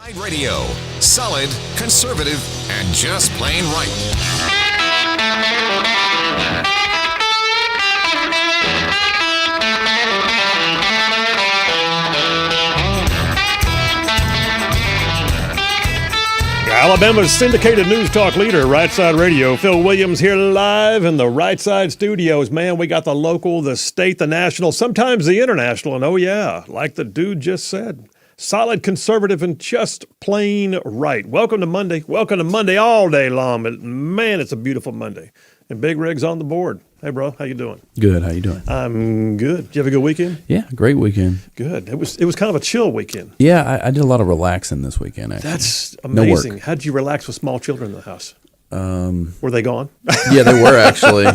Radio, solid, conservative, and just plain right. Alabama's syndicated news talk leader, Rightside Radio. Phil Williams here live in the Rightside studios. Man, we got the local, the state, the national, sometimes the international. And oh yeah, like the dude just said, solid, conservative, and just plain right. Welcome to Monday. Welcome to Monday all day long. But man, it's a beautiful Monday. And Big Rig's on the board. Hey, bro, how you doing? Good. How you doing? I'm good. Did you have a good weekend? Yeah, great weekend. Good. It was kind of a chill weekend. Yeah, I did a lot of relaxing this weekend, actually. That's amazing. No work. How did you relax with small children in the house? Were they gone? Yeah, they were actually.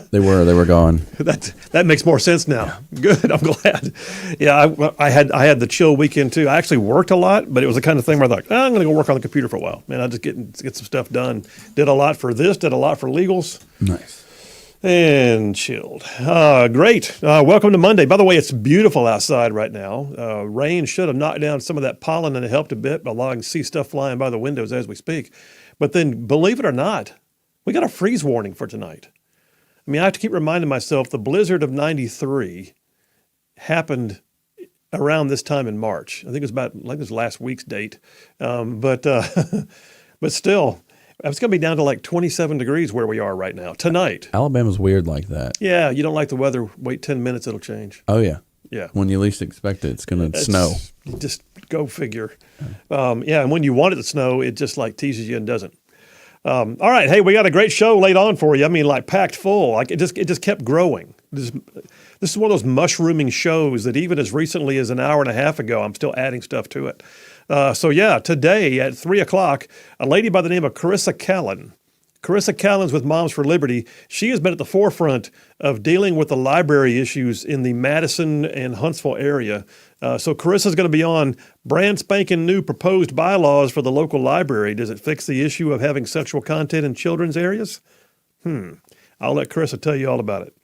They were gone. That makes more sense now. Yeah. Good. I'm glad. Yeah, I had the chill weekend too. I actually worked a lot, but it was the kind of thing where I thought, I'm going to go work on the computer for a while. Man, I just get some stuff done. Did a lot for this. Did a lot for legals. Nice. And chilled. Great. Welcome to Monday. By the way, it's beautiful outside right now. Rain should have knocked down some of that pollen and it helped a bit, but I can see stuff flying by the windows as we speak. But then, believe it or not, we got a freeze warning for tonight. I mean, I have to keep reminding myself the blizzard of 93 happened around this time in March. I think it was last week's date. But still, it's going to be down to like 27 degrees where we are right now, tonight. Alabama's weird like that. Yeah, you don't like the weather, wait 10 minutes, it'll change. Oh, yeah. Yeah. When you least expect it, it's going to snow. Just go figure. And when you want it to snow, it just like teases you and doesn't. All right, hey, we got a great show laid on for you. I mean, like packed full. Like it just kept growing. This is one of those mushrooming shows that even as recently as an hour and a half ago, I'm still adding stuff to it. Today at 3 o'clock, a lady by the name of Carissa Callan. Carissa Callan's with Moms for Liberty. She has been at the forefront of dealing with the library issues in the Madison and Huntsville area. So Carissa's going to be on brand spanking new proposed bylaws for the local library. Does it fix the issue of having sexual content in children's areas? I'll let Carissa tell you all about it.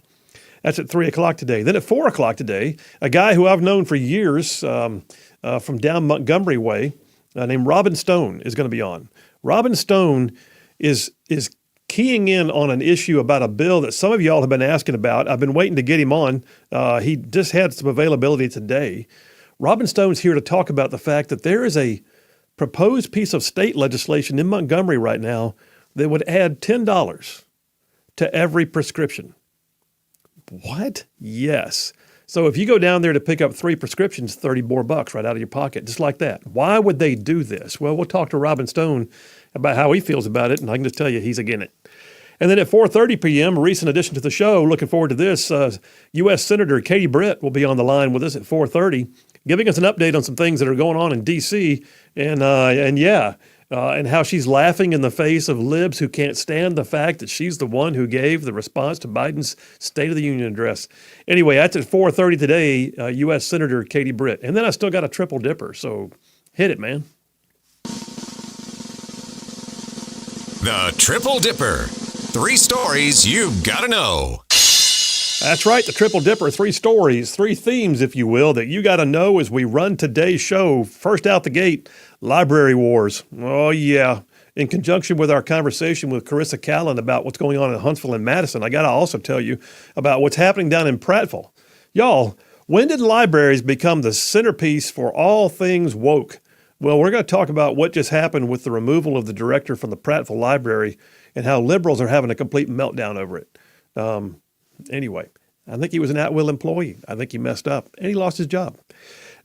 That's at 3 o'clock today. Then at 4 o'clock today, a guy who I've known for years from down Montgomery way named Robin Stone is going to be on. Robin Stone is keying in on an issue about a bill that some of y'all have been asking about. I've been waiting to get him on. He just had some availability today. Robin Stone's here to talk about the fact that there is a proposed piece of state legislation in Montgomery right now that would add $10 to every prescription. What? Yes. So if you go down there to pick up 3 prescriptions, $30 more bucks right out of your pocket, just like that. Why would they do this? Well, we'll talk to Robin Stone about how he feels about it, and I can just tell you he's against it. And then at 4:30 p.m., a recent addition to the show, looking forward to this, U.S. Senator Katie Britt will be on the line with us at 4:30, giving us an update on some things that are going on in D.C. and how she's laughing in the face of libs who can't stand the fact that she's the one who gave the response to Biden's State of the Union address. Anyway, that's at 4:30 today, U.S. Senator Katie Britt. And then I still got a triple dipper, so hit it, man. The Triple Dipper. 3 stories you've got to know. That's right, the Triple Dipper. 3 stories, 3 themes, if you will, that you got to know as we run today's show. First out the gate, library wars. Oh, yeah. In conjunction with our conversation with Carissa Callan about what's going on in Huntsville and Madison, I got to also tell you about what's happening down in Prattville. Y'all, when did libraries become the centerpiece for all things woke? Well, we're going to talk about what just happened with the removal of the director from the Prattville Library and how liberals are having a complete meltdown over it. Anyway, I think he was an at-will employee. I think he messed up, and he lost his job.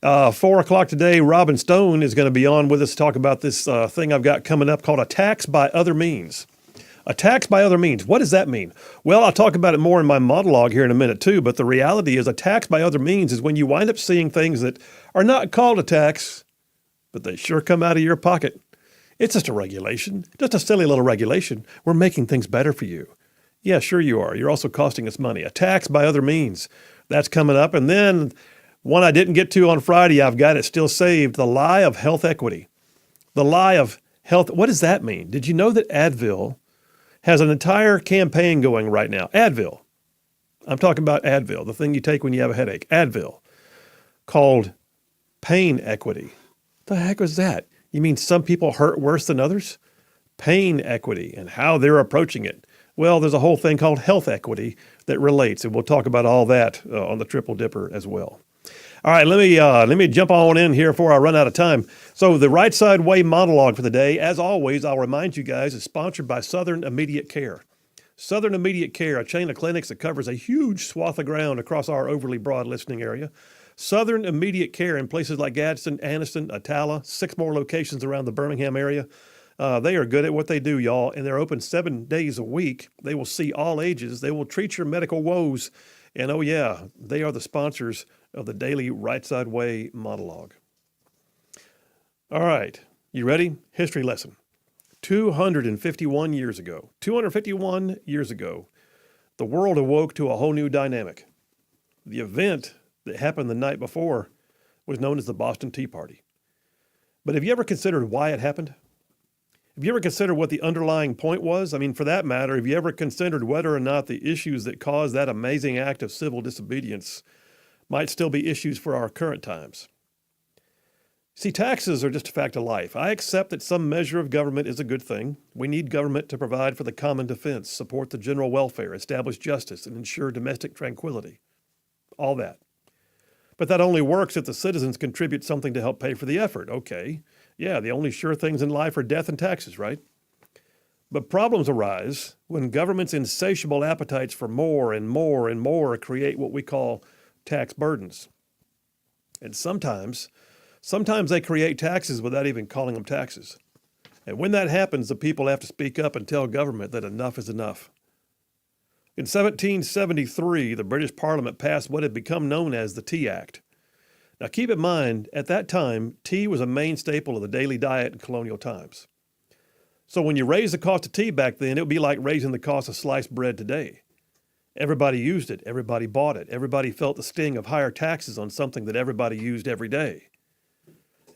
4 o'clock today, Robin Stone is going to be on with us to talk about this thing I've got coming up called Attacks by Other Means. Attacks by other means. What does that mean? Well, I'll talk about it more in my monologue here in a minute too, but the reality is attacks by other means is when you wind up seeing things that are not called attacks, but they sure come out of your pocket. It's just a regulation, just a silly little regulation. We're making things better for you. Yeah, sure you are. You're also costing us money. Attacks by other means. That's coming up. And then one I didn't get to on Friday, I've got it still saved, the lie of health equity. The lie of health. What does that mean? Did you know that Advil has an entire campaign going right now? Advil. I'm talking about Advil, the thing you take when you have a headache. Advil, called pain equity. The heck was that? You mean some people hurt worse than others? Pain equity and how they're approaching it. Well, there's a whole thing called health equity that relates, and we'll talk about all that on the Triple Dipper as well. All right, let me jump on in here before I run out of time. So the Rightside Way monologue for the day, as always, I'll remind you guys, is sponsored by Southern Immediate Care. Southern Immediate Care, a chain of clinics that covers a huge swath of ground across our overly broad listening area. Southern Immediate Care in places like Gadsden, Anniston, Attala, 6 more locations around the Birmingham area. They are good at what they do, y'all, and they're open 7 days a week. They will see all ages. They will treat your medical woes. And oh yeah, they are the sponsors of the daily Rightside Way monologue. All right, you ready? History lesson. 251 years ago, the world awoke to a whole new dynamic. The event that happened the night before was known as the Boston Tea Party. But have you ever considered why it happened? Have you ever considered what the underlying point was? I mean, for that matter, have you ever considered whether or not the issues that caused that amazing act of civil disobedience might still be issues for our current times? See, taxes are just a fact of life. I accept that some measure of government is a good thing. We need government to provide for the common defense, support the general welfare, establish justice, and ensure domestic tranquility. All that. But that only works if the citizens contribute something to help pay for the effort. Okay. Yeah, the only sure things in life are death and taxes, right? But problems arise when government's insatiable appetites for more and more and more create what we call tax burdens. And sometimes they create taxes without even calling them taxes. And when that happens, the people have to speak up and tell government that enough is enough. In 1773, the British Parliament passed what had become known as the Tea Act. Now keep in mind, at that time, tea was a main staple of the daily diet in colonial times. So when you raise the cost of tea back then, it would be like raising the cost of sliced bread today. Everybody used it, everybody bought it, everybody felt the sting of higher taxes on something that everybody used every day.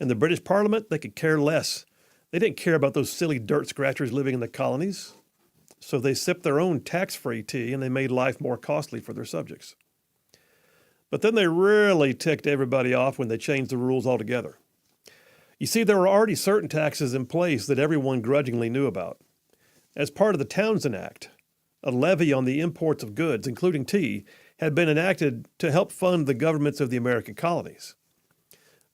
In the British Parliament, they could care less. They didn't care about those silly dirt scratchers living in the colonies. So they sipped their own tax-free tea and they made life more costly for their subjects. But then they really ticked everybody off when they changed the rules altogether. You see, there were already certain taxes in place that everyone grudgingly knew about. As part of the Townshend Act, a levy on the imports of goods, including tea, had been enacted to help fund the governments of the American colonies.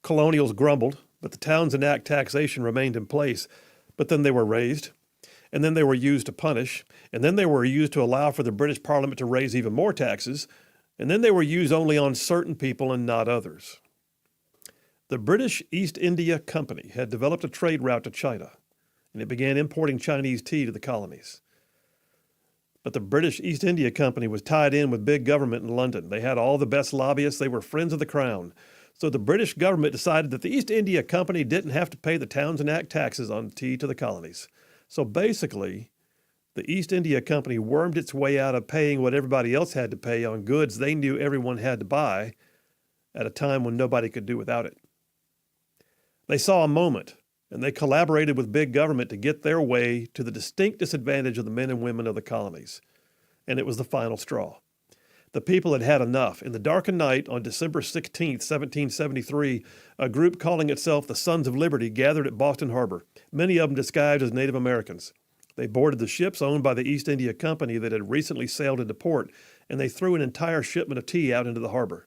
Colonials grumbled, but the Townshend Act taxation remained in place, but then they were raised, and then they were used to punish, and then they were used to allow for the British Parliament to raise even more taxes, and then they were used only on certain people and not others. The British East India Company had developed a trade route to China, and it began importing Chinese tea to the colonies. But the British East India Company was tied in with big government in London. They had all the best lobbyists. They were friends of the crown. So the British government decided that the East India Company didn't have to pay the Townshend Act taxes on tea to the colonies. So basically, the East India Company wormed its way out of paying what everybody else had to pay on goods they knew everyone had to buy at a time when nobody could do without it. They saw a moment, and they collaborated with big government to get their way to the distinct disadvantage of the men and women of the colonies. And it was the final straw. The people had had enough. In the darkened night on December 16th, 1773, a group calling itself the Sons of Liberty gathered at Boston Harbor, many of them disguised as Native Americans. They boarded the ships owned by the East India Company that had recently sailed into port, and they threw an entire shipment of tea out into the harbor.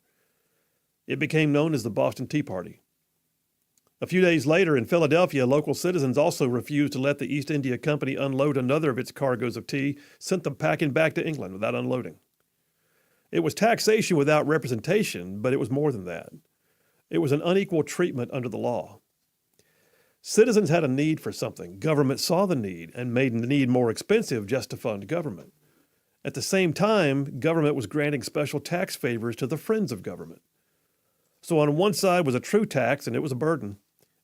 It became known as the Boston Tea Party. A few days later in Philadelphia, local citizens also refused to let the East India Company unload another of its cargoes of tea, sent them packing back to England without unloading. It was taxation without representation, but it was more than that. It was an unequal treatment under the law. Citizens had a need for something. Government saw the need and made the need more expensive just to fund government. At the same time, government was granting special tax favors to the friends of government. So on one side was a true tax, and it was a burden.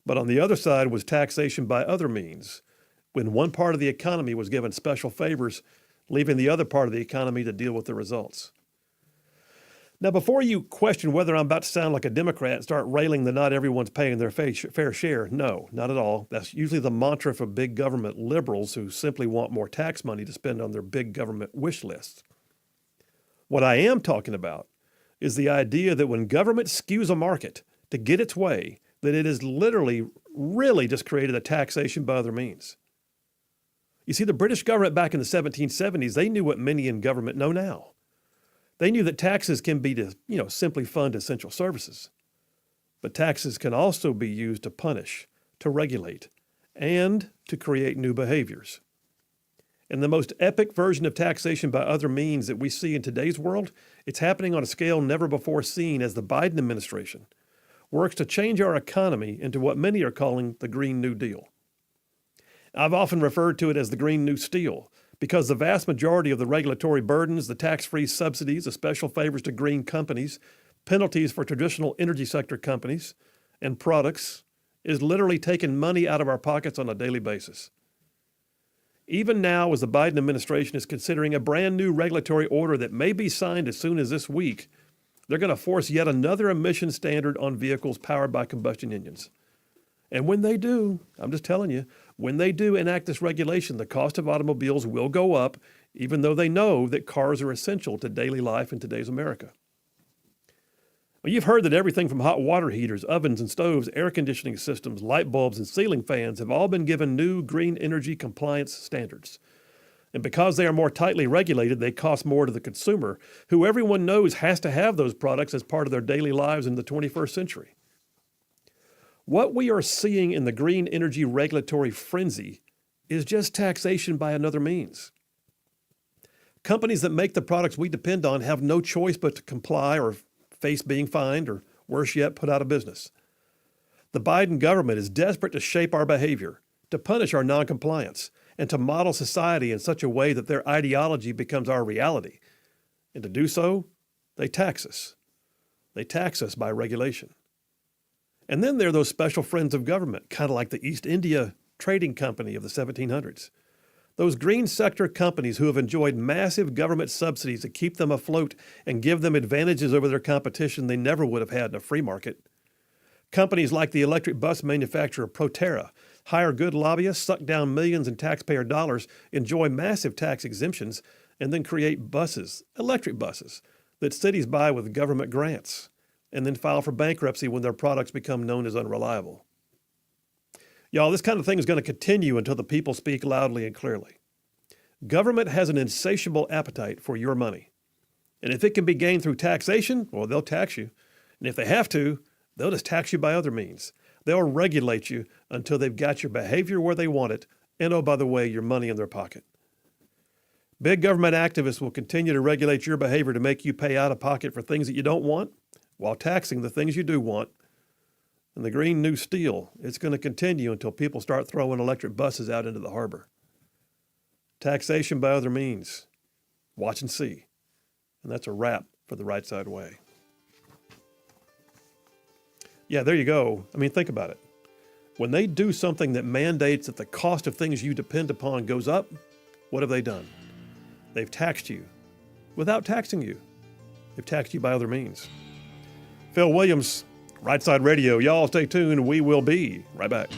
But on the other side was taxation by other means, when one part of the economy was given special favors, leaving the other part of the economy to deal with the results. Now, before you question whether I'm about to sound like a Democrat and start railing that not everyone's paying their fair share, no, not at all. That's usually the mantra for big government liberals who simply want more tax money to spend on their big government wish lists. What I am talking about is the idea that when government skews a market to get its way, that it is literally really just created a taxation by other means. You see, the British government back in the 1770s, they knew what many in government know now. They knew that taxes can be to, simply fund essential services. But taxes can also be used to punish, to regulate, and to create new behaviors. And the most epic version of taxation by other means that we see in today's world, it's happening on a scale never before seen as the Biden administration works to change our economy into what many are calling the Green New Deal. I've often referred to it as the Green New Steel because the vast majority of the regulatory burdens, the tax-free subsidies, the special favors to green companies, penalties for traditional energy sector companies and products is literally taking money out of our pockets on a daily basis. Even now, as the Biden administration is considering a brand new regulatory order that may be signed as soon as this week, they're going to force yet another emission standard on vehicles powered by combustion engines. And when they do, I'm just telling you, when they do enact this regulation, the cost of automobiles will go up, even though they know that cars are essential to daily life in today's America. Well, you've heard that everything from hot water heaters, ovens and stoves, air conditioning systems, light bulbs, and ceiling fans have all been given new green energy compliance standards. And because they are more tightly regulated, they cost more to the consumer, who everyone knows has to have those products as part of their daily lives in the 21st century. What we are seeing in the green energy regulatory frenzy is just taxation by another means. Companies that make the products we depend on have no choice but to comply or face being fined or, worse yet, put out of business. The Biden government is desperate to shape our behavior, to punish our noncompliance, and to model society in such a way that their ideology becomes our reality. And to do so, they tax us. They tax us by regulation. And then there are those special friends of government, kind of like the East India Trading Company of the 1700s. Those green sector companies who have enjoyed massive government subsidies to keep them afloat and give them advantages over their competition they never would have had in a free market. Companies like the electric bus manufacturer Proterra hire good lobbyists, suck down millions in taxpayer dollars, enjoy massive tax exemptions, and then create buses, electric buses, that cities buy with government grants, and then file for bankruptcy when their products become known as unreliable. Y'all, this kind of thing is going to continue until the people speak loudly and clearly. Government has an insatiable appetite for your money. And if it can be gained through taxation, well, they'll tax you. And if they have to, they'll just tax you by other means. They'll regulate you until they've got your behavior where they want it, and oh, by the way, your money in their pocket. Big government activists will continue to regulate your behavior to make you pay out of pocket for things that you don't want, while taxing the things you do want. And the Green New Steel, it's going to continue until people start throwing electric buses out into the harbor. Taxation by other means. Watch and see. And that's a wrap for the Rightside Way. Yeah, there you go. I mean, think about it. When they do something that mandates that the cost of things you depend upon goes up, what have they done? They've taxed you without taxing you. They've taxed you by other means. Phil Williams, Rightside Radio. Y'all stay tuned. We will be right back.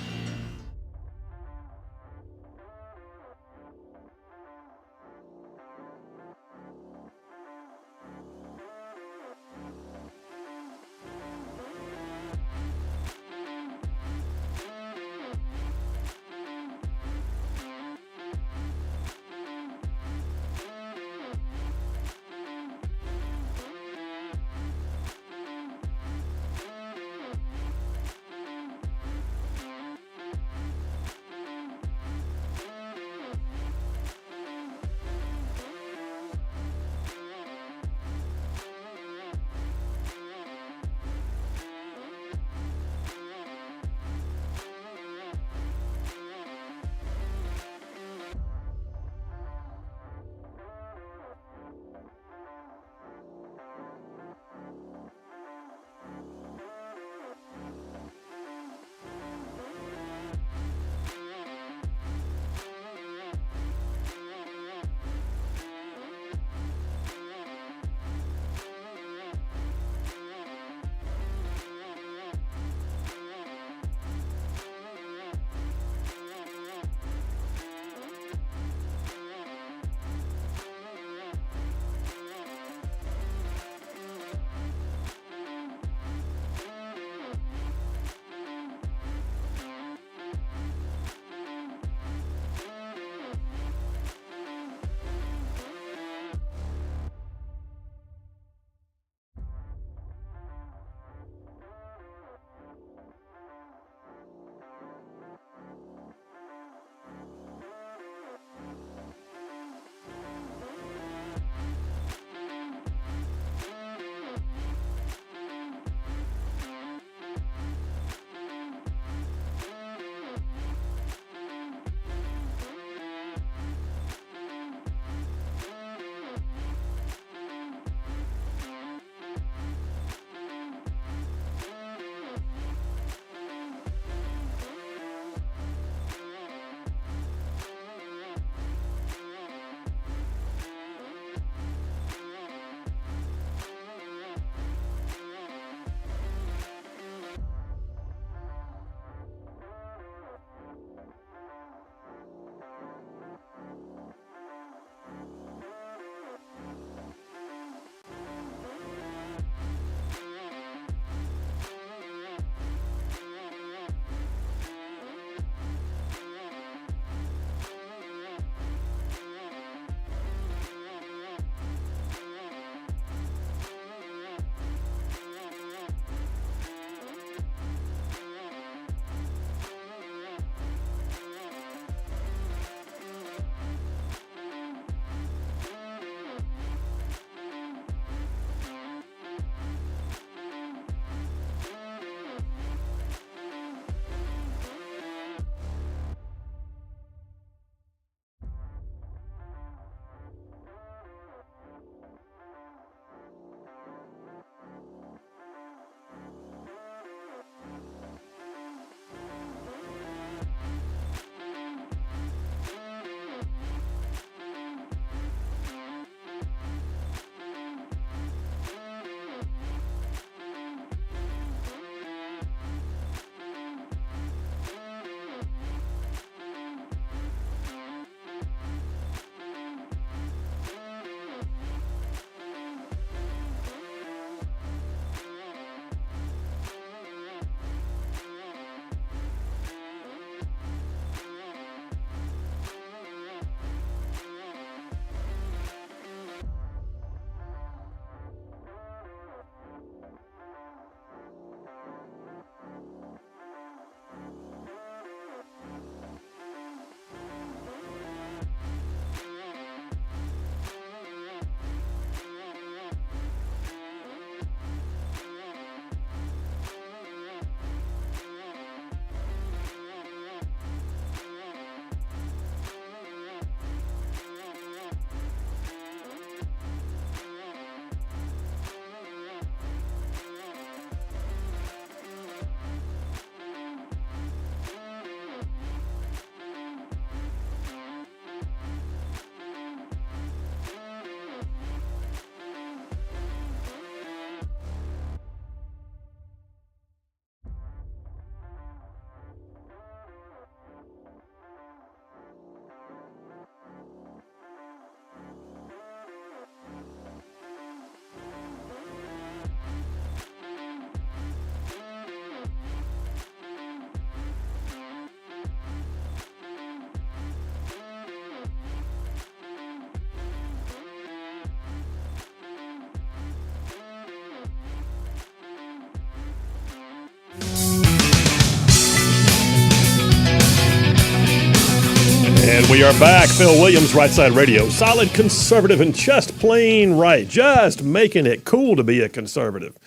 We are back. Phil Williams, Rightside Radio. Solid conservative and just plain right. Just making it cool to be a conservative.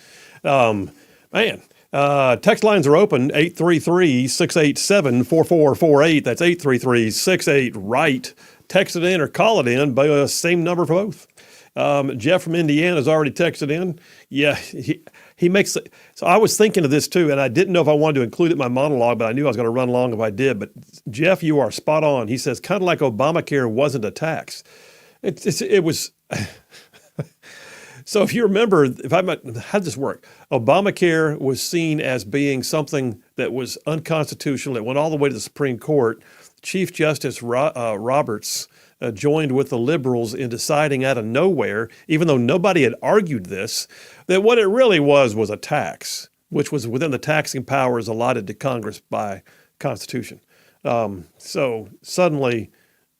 Text lines are open, 833-687-4448. That's 833-68-RIGHT. Text it in or call it in, by the same number for both. Jeff from Indiana has already texted in. Yeah, he makes it. So I was thinking of this too, and I didn't know if I wanted to include it in my monologue, but I knew I was going to run long if I did. But Jeff, you are spot on. He says, kind of like Obamacare wasn't a tax. It was. So if you remember, how'd this work? Obamacare was seen as being something that was unconstitutional. It went all the way to the Supreme Court. Chief Justice Roberts joined with the liberals in deciding out of nowhere, even though nobody had argued this, that what it really was a tax, which was within the taxing powers allotted to Congress by Constitution. So suddenly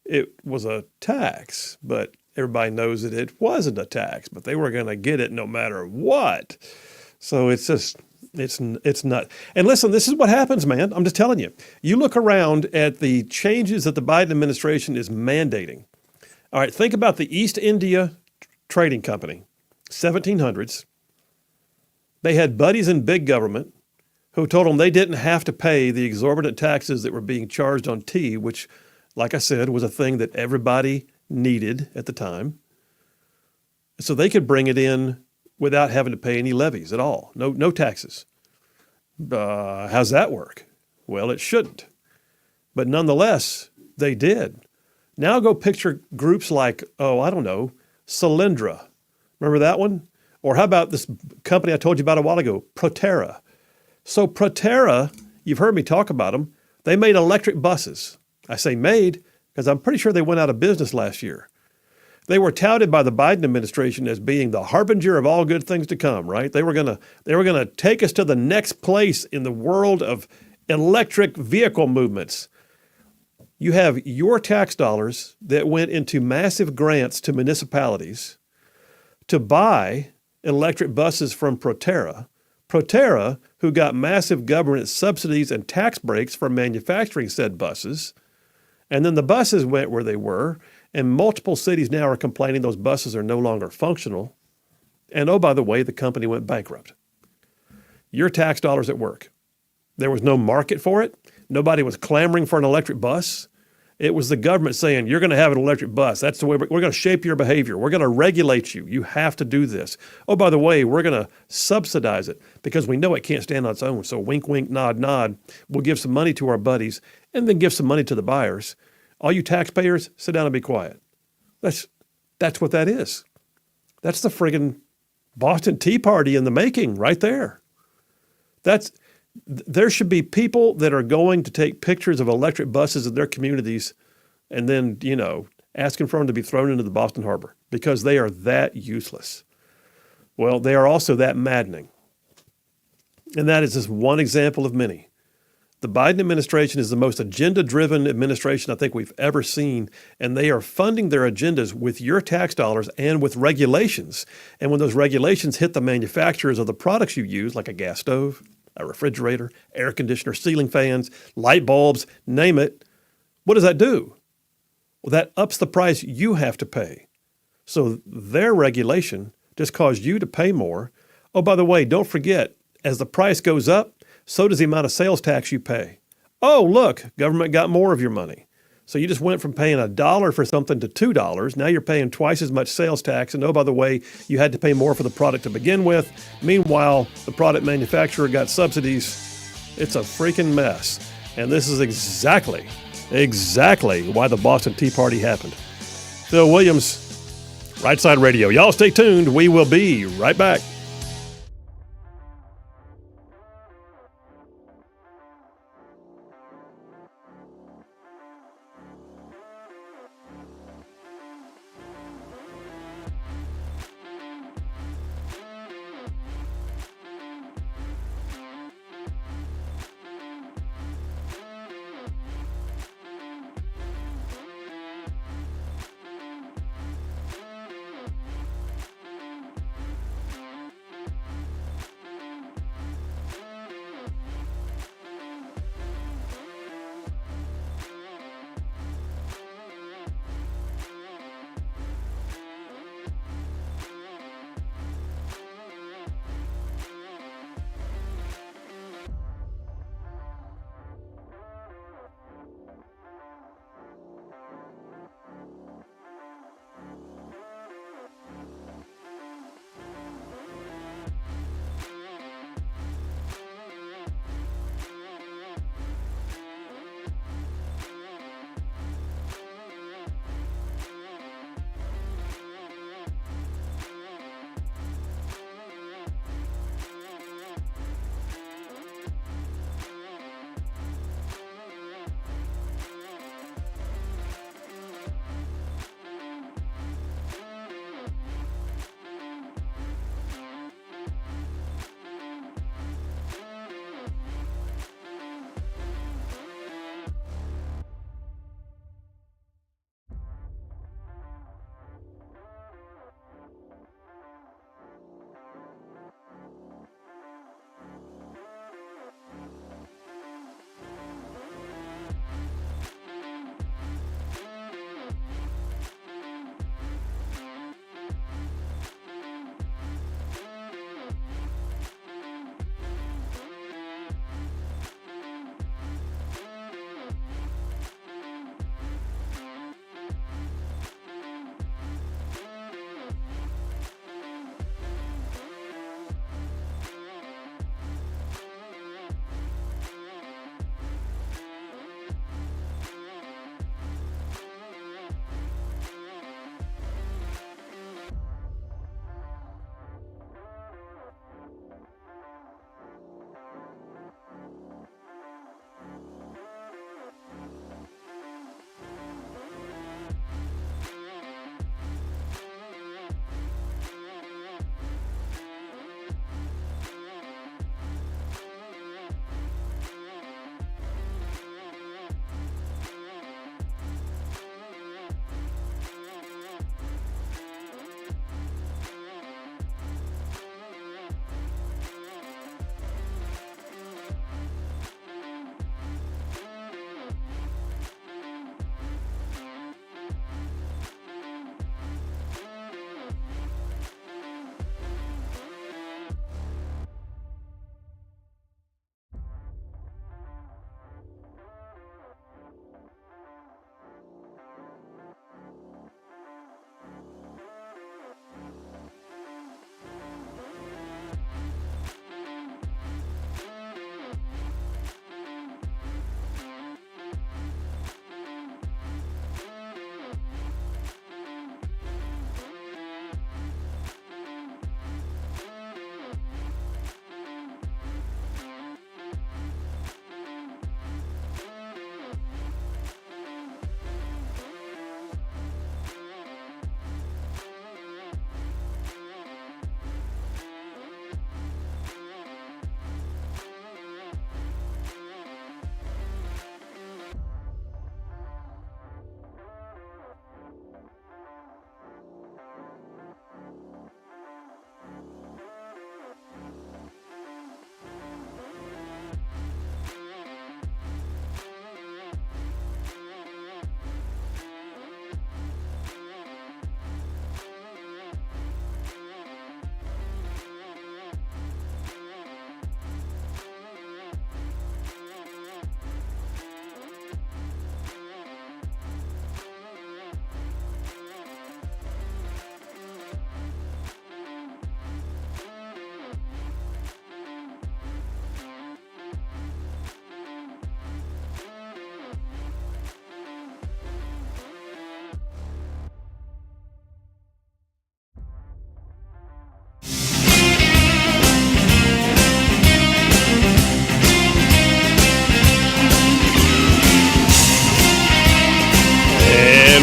it was a tax, but everybody knows that it wasn't a tax, but they were going to get it no matter what. So it's just, it's not. And listen, this is what happens, man. I'm just telling you. You look around at the changes that the Biden administration is mandating. All right, think about the East India Trading Company, 1700s. They had buddies in big government who told them they didn't have to pay the exorbitant taxes that were being charged on tea, which, like I said, was a thing that everybody needed at the time. So they could bring it in without having to pay any levies at all. No taxes. How's that work? Well, it shouldn't. But nonetheless, they did. Now go picture groups like, Solyndra. Remember that one? Or how about this company I told you about a while ago, Proterra? So Proterra, you've heard me talk about them. They made electric buses. I say made because I'm pretty sure they went out of business last year. They were touted by the Biden administration as being the harbinger of all good things to come, right? They were gonna take us to the next place in the world of electric vehicle movements. You have your tax dollars that went into massive grants to municipalities to buy electric buses from Proterra. Proterra, who got massive government subsidies and tax breaks for manufacturing said buses. And then the buses went where they were, and multiple cities now are complaining those buses are no longer functional. And oh, by the way, the company went bankrupt. Your tax dollars at work. There was no market for it. Nobody was clamoring for an electric bus. It was the government saying, you're going to have an electric bus. That's the way we're going to shape your behavior. We're going to regulate you. You have to do this. Oh, by the way, we're going to subsidize it because we know it can't stand on its own. So wink, wink, nod, nod. We'll give some money to our buddies and then give some money to the buyers. All you taxpayers, sit down and be quiet. That's what that is. That's the friggin' Boston Tea Party in the making right there. There should be people that are going to take pictures of electric buses in their communities and then, asking for them to be thrown into the Boston Harbor because they are that useless. Well, they are also that maddening. And that is just one example of many. The Biden administration is the most agenda-driven administration I think we've ever seen, and they are funding their agendas with your tax dollars and with regulations. And when those regulations hit the manufacturers of the products you use, like a gas stove, a refrigerator, air conditioner, ceiling fans, light bulbs, name it, what does that do? Well, that ups the price you have to pay. So their regulation just caused you to pay more. Oh, by the way, don't forget, as the price goes up, so does the amount of sales tax you pay. Oh, look, government got more of your money. So you just went from paying $1 for something to $2. Now you're paying twice as much sales tax. And oh, by the way, you had to pay more for the product to begin with. Meanwhile, the product manufacturer got subsidies. It's a freaking mess. And this is exactly why the Boston Tea Party happened. Phil Williams, Rightside Radio. Y'all stay tuned. We will be right back.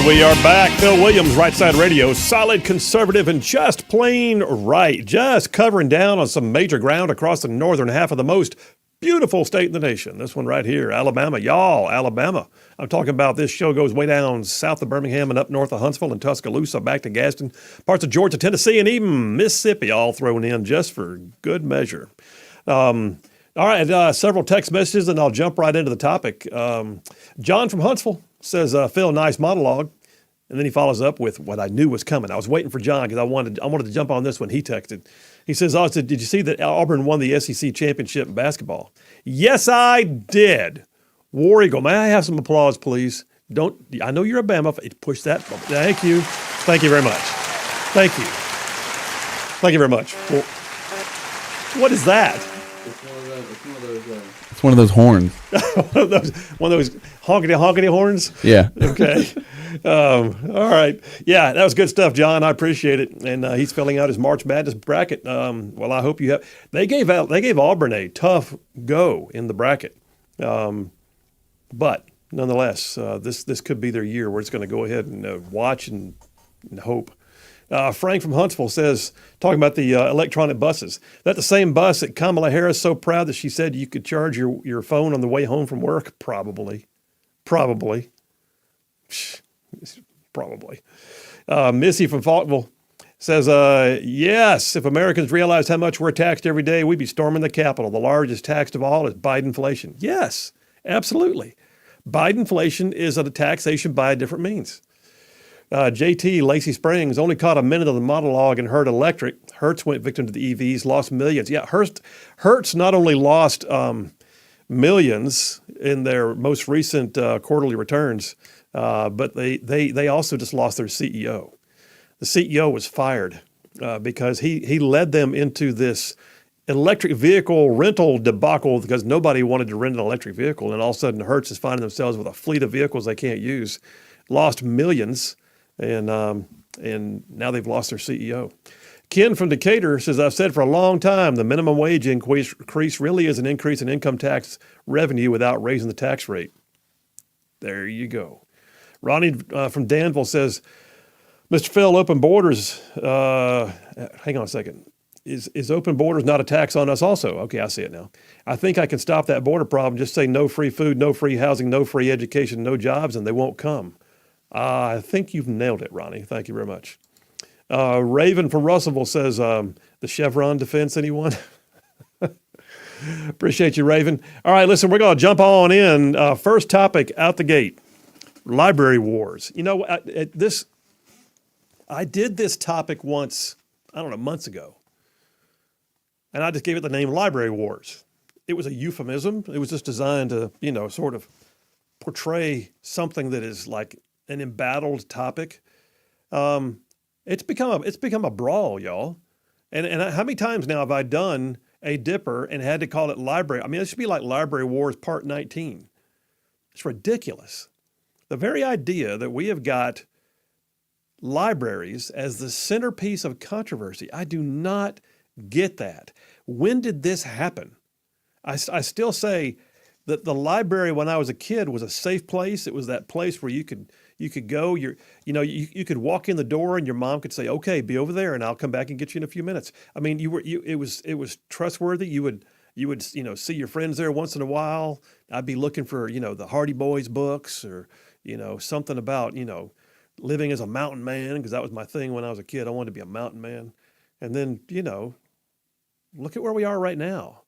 We are back. Phil Williams, Rightside Radio, solid conservative and just plain right. Just covering down on some major ground across the northern half of the most beautiful state in the nation. This one right here, Alabama. Y'all, Alabama. I'm talking about this show goes way down south of Birmingham and up north of Huntsville and Tuscaloosa, back to Gaston, parts of Georgia, Tennessee, and even Mississippi, all thrown in just for good measure. All right, several text messages, and I'll jump right into the topic. John from Huntsville says, Phil, nice monologue. And then he follows up with what I knew was coming. I was waiting for John because I wanted to jump on this when he texted. He says, did you see that Auburn won the SEC championship in basketball? Yes, I did. War Eagle, may I have some applause, please? I know you're a Bama. Push that. Thank you. Thank you very much. Thank you. Thank you very much. Well, what is that? It's one of those horns. one of those honkity horns? Yeah. Okay. All right. Yeah, that was good stuff, John. I appreciate it. And he's filling out his March Madness bracket. Well, I hope you have. They gave Auburn a tough go in the bracket, but nonetheless, this could be their year. We're just going to go ahead and watch and hope. Frank from Huntsville says, talking about the electronic buses, that the same bus that Kamala Harris so proud that she said you could charge your phone on the way home from work? Probably. Missy from Faultville says, yes, if Americans realized how much we're taxed every day, we'd be storming the Capitol. The largest tax of all is Bidenflation. Yes, absolutely. Bidenflation is a taxation by a different means. JT, Lacey Springs, only caught a minute of the monologue and heard electric. Hertz went victim to the EVs, lost millions. Yeah, Hertz not only lost millions in their most recent quarterly returns, but they also just lost their CEO. The CEO was fired because he led them into this electric vehicle rental debacle because nobody wanted to rent an electric vehicle. And all of a sudden, Hertz is finding themselves with a fleet of vehicles they can't use, lost millions, and now they've lost their CEO. Ken from Decatur says, I've said for a long time, the minimum wage increase really is an increase in income tax revenue without raising the tax rate. There you go. Ronnie from Danville says, Mr. Phil, open borders, hang on a second. Is open borders not a tax on us also? Okay, I see it now. I think I can stop that border problem. Just say no free food, no free housing, no free education, no jobs, and they won't come. I think you've nailed it, Ronnie. Thank you very much. Raven from Russellville says, the Chevron defense, anyone? Appreciate you, Raven. All right, listen, we're going to jump on in. First topic out the gate, library wars. You know, I did this topic once, I don't know, months ago. And I just gave it the name Library Wars. It was a euphemism. It was just designed to, sort of portray something that is like an embattled topic. It's become a brawl, y'all. And how many times now have I done a dipper and had to call it library? I mean, it should be like Library Wars Part 19. It's ridiculous. The very idea that we have got libraries as the centerpiece of controversy, I do not get that. When did this happen? I still say that the library when I was a kid was a safe place. It was that place where you could go. You could walk in the door and your mom could say, "Okay, be over there, and I'll come back and get you in a few minutes." I mean, it was trustworthy. You would see your friends there once in a while. I'd be looking for the Hardy Boys books or something about living as a mountain man, because that was my thing when I was a kid. I wanted to be a mountain man. And then look at where we are right now.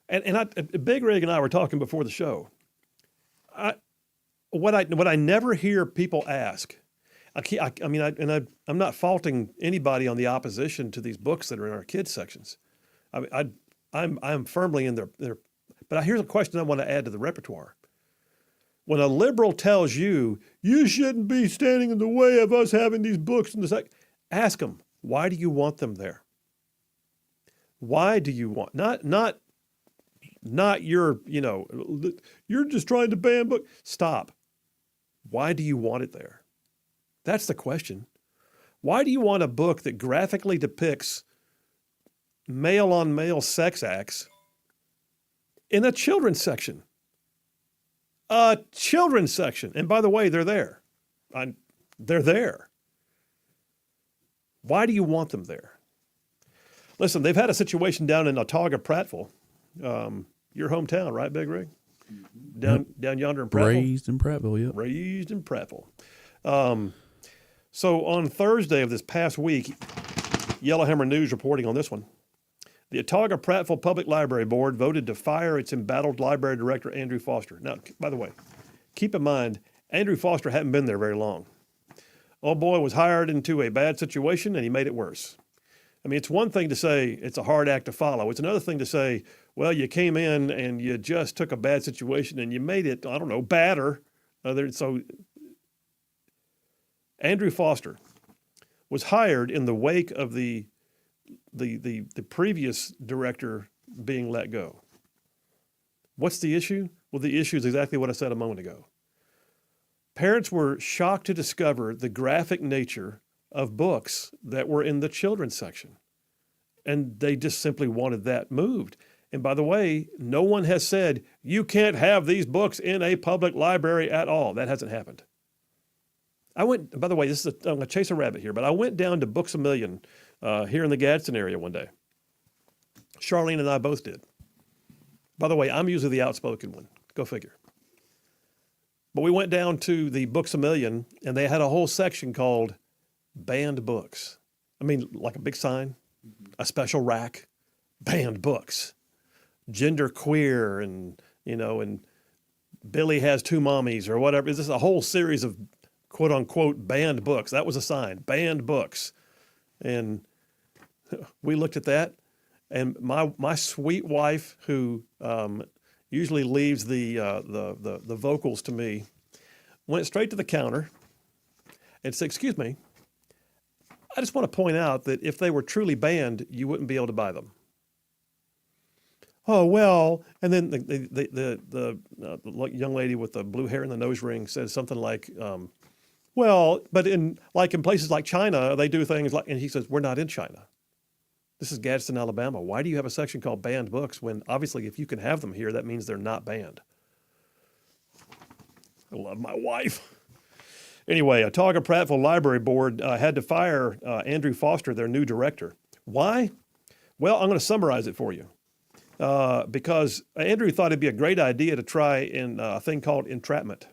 And Big Rig and I were talking before the show. What I never hear people ask, I'm not faulting anybody on the opposition to these books that are in our kids sections. I'm firmly in there. But here's a question I want to add to the repertoire. When a liberal tells you shouldn't be standing in the way of us having these books in the section, ask them, why do you want them there? Why do you want not your you're just trying to ban book. Stop. Why do you want it there? That's the question. Why do you want a book that graphically depicts male-on-male sex acts in a children's section? A children's section. And by the way, they're there. They're there. Why do you want them there? Listen, they've had a situation down in Autauga, Prattville, your hometown, right, Big Rig? Down yonder in Prattville. Raised in Prattville, yep. Raised in Prattville. So on Thursday of this past week, Yellowhammer News reporting on this one. The Autauga Prattville Public Library Board voted to fire its embattled library director, Andrew Foster. Now, by the way, keep in mind, Andrew Foster hadn't been there very long. Old boy was hired into a bad situation and he made it worse. I mean, it's one thing to say it's a hard act to follow. It's another thing to say, well, you came in and you just took a bad situation and you made it, I don't know, badder. So Andrew Foster was hired in the wake of the previous director being let go. What's the issue? Well, the issue is exactly what I said a moment ago. Parents were shocked to discover the graphic nature of books that were in the children's section. And they just simply wanted that moved. And by the way, no one has said, you can't have these books in a public library at all. That hasn't happened. By the way, I'm going to chase a rabbit here, but I went down to Books A Million here in the Gadsden area one day. Charlene and I both did. By the way, I'm usually the outspoken one. Go figure. But we went down to the Books A Million, and they had a whole section called Banned Books. I mean, like a big sign, a special rack, banned books, gender queer, and Billy has two mommies or whatever. It's just a whole series of quote unquote banned books. That was a sign, banned books. And we looked at that, and my sweet wife, who usually leaves the vocals to me, went straight to the counter and said, "Excuse me, I just want to point out that if they were truly banned, you wouldn't be able to buy them." Oh, well, and then the young lady with the blue hair and the nose ring says something like, well, but in places like China, they do things like, and he says, we're not in China. This is Gadsden, Alabama. Why do you have a section called banned books when obviously if you can have them here, that means they're not banned? I love my wife. Anyway, Autauga Prattville Library Board had to fire Andrew Foster, their new director. Why? Well, I'm going to summarize it for you. Because Andrew thought it'd be a great idea to try a thing called entrapment.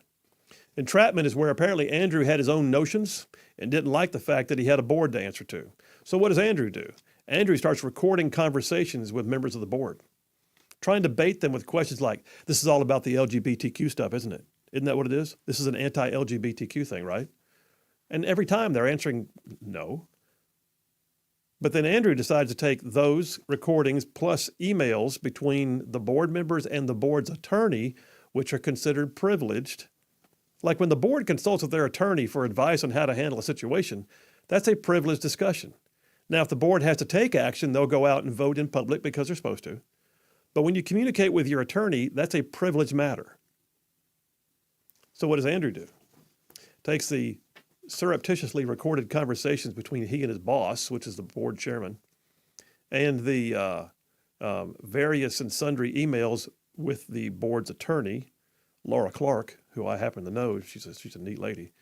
Entrapment is where apparently Andrew had his own notions and didn't like the fact that he had a board to answer to. So what does Andrew do? Andrew starts recording conversations with members of the board, trying to bait them with questions like, this is all about the LGBTQ stuff, isn't it? Isn't that what it is? This is an anti-LGBTQ thing, right? And every time they're answering no. But then Andrew decides to take those recordings plus emails between the board members and the board's attorney, which are considered privileged. Like when the board consults with their attorney for advice on how to handle a situation, that's a privileged discussion. Now, if the board has to take action, they'll go out and vote in public because they're supposed to. But when you communicate with your attorney, that's a privileged matter. So what does Andrew do? Takes the surreptitiously recorded conversations between he and his boss, which is the board chairman, and the various and sundry emails with the board's attorney, Laura Clark, who I happen to know. She's a neat lady,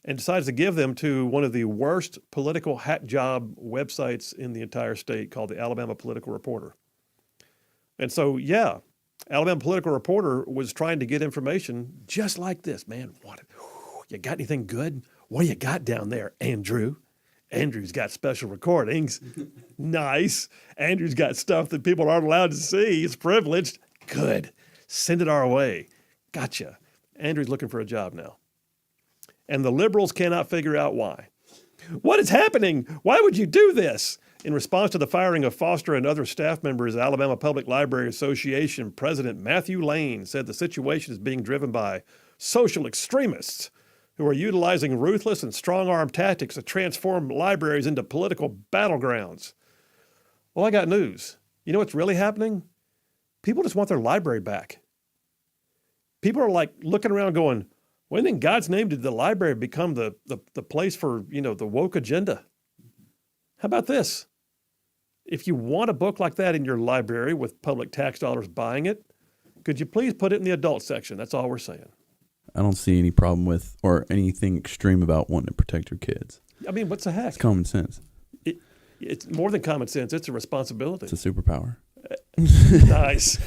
and decides to give them to one of the worst political hack job websites in the entire state called the Alabama Political Reporter. And so, yeah, Alabama Political Reporter was trying to get information just like this. Man, you got anything good? What do you got down there, Andrew? Andrew's got special recordings. Nice. Andrew's got stuff that people aren't allowed to see. It's privileged. Good. Send it our way. Gotcha. Andrew's looking for a job now. And the liberals cannot figure out why. What is happening? Why would you do this? In response to the firing of Foster and other staff members, Alabama Public Library Association President Matthew Lane said the situation is being driven by social extremists who are utilizing ruthless and strong-arm tactics to transform libraries into political battlegrounds. Well, I got news. You know what's really happening? People just want their library back. People are like looking around going, when in God's name did the library become the place for, the woke agenda? How about this? If you want a book like that in your library with public tax dollars buying it, could you please put it in the adult section? That's all we're saying. I don't see any problem with or anything extreme about wanting to protect your kids. I mean, what's the heck? It's common sense. It's more than common sense. It's a responsibility. It's a superpower. Nice.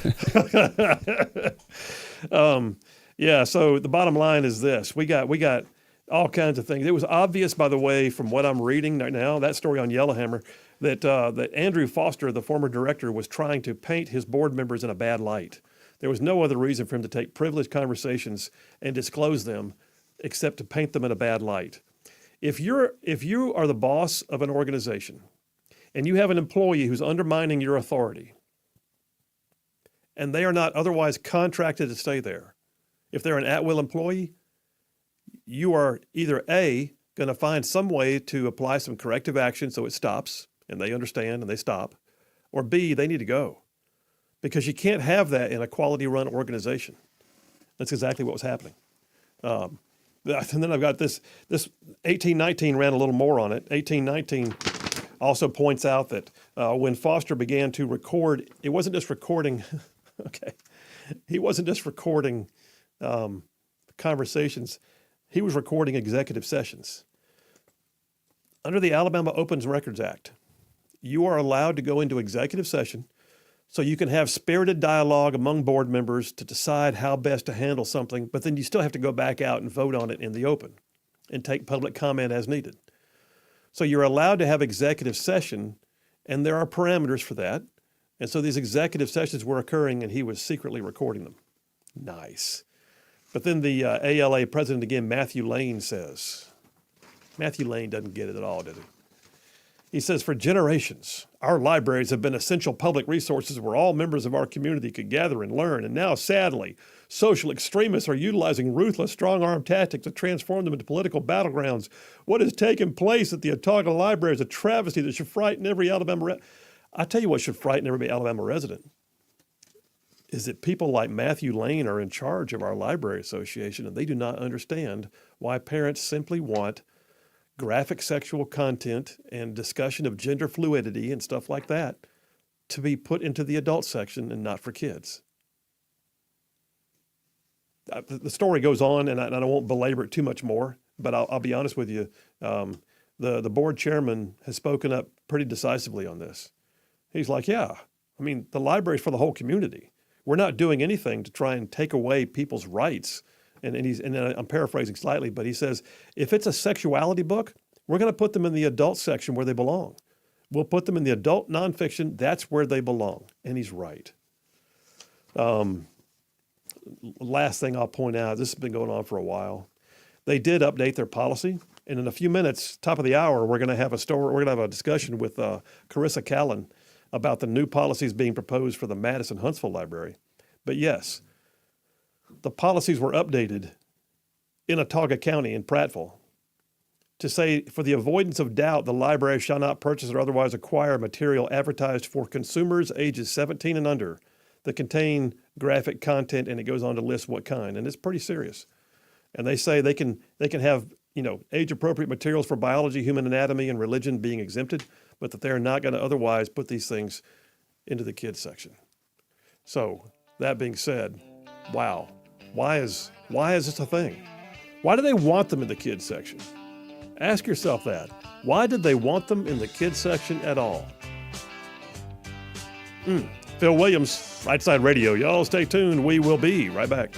Yeah. So the bottom line is this: we got all kinds of things. It was obvious, by the way, from what I'm reading right now, that story on Yellowhammer, that Andrew Foster, the former director, was trying to paint his board members in a bad light. There was no other reason for him to take privileged conversations and disclose them, except to paint them in a bad light. If you are the boss of an organization, and you have an employee who's undermining your authority, and they are not otherwise contracted to stay there, if they're an at-will employee, you are either A, going to find some way to apply some corrective action so it stops, and they understand and they stop, or B, they need to go. Because you can't have that in a quality-run organization. That's exactly what was happening. And then I've got this 1819 ran a little more on it. 1819 also points out that when Foster began to record, it wasn't just recording, okay, he wasn't just recording conversations, he was recording executive sessions. Under the Alabama Opens Records Act, you are allowed to go into executive session so you can have spirited dialogue among board members to decide how best to handle something, but then you still have to go back out and vote on it in the open and take public comment as needed. So you're allowed to have executive session, and there are parameters for that. And so these executive sessions were occurring, and he was secretly recording them. Nice. But then the ALA president again, Matthew Lane, says, Matthew Lane doesn't get it at all, does he? He says, for generations, our libraries have been essential public resources where all members of our community could gather and learn. And now, sadly, social extremists are utilizing ruthless, strong-arm tactics to transform them into political battlegrounds. What has taken place at the Autauga Library is a travesty that should frighten every Alabama I tell you what should frighten every Alabama resident is that people like Matthew Lane are in charge of our library association, and they do not understand why parents simply want graphic sexual content and discussion of gender fluidity and stuff like that to be put into the adult section and not for kids. The story goes on, and I won't belabor it too much more, but I'll be honest with you. The board chairman has spoken up pretty decisively on this. He's like, yeah, I mean, the library is for the whole community. We're not doing anything to try and take away people's rights. And I'm paraphrasing slightly, but he says, if it's a sexuality book, we're going to put them in the adult section where they belong. We'll put them in the adult nonfiction. That's where they belong. And he's right. Last thing I'll point out, this has been going on for a while. They did update their policy. And in a few minutes, top of the hour, we're going to have a discussion with Carissa Callan about the new policies being proposed for the Madison Huntsville Library. But yes, the policies were updated in Autauga County in Prattville to say, for the avoidance of doubt, the library shall not purchase or otherwise acquire material advertised for consumers ages 17 and under that contain graphic content, and it goes on to list what kind, and it's pretty serious. And they say they can have age-appropriate materials for biology, human anatomy, and religion being exempted, but that they're not going to otherwise put these things into the kids section. So that being said, wow, why is this a thing? Why do they want them in the kids section? Ask yourself that. Why did they want them in the kids section at all? Phil Williams, Rightside Radio. Y'all stay tuned. We will be right back.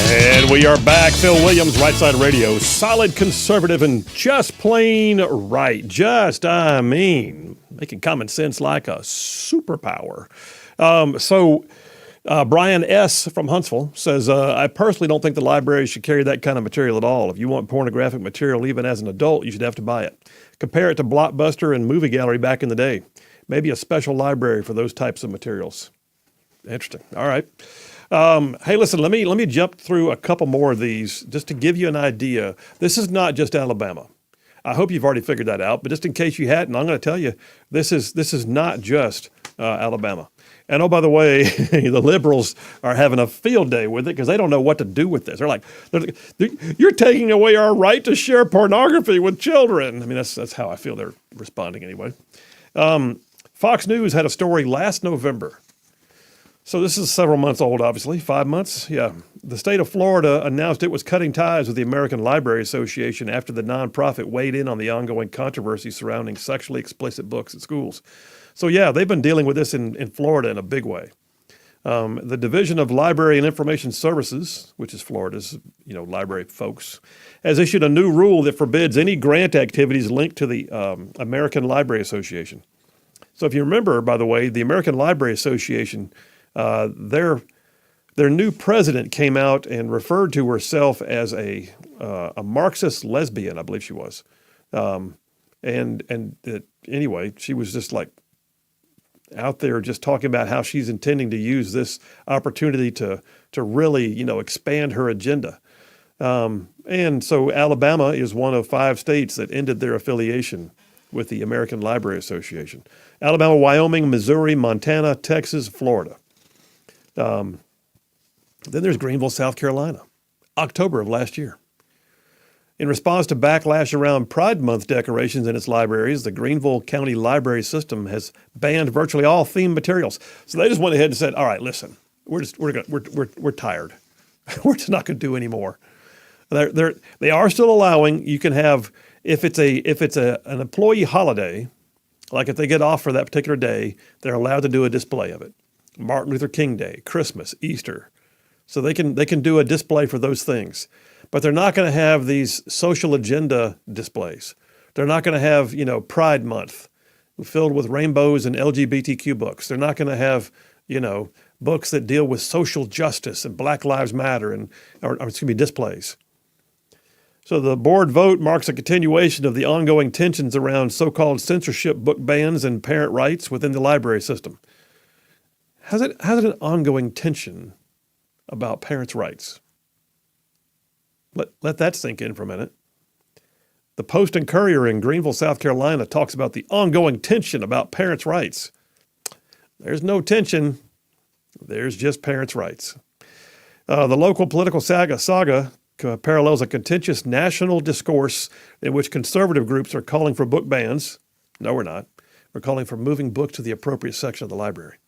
And we are back. Phil Williams, Rightside Radio. Solid conservative and just plain right. Making common sense like a superpower. Brian S. from Huntsville says, I personally don't think the library should carry that kind of material at all. If you want pornographic material, even as an adult, you should have to buy it. Compare it to Blockbuster and Movie Gallery back in the day. Maybe a special library for those types of materials. Interesting. All right. Hey, listen, let me jump through a couple more of these just to give you an idea. This is not just Alabama. I hope you've already figured that out, but just in case you hadn't, I'm going to tell you, this is not just Alabama. And oh, by the way, the liberals are having a field day with it because they don't know what to do with this. They're like, you're taking away our right to share pornography with children. I mean, that's how I feel they're responding anyway. Fox News had a story last November. So this is several months old, obviously, 5 months. Yeah. The state of Florida announced it was cutting ties with the American Library Association after the nonprofit weighed in on the ongoing controversy surrounding sexually explicit books at schools. So yeah, they've been dealing with this in Florida in a big way. The Division of Library and Information Services, which is Florida's, library folks, has issued a new rule that forbids any grant activities linked to the American Library Association. So if you remember, by the way, the American Library Association, their new president came out and referred to herself as a Marxist lesbian, I believe she was, anyway, she was just like out there just talking about how she's intending to use this opportunity to really expand her agenda, and so Alabama is one of 5 states that ended their affiliation with the American Library Association. Alabama, Wyoming, Missouri, Montana, Texas, Florida. Then there's Greenville, South Carolina, October of last year. In response to backlash around Pride Month decorations in its libraries, the Greenville County Library System has banned virtually all themed materials. So they just went ahead and said, "All right, listen, we're tired. We're just not going to do anymore." They are still allowing. You can have if it's an employee holiday, like if they get off for that particular day, they're allowed to do a display of it. Martin Luther King Day, Christmas, Easter. So they can do a display for those things. But they're not going to have these social agenda displays. They're not going to have, Pride Month filled with rainbows and LGBTQ books. They're not going to have, books that deal with social justice and Black Lives Matter displays. So the board vote marks a continuation of the ongoing tensions around so-called censorship book bans and parent rights within the library system. How's it an ongoing tension about parents' rights? Let that sink in for a minute. The Post and Courier in Greenville, South Carolina talks about the ongoing tension about parents' rights. There's no tension. There's just parents' rights. The local political saga parallels a contentious national discourse in which conservative groups are calling for book bans. No, we're not. We're calling for moving books to the appropriate section of the library,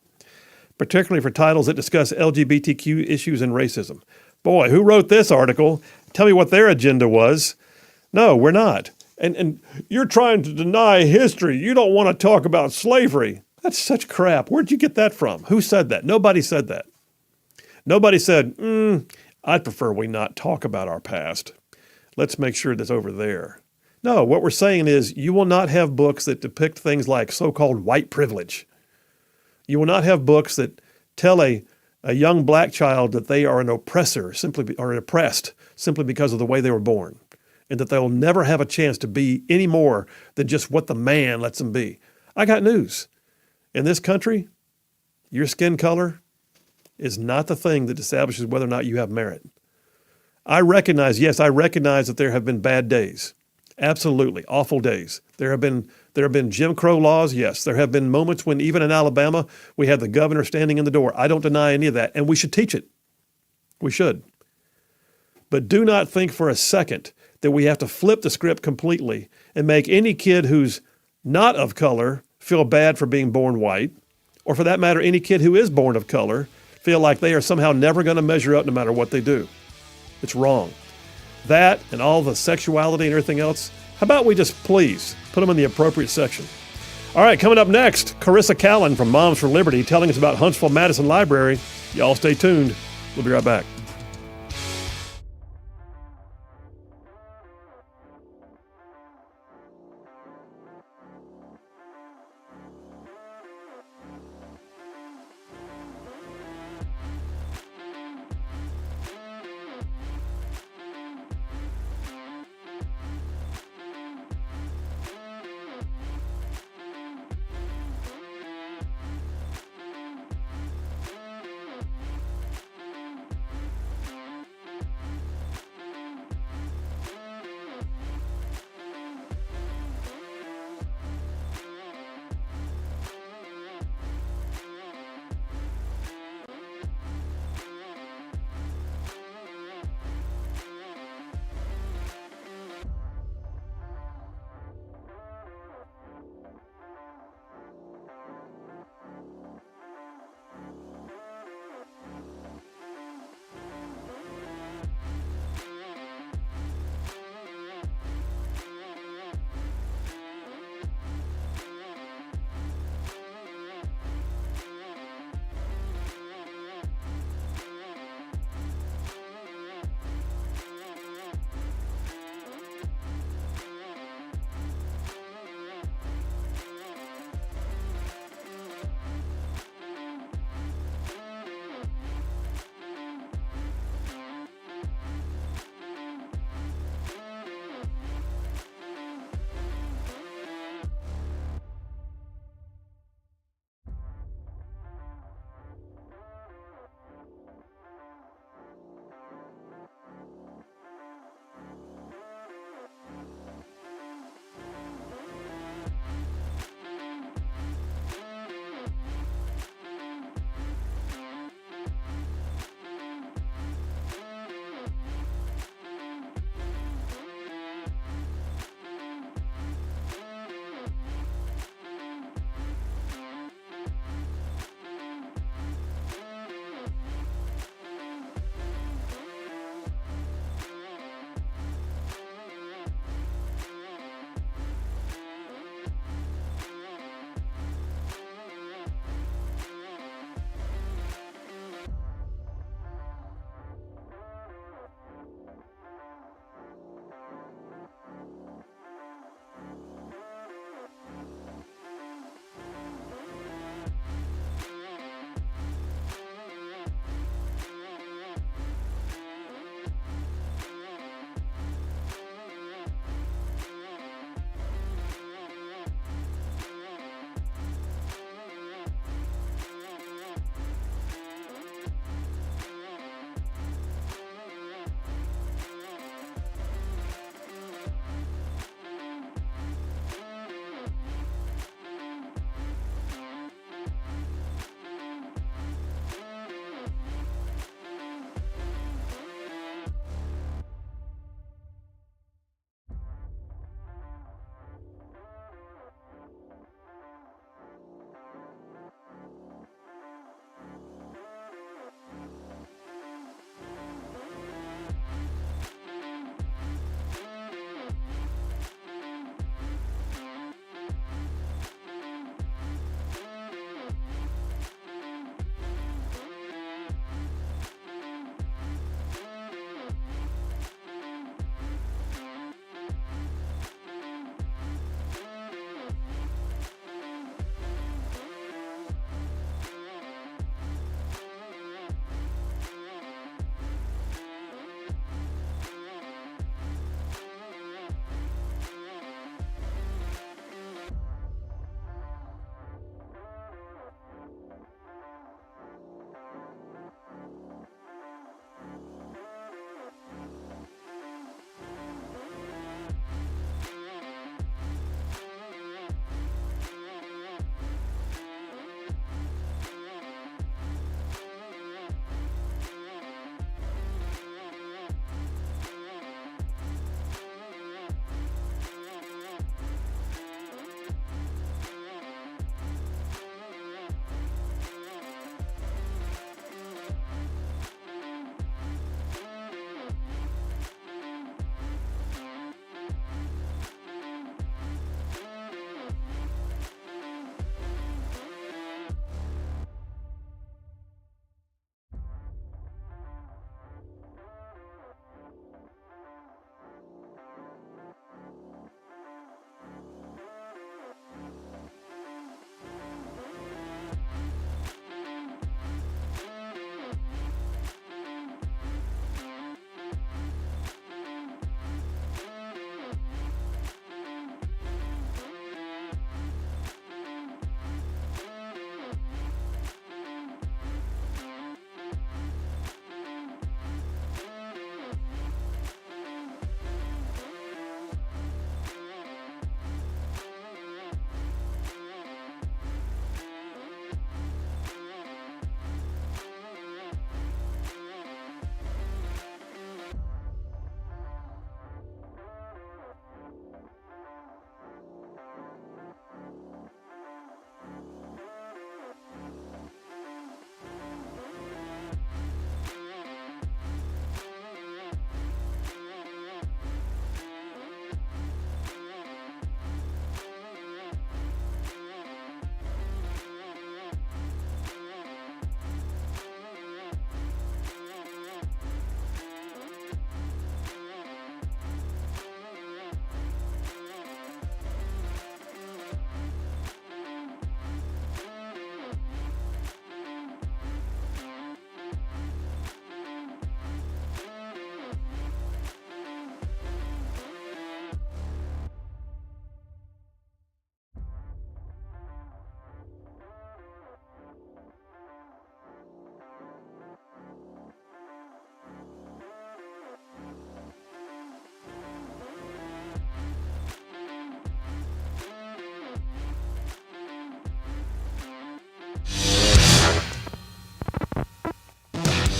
particularly for titles that discuss LGBTQ issues and racism. Boy, who wrote this article? Tell me what their agenda was. No, we're not. And you're trying to deny history. You don't want to talk about slavery. That's such crap. Where'd you get that from? Who said that? Nobody said that. Nobody said, I'd prefer we not talk about our past. Let's make sure that's over there. No, what we're saying is you will not have books that depict things like so-called white privilege. You will not have books that tell a young black child that they are an oppressor or oppressed simply because of the way they were born, and that they'll never have a chance to be any more than just what the man lets them be. I got news. In this country, your skin color is not the thing that establishes whether or not you have merit. I recognize that there have been bad days. Absolutely, awful days. There have been Jim Crow laws, yes. There have been moments when even in Alabama, we had the governor standing in the door. I don't deny any of that, and we should teach it. We should. But do not think for a second that we have to flip the script completely and make any kid who's not of color feel bad for being born white, or for that matter, any kid who is born of color feel like they are somehow never going to measure up no matter what they do. It's wrong. That and all the sexuality and everything else, how about we just please put them in the appropriate section? All right, coming up next, Carissa Callan from Moms for Liberty telling us about Huntsville Madison Library. Y'all stay tuned. We'll be right back.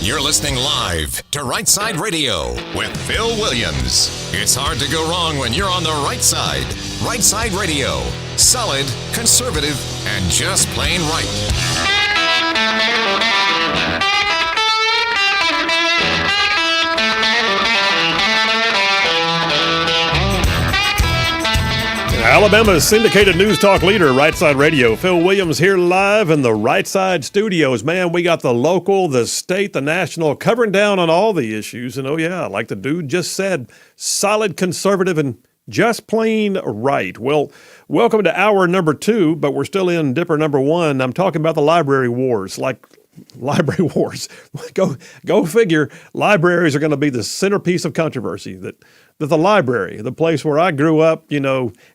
You're listening live to Rightside Radio with Phil Williams. It's hard to go wrong when you're on the right side. Rightside Radio. Solid, conservative, and just plain right. Alabama's syndicated news talk leader, Rightside Radio. Phil Williams here live in the Rightside studios. Man, we got the local, the state, the national, covering down on all the issues. And oh yeah, like the dude just said, solid, conservative, and just plain right. Well, welcome to hour number 2, but we're still in Dipper number 1. I'm talking about the library wars, library wars. Go figure. Libraries are going to be the centerpiece of controversy. That the library, the place where I grew up,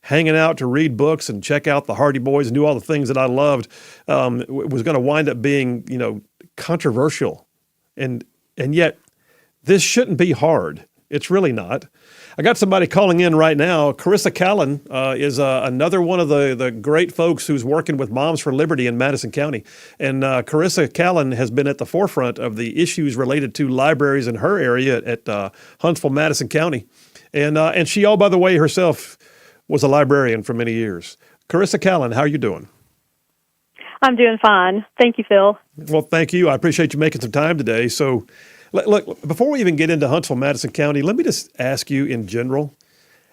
hanging out to read books and check out the Hardy Boys and do all the things that I loved, was going to wind up being, controversial. And yet this shouldn't be hard. It's really not. I got somebody calling in right now. Carissa Callan is another one of the great folks who's working with Moms for Liberty in Madison County. And Carissa Callan has been at the forefront of the issues related to libraries in her area at Huntsville, Madison County. And she, by the way, herself was a librarian for many years. Carissa Callan, how are you doing? I'm doing fine. Thank you, Phil. Well, thank you. I appreciate you making some time today. So, look, before we even get into Huntsville, Madison County, let me just ask you in general,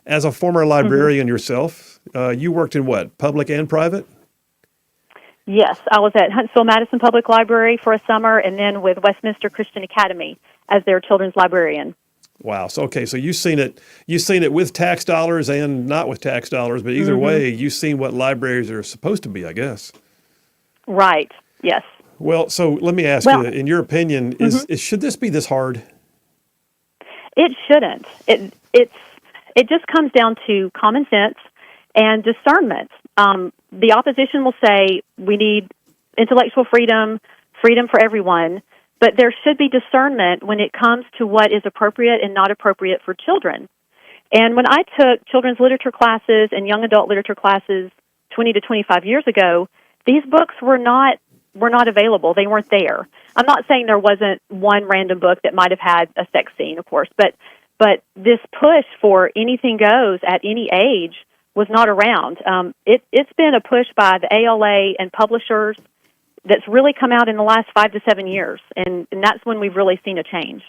as a former librarian yourself, you worked in what, public and private? Yes, I was at Huntsville Madison Public Library for a summer and then with Westminster Christian Academy as their children's librarian. Wow. So, okay. So you've seen it with tax dollars and not with tax dollars, but either way, you've seen what libraries are supposed to be, I guess. Right. Yes. Well, so let me ask you, in your opinion, should this be this hard? It shouldn't. It just comes down to common sense and discernment. The opposition will say we need intellectual freedom for everyone, but there should be discernment when it comes to what is appropriate and not appropriate for children. And when I took children's literature classes and young adult literature classes 20 to 25 years ago, these books were not available. They weren't there. I'm not saying there wasn't one random book that might have had a sex scene, of course, but this push for anything goes at any age was not around. It's been a push by the ALA and publishers that's really come out in the last 5 to 7 years, and that's when we've really seen a change.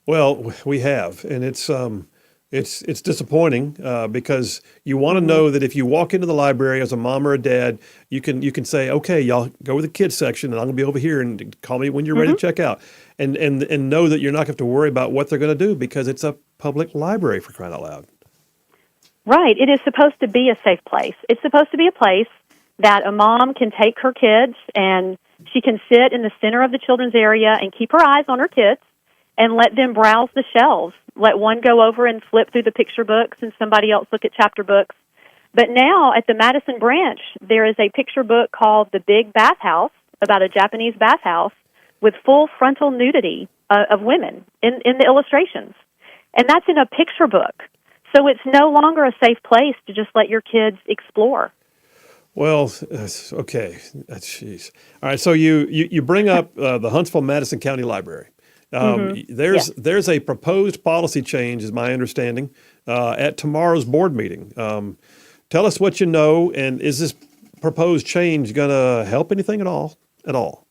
Well, we have, and it's disappointing because you want to know that if you walk into the library as a mom or a dad, you can say, okay, y'all go with the kids section, and I'm going to be over here, and call me when you're ready to check out, and know that you're not going to have to worry about what they're going to do because it's a public library, for crying out loud. Right. It is supposed to be a safe place. It's supposed to be a place that a mom can take her kids and she can sit in the center of the children's area and keep her eyes on her kids and let them browse the shelves. Let one go over and flip through the picture books and somebody else look at chapter books. But now at the Madison branch, there is a picture book called The Big Bathhouse, about a Japanese bathhouse with full frontal nudity of women in the illustrations. And that's in a picture book. So it's no longer a safe place to just let your kids explore. Well, okay. Jeez. All right. So you bring up the Huntsville Madison County Library. There's a proposed policy change, is my understanding, at tomorrow's board meeting. Tell us what you know, and is this proposed change going to help anything at all? At all?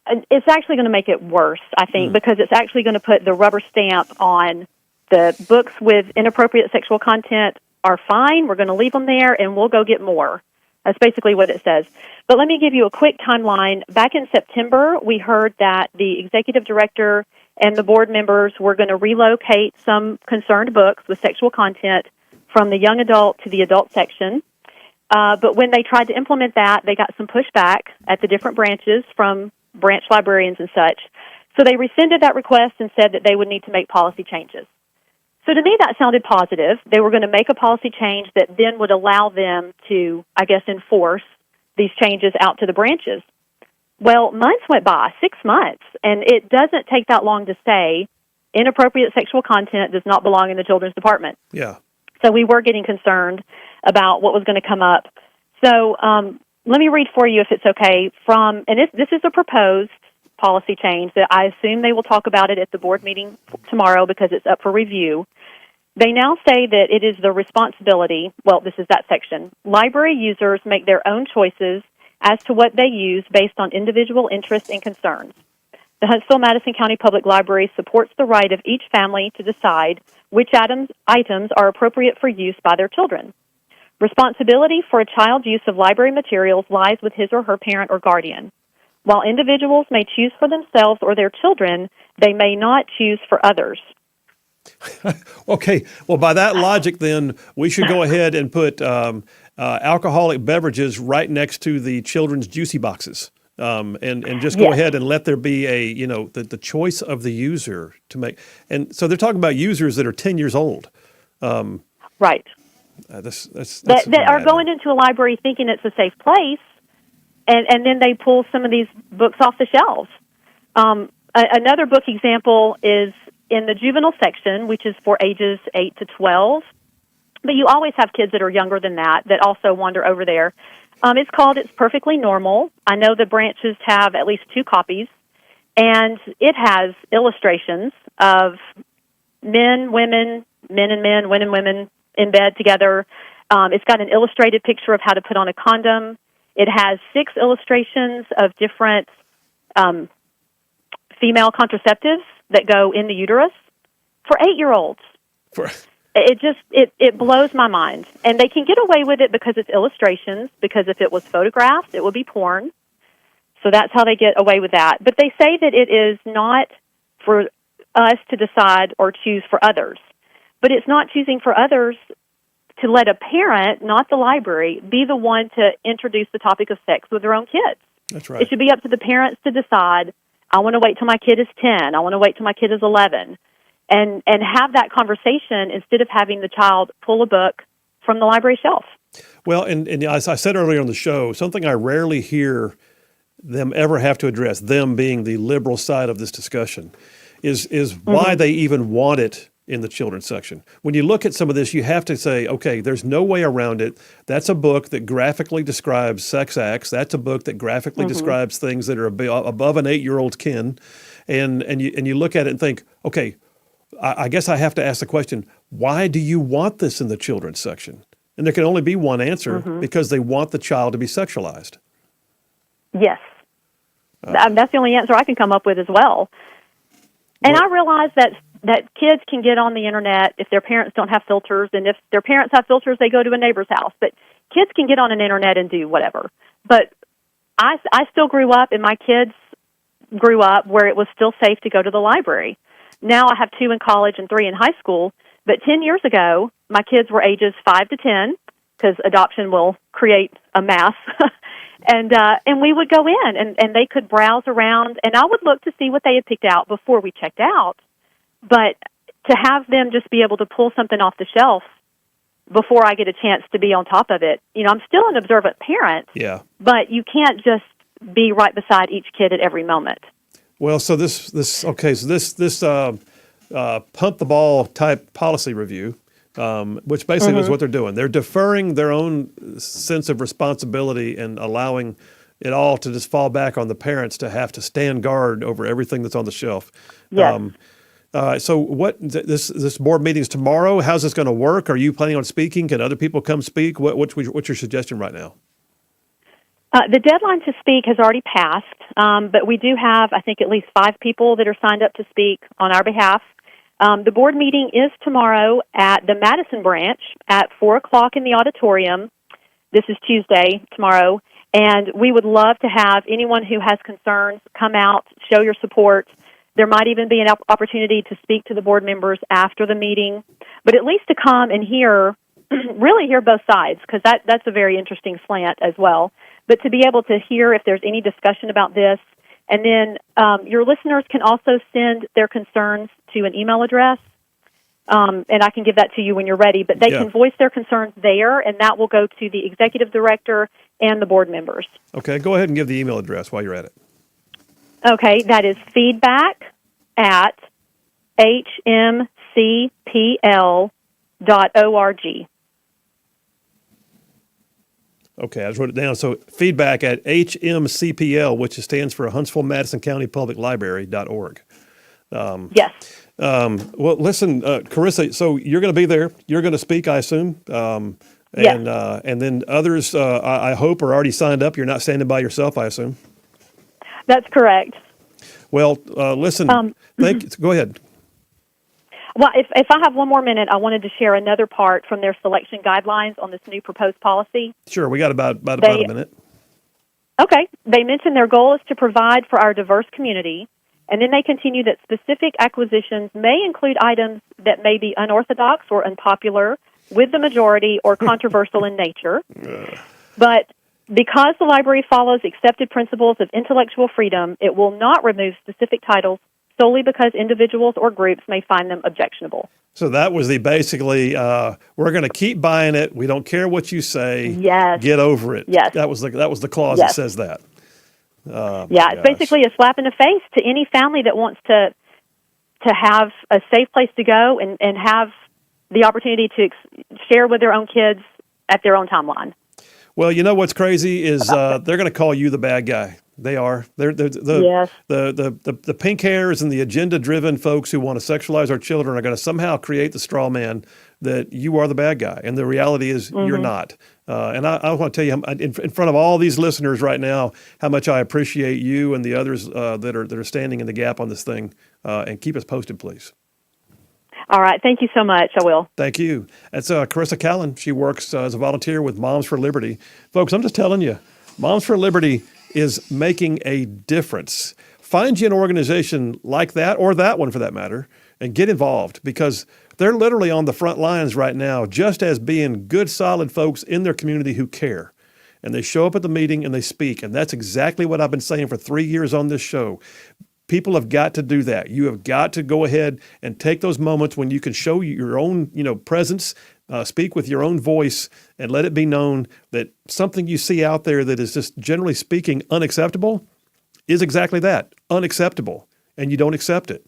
It's actually going to make it worse, I think, because it's actually going to put the rubber stamp on the books with inappropriate sexual content are fine, we're going to leave them there, and we'll go get more. That's basically what it says. But let me give you a quick timeline. Back in September, we heard that the executive director and the board members were going to relocate some concerned books with sexual content from the young adult to the adult section. But when they tried to implement that, they got some pushback at the different branches from branch librarians and such. So they rescinded that request and said that they would need to make policy changes. So to me, that sounded positive. They were going to make a policy change that then would allow them to, I guess, enforce these changes out to the branches. Well, months went by, 6 months, and it doesn't take that long to say inappropriate sexual content does not belong in the children's department. Yeah. So we were getting concerned about what was going to come up. So let me read for you, if it's okay, this is a proposed policy change that I assume they will talk about it at the board meeting tomorrow because it's up for review. They now say that it is the responsibility, well, this is that section, library users make their own choices as to what they use based on individual interests and concerns. The Huntsville-Madison County Public Library supports the right of each family to decide which items are appropriate for use by their children. Responsibility for a child's use of library materials lies with his or her parent or guardian. While individuals may choose for themselves or their children, they may not choose for others. Okay, well, by that logic, then, we should go ahead and put alcoholic beverages right next to the children's juicy boxes. And just go ahead and let there be the choice of the user to make. And so they're talking about users that are 10 years old. Right. That are going into a library thinking it's a safe place, and then they pull some of these books off the shelves. Another book example is in the juvenile section, which is for ages 8 to 12. But you always have kids that are younger than that also wander over there. It's called It's Perfectly Normal. I know the branches have at least 2 copies, and it has illustrations of men, women, men and men, women and women in bed together. It's got an illustrated picture of how to put on a condom. It has 6 illustrations of different female contraceptives that go in the uterus for 8-year-olds. It blows my mind. And they can get away with it because it's illustrations, because if it was photographed, it would be porn. So that's how they get away with that. But they say that it is not for us to decide or choose for others. But it's not choosing for others to let a parent, not the library, be the one to introduce the topic of sex with their own kids. That's right. It should be up to the parents to decide, I want to wait till my kid is 10. I want to wait till my kid is 11. And have that conversation instead of having the child pull a book from the library shelf. Well, and as I said earlier on the show, something I rarely hear them ever have to address, them being the liberal side of this discussion, is why they even want it in the children's section. When you look at some of this, you have to say, okay, there's no way around it. That's a book that graphically describes sex acts. That's a book that graphically describes things that are above an 8-year-old's kin. And you look at it and think, okay, I guess I have to ask the question, why do you want this in the children's section? And there can only be one answer, because they want the child to be sexualized. Yes. That's the only answer I can come up with as well. And I realize that kids can get on the internet if their parents don't have filters, and if their parents have filters, they go to a neighbor's house. But kids can get on an internet and do whatever. But I still grew up, and my kids grew up where it was still safe to go to the library. Now I have 2 in college and 3 in high school, but 10 years ago, my kids were ages 5 to 10, because adoption will create a mass, and we would go in, and they could browse around, and I would look to see what they had picked out before we checked out, but to have them just be able to pull something off the shelf before I get a chance to be on top of it, I'm still an observant parent, but you can't just be right beside each kid at every moment. Well, so this pump the ball type policy review, which basically is what they're doing. They're deferring their own sense of responsibility and allowing it all to just fall back on the parents to have to stand guard over everything that's on the shelf. Yes. So what this board meeting is tomorrow. How's this going to work? Are you planning on speaking? Can other people come speak? What's your suggestion right now? The deadline to speak has already passed, but we do have, I think, at least 5 people that are signed up to speak on our behalf. The board meeting is tomorrow at the Madison branch at 4 o'clock in the auditorium. This is Tuesday, tomorrow, and we would love to have anyone who has concerns come out, show your support. There might even be an opportunity to speak to the board members after the meeting, but at least to come and really hear both sides, because that's a very interesting slant as well. But to be able to hear if there's any discussion about this, and then your listeners can also send their concerns to an email address, and I can give that to you when you're ready, but they can voice their concerns there, and that will go to the executive director and the board members. Okay, go ahead and give the email address while you're at it. Okay, that is feedback@hmcpl.org. Okay, I just wrote it down. So feedback at HMCPL, which stands for Huntsville Madison County Public Library.org. Yes. Well, listen, Carissa, so you're going to be there. You're going to speak, I assume. Yes. And then others, I hope, are already signed up. You're not standing by yourself, I assume. That's correct. Well, listen, go ahead. Well, if I have one more minute, I wanted to share another part from their selection guidelines on this new proposed policy. Sure, we got about a minute. Okay. They mention their goal is to provide for our diverse community, and then they continue that specific acquisitions may include items that may be unorthodox or unpopular with the majority or controversial in nature. But because the library follows accepted principles of intellectual freedom, it will not remove specific titles solely because individuals or groups may find them objectionable. So that was basically, we're going to keep buying it. We don't care what you say. Yes. Get over it. Yes. That was the clause Yes. that says that. It's basically a slap in the face to any family that wants to have a safe place to go and have the opportunity to share with their own kids at their own timeline. Well, you know what's crazy is they're going to call you the bad guy. They are. Yes. The pink hairs and the agenda-driven folks who want to sexualize our children are going to somehow create the straw man that you are the bad guy. And the reality is you're not. And I want to tell you in front of all these listeners right now how much I appreciate you and the others that are standing in the gap on this thing. And keep us posted, please. All right. Thank you so much. I will. Thank you. That's Carissa Callan. She works as a volunteer with Moms for Liberty. Folks, I'm just telling you, Moms for Liberty is making a difference. Find you an organization like that, or that one for that matter, and get involved, because they're literally on the front lines right now, just as being good, solid folks in their community who care. And they show up at the meeting and they speak. And that's exactly what I've been saying for 3 years on this show. People have got to do that. You have got to go ahead and take those moments when you can show your own, presence, speak with your own voice, and let it be known that something you see out there that is just generally speaking unacceptable is exactly that, unacceptable, and you don't accept it.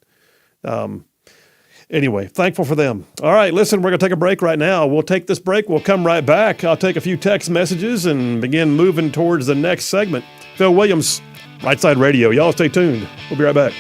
Anyway, thankful for them. All right, listen, we're going to take a break right now. We'll take this break. We'll come right back. I'll take a few text messages and begin moving towards the next segment. Phil Williams, Rightside Radio. Y'all stay tuned. We'll be right back.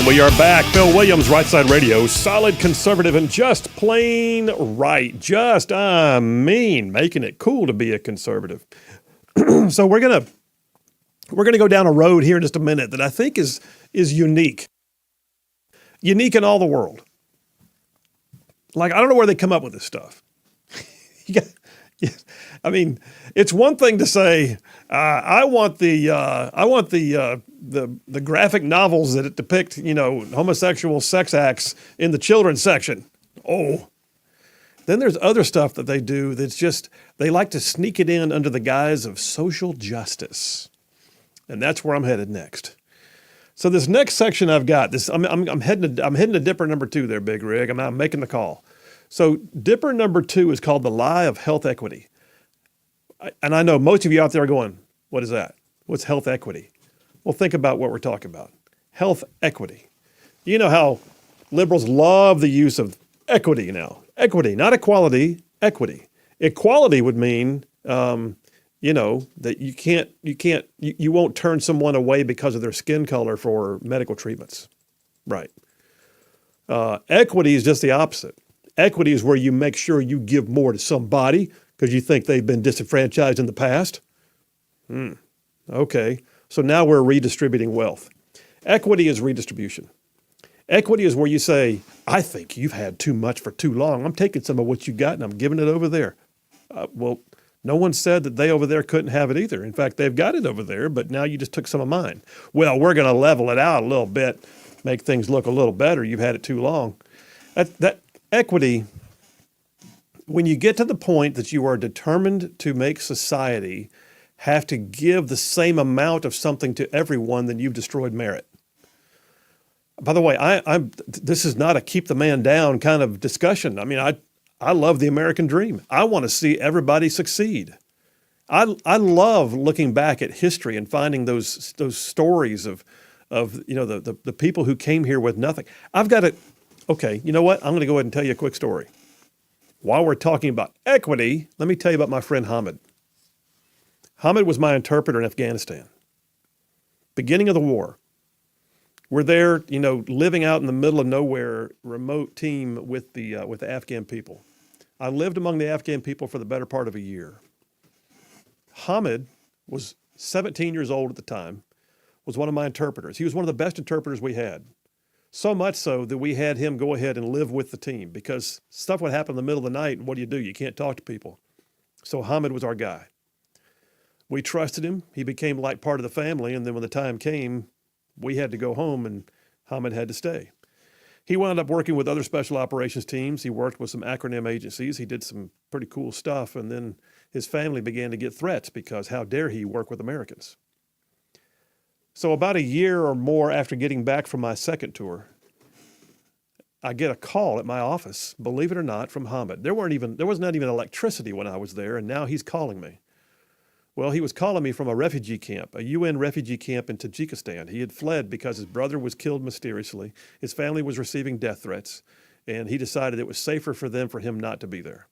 And we are back. Phil Williams, Rightside Radio, solid conservative and just plain right. Making it cool to be a conservative. So we're gonna go down a road here in just a minute that I think is unique in all the world. Like, I don't know where they come up with this stuff. I mean, it's one thing to say, I want the graphic novels that depict, homosexual sex acts in the children's section. Oh, then there's other stuff that they do that's just, they like to sneak it in under the guise of social justice. And that's where I'm headed next. So this next section I've got, I'm heading to Dipper number 2 there, Big Rig. I'm making the call. So Dipper number 2 is called The Lie of Health Equity. And I know most of you out there are going, what is that? What's health equity? Well, think about what we're talking about. Health equity. You know how liberals love the use of equity now. Equity, not equality, equity. Equality would mean, that you won't turn someone away because of their skin color for medical treatments. Right. Equity is just the opposite. Equity is where you make sure you give more to somebody because you think they've been disenfranchised in the past. Okay. So now we're redistributing wealth. Equity is redistribution. Equity is where you say, I think you've had too much for too long. I'm taking some of what you got and I'm giving it over there. Well, no one said that they over there couldn't have it either. In fact, they've got it over there, but now you just took some of mine. Well, we're going to level it out a little bit, make things look a little better. You've had it too long. That equity, when you get to the point that you are determined to make society have to give the same amount of something to everyone, then you've destroyed merit. By the way, this is not a keep the man down kind of discussion. I mean, I love the American dream. I want to see everybody succeed. I love looking back at history and finding those stories of the people who came here with nothing. Okay, you know what? I'm going to go ahead and tell you a quick story. While we're talking about equity, let me tell you about my friend Hamid. Hamid was my interpreter in Afghanistan. Beginning of the war. We're there, living out in the middle of nowhere, remote team with the Afghan people. I lived among the Afghan people for the better part of a year. Hamid was 17 years old at the time, was one of my interpreters. He was one of the best interpreters we had. So much so that we had him go ahead and live with the team because stuff would happen in the middle of the night, and what do? You can't talk to people. So Hamid was our guy. We trusted him. He became like part of the family, and then when the time came, we had to go home, and Hamid had to stay. He wound up working with other special operations teams. He worked with some acronym agencies. He did some pretty cool stuff, and then his family began to get threats because how dare he work with Americans? So about a year or more after getting back from my second tour, I get a call at my office, believe it or not, from Hamid. There was not even electricity when I was there, and now he's calling me. Well, he was calling me from a refugee camp, a UN refugee camp in Tajikistan. He had fled because his brother was killed mysteriously. His family was receiving death threats, and he decided it was safer for him not to be there.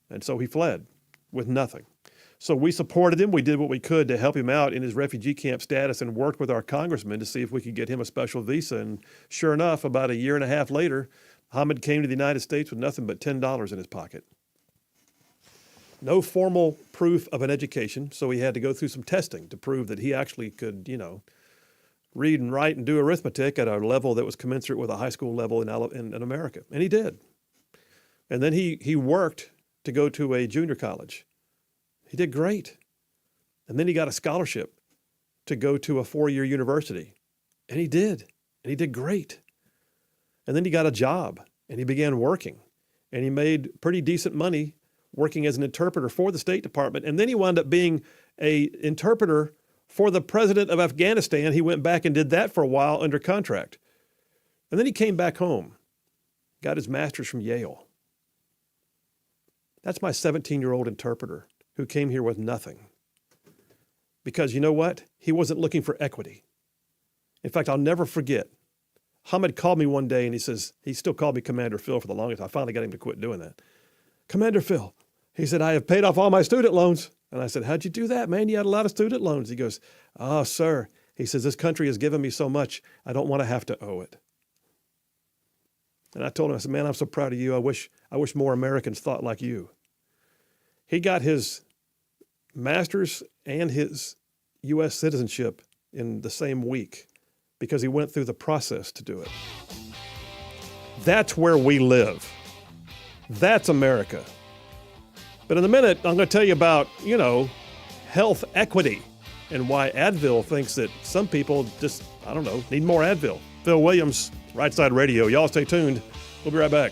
And so he fled with nothing. So we supported him. We did what we could to help him out in his refugee camp status and worked with our congressman to see if we could get him a special visa. And sure enough, about a year and a half later, Hamid came to the United States with nothing but $10 in his pocket. No formal proof of an education, so he had to go through some testing to prove that he actually could, read and write and do arithmetic at a level that was commensurate with a high school level in America. And he did. And then he worked to go to a junior college. He did great. And then he got a scholarship to go to a 4-year university. And he did. And he did great. And then he got a job and he began working. And he made pretty decent money working as an interpreter for the State Department. And then he wound up being an interpreter for the president of Afghanistan. He went back and did that for a while under contract. And then he came back home, got his master's from Yale. That's my 17-year-old interpreter who came here with nothing. Because you know what? He wasn't looking for equity. In fact, I'll never forget. Hamid called me one day and he still called me Commander Phil for the longest. I finally got him to quit doing that. Commander Phil, he said, I have paid off all my student loans. And I said, how'd you do that, man? You had a lot of student loans. He goes, oh, sir, He says, this country has given me so much, I don't want to have to owe it. And I told him, I said, man, I'm so proud of you. I wish more Americans thought like you. He got his master's and his U.S. citizenship in the same week because he went through the process to do it. That's where we live. That's America. But in a minute, I'm going to tell you about, health equity and why Advil thinks that some people just, need more Advil. Phil Williams, Rightside Radio. Y'all stay tuned. We'll be right back.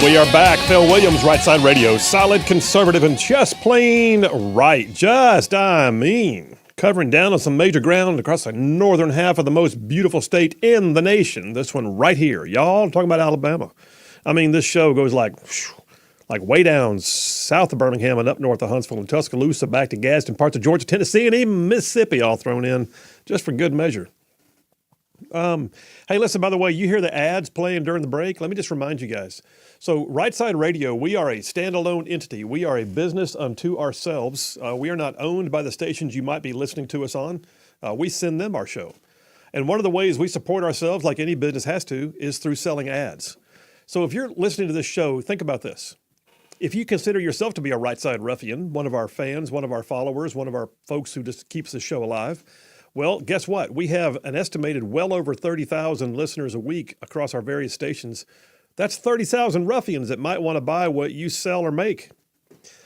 We are back. Phil Williams, Rightside Radio. Solid, conservative, and just plain right. Covering down on some major ground across the northern half of the most beautiful state in the nation. This one right here. Y'all talking about Alabama. I mean, this show goes like way down south of Birmingham and up north of Huntsville and Tuscaloosa, back to Gadsden, parts of Georgia, Tennessee, and even Mississippi all thrown in just for good measure. Hey, listen, by the way, you hear the ads playing during the break? Let me just remind you guys. So Rightside Radio, we are a standalone entity. We are a business unto ourselves. We are not owned by the stations you might be listening to us on. We send them our show. And one of the ways we support ourselves, like any business has to, is through selling ads. So if you're listening to this show, think about this. If you consider yourself to be a Rightside ruffian, one of our fans, one of our followers, one of our folks who just keeps the show alive, well, guess what? We have an estimated well over 30,000 listeners a week across our various stations. That's 30,000 ruffians that might want to buy what you sell or make.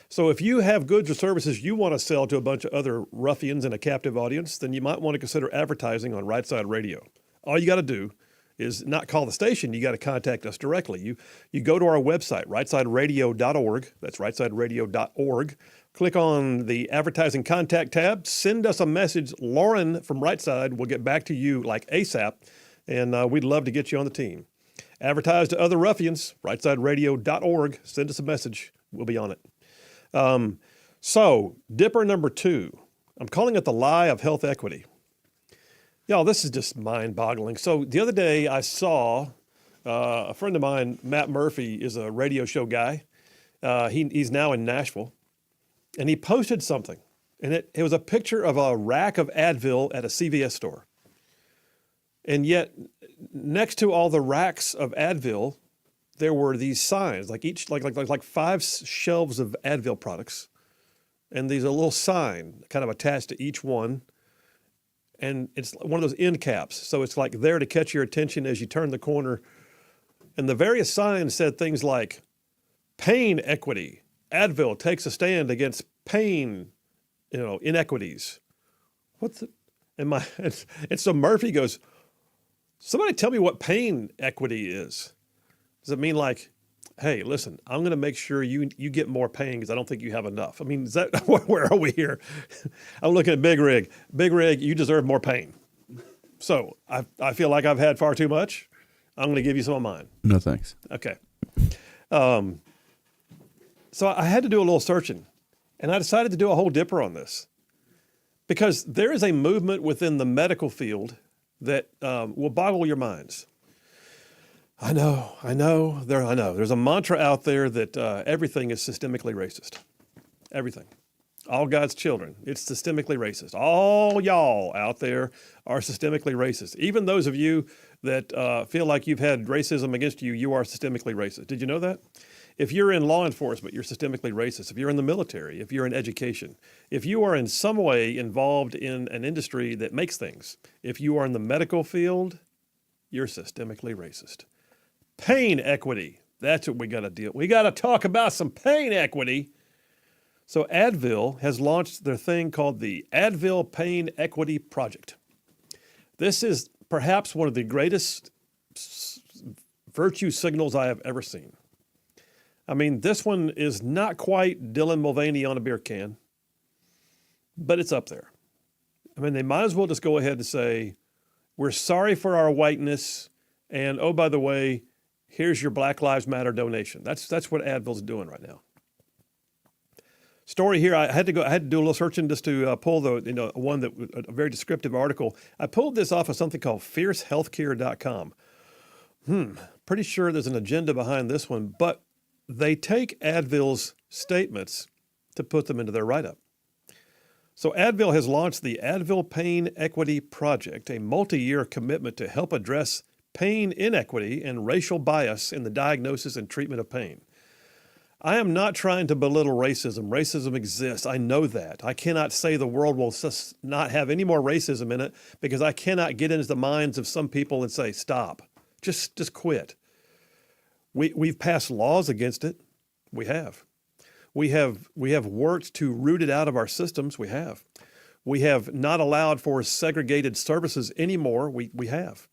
So if you have goods or services you want to sell to a bunch of other ruffians and a captive audience, then you might want to consider advertising on Rightside Radio. All you got to do is not call the station. You got to contact us directly. You go to our website, rightsideradio.org. That's rightsideradio.org. Click on the advertising contact tab. Send us a message. Lauren from Rightside will get back to you like ASAP, and we'd love to get you on the team. Advertise to other ruffians, rightsideradio.org. Send us a message. We'll be on it. So, Dipper number 2. I'm calling it the lie of health equity. Y'all, this is just mind-boggling. So the other day I saw a friend of mine, Matt Murphy, is a radio show guy. He's now in Nashville. And he posted something. And it was a picture of a rack of Advil at a CVS store. And yet, next to all the racks of Advil, there were these signs, like 5 shelves of Advil products. And there's a little sign kind of attached to each one. And it's one of those end caps. So it's like there to catch your attention as you turn the corner. And the various signs said things like, pain equity. Advil takes a stand against pain, inequities. And so Murphy goes, somebody tell me what pain equity is. Does it mean like, hey, listen, I'm going to make sure you get more pain because I don't think you have enough? I mean, is that where are we here? I'm looking at Big Rig. Big Rig, you deserve more pain. So I feel like I've had far too much. I'm going to give you some of mine. No, thanks. Okay. So I had to do a little searching, and I decided to do a whole dipper on this because there is a movement within the medical field that will boggle your minds. I know. There's a mantra out there that everything is systemically racist. Everything. All God's children, it's systemically racist. All y'all out there are systemically racist. Even those of you that feel like you've had racism against you, you are systemically racist. Did you know that? If you're in law enforcement, you're systemically racist. If you're in the military, if you're in education, if you are in some way involved in an industry that makes things, if you are in the medical field, you're systemically racist. Pain equity. That's what we got to deal with. We got to talk about some pain equity. So Advil has launched their thing called the Advil Pain Equity Project. This is perhaps one of the greatest virtue signals I have ever seen. I mean, this one is not quite Dylan Mulvaney on a beer can, but it's up there. I mean, they might as well just go ahead and say, we're sorry for our whiteness, and oh, by the way, here's your Black Lives Matter donation. That's what Advil's doing right now. Story here. I had to do a little searching just to pull a very descriptive article. I pulled this off of something called fiercehealthcare.com. Pretty sure there's an agenda behind this one, but they take Advil's statements to put them into their write-up. So Advil has launched the Advil Pain Equity Project, a multi-year commitment to help address pain inequity and racial bias in the diagnosis and treatment of pain. I am not trying to belittle racism. Racism exists. I know that. I cannot say the world will not have any more racism in it because I cannot get into the minds of some people and say, stop, just quit. We've passed laws against it. We have. We have worked to root it out of our systems. We have. We have not allowed for segregated services anymore. We have.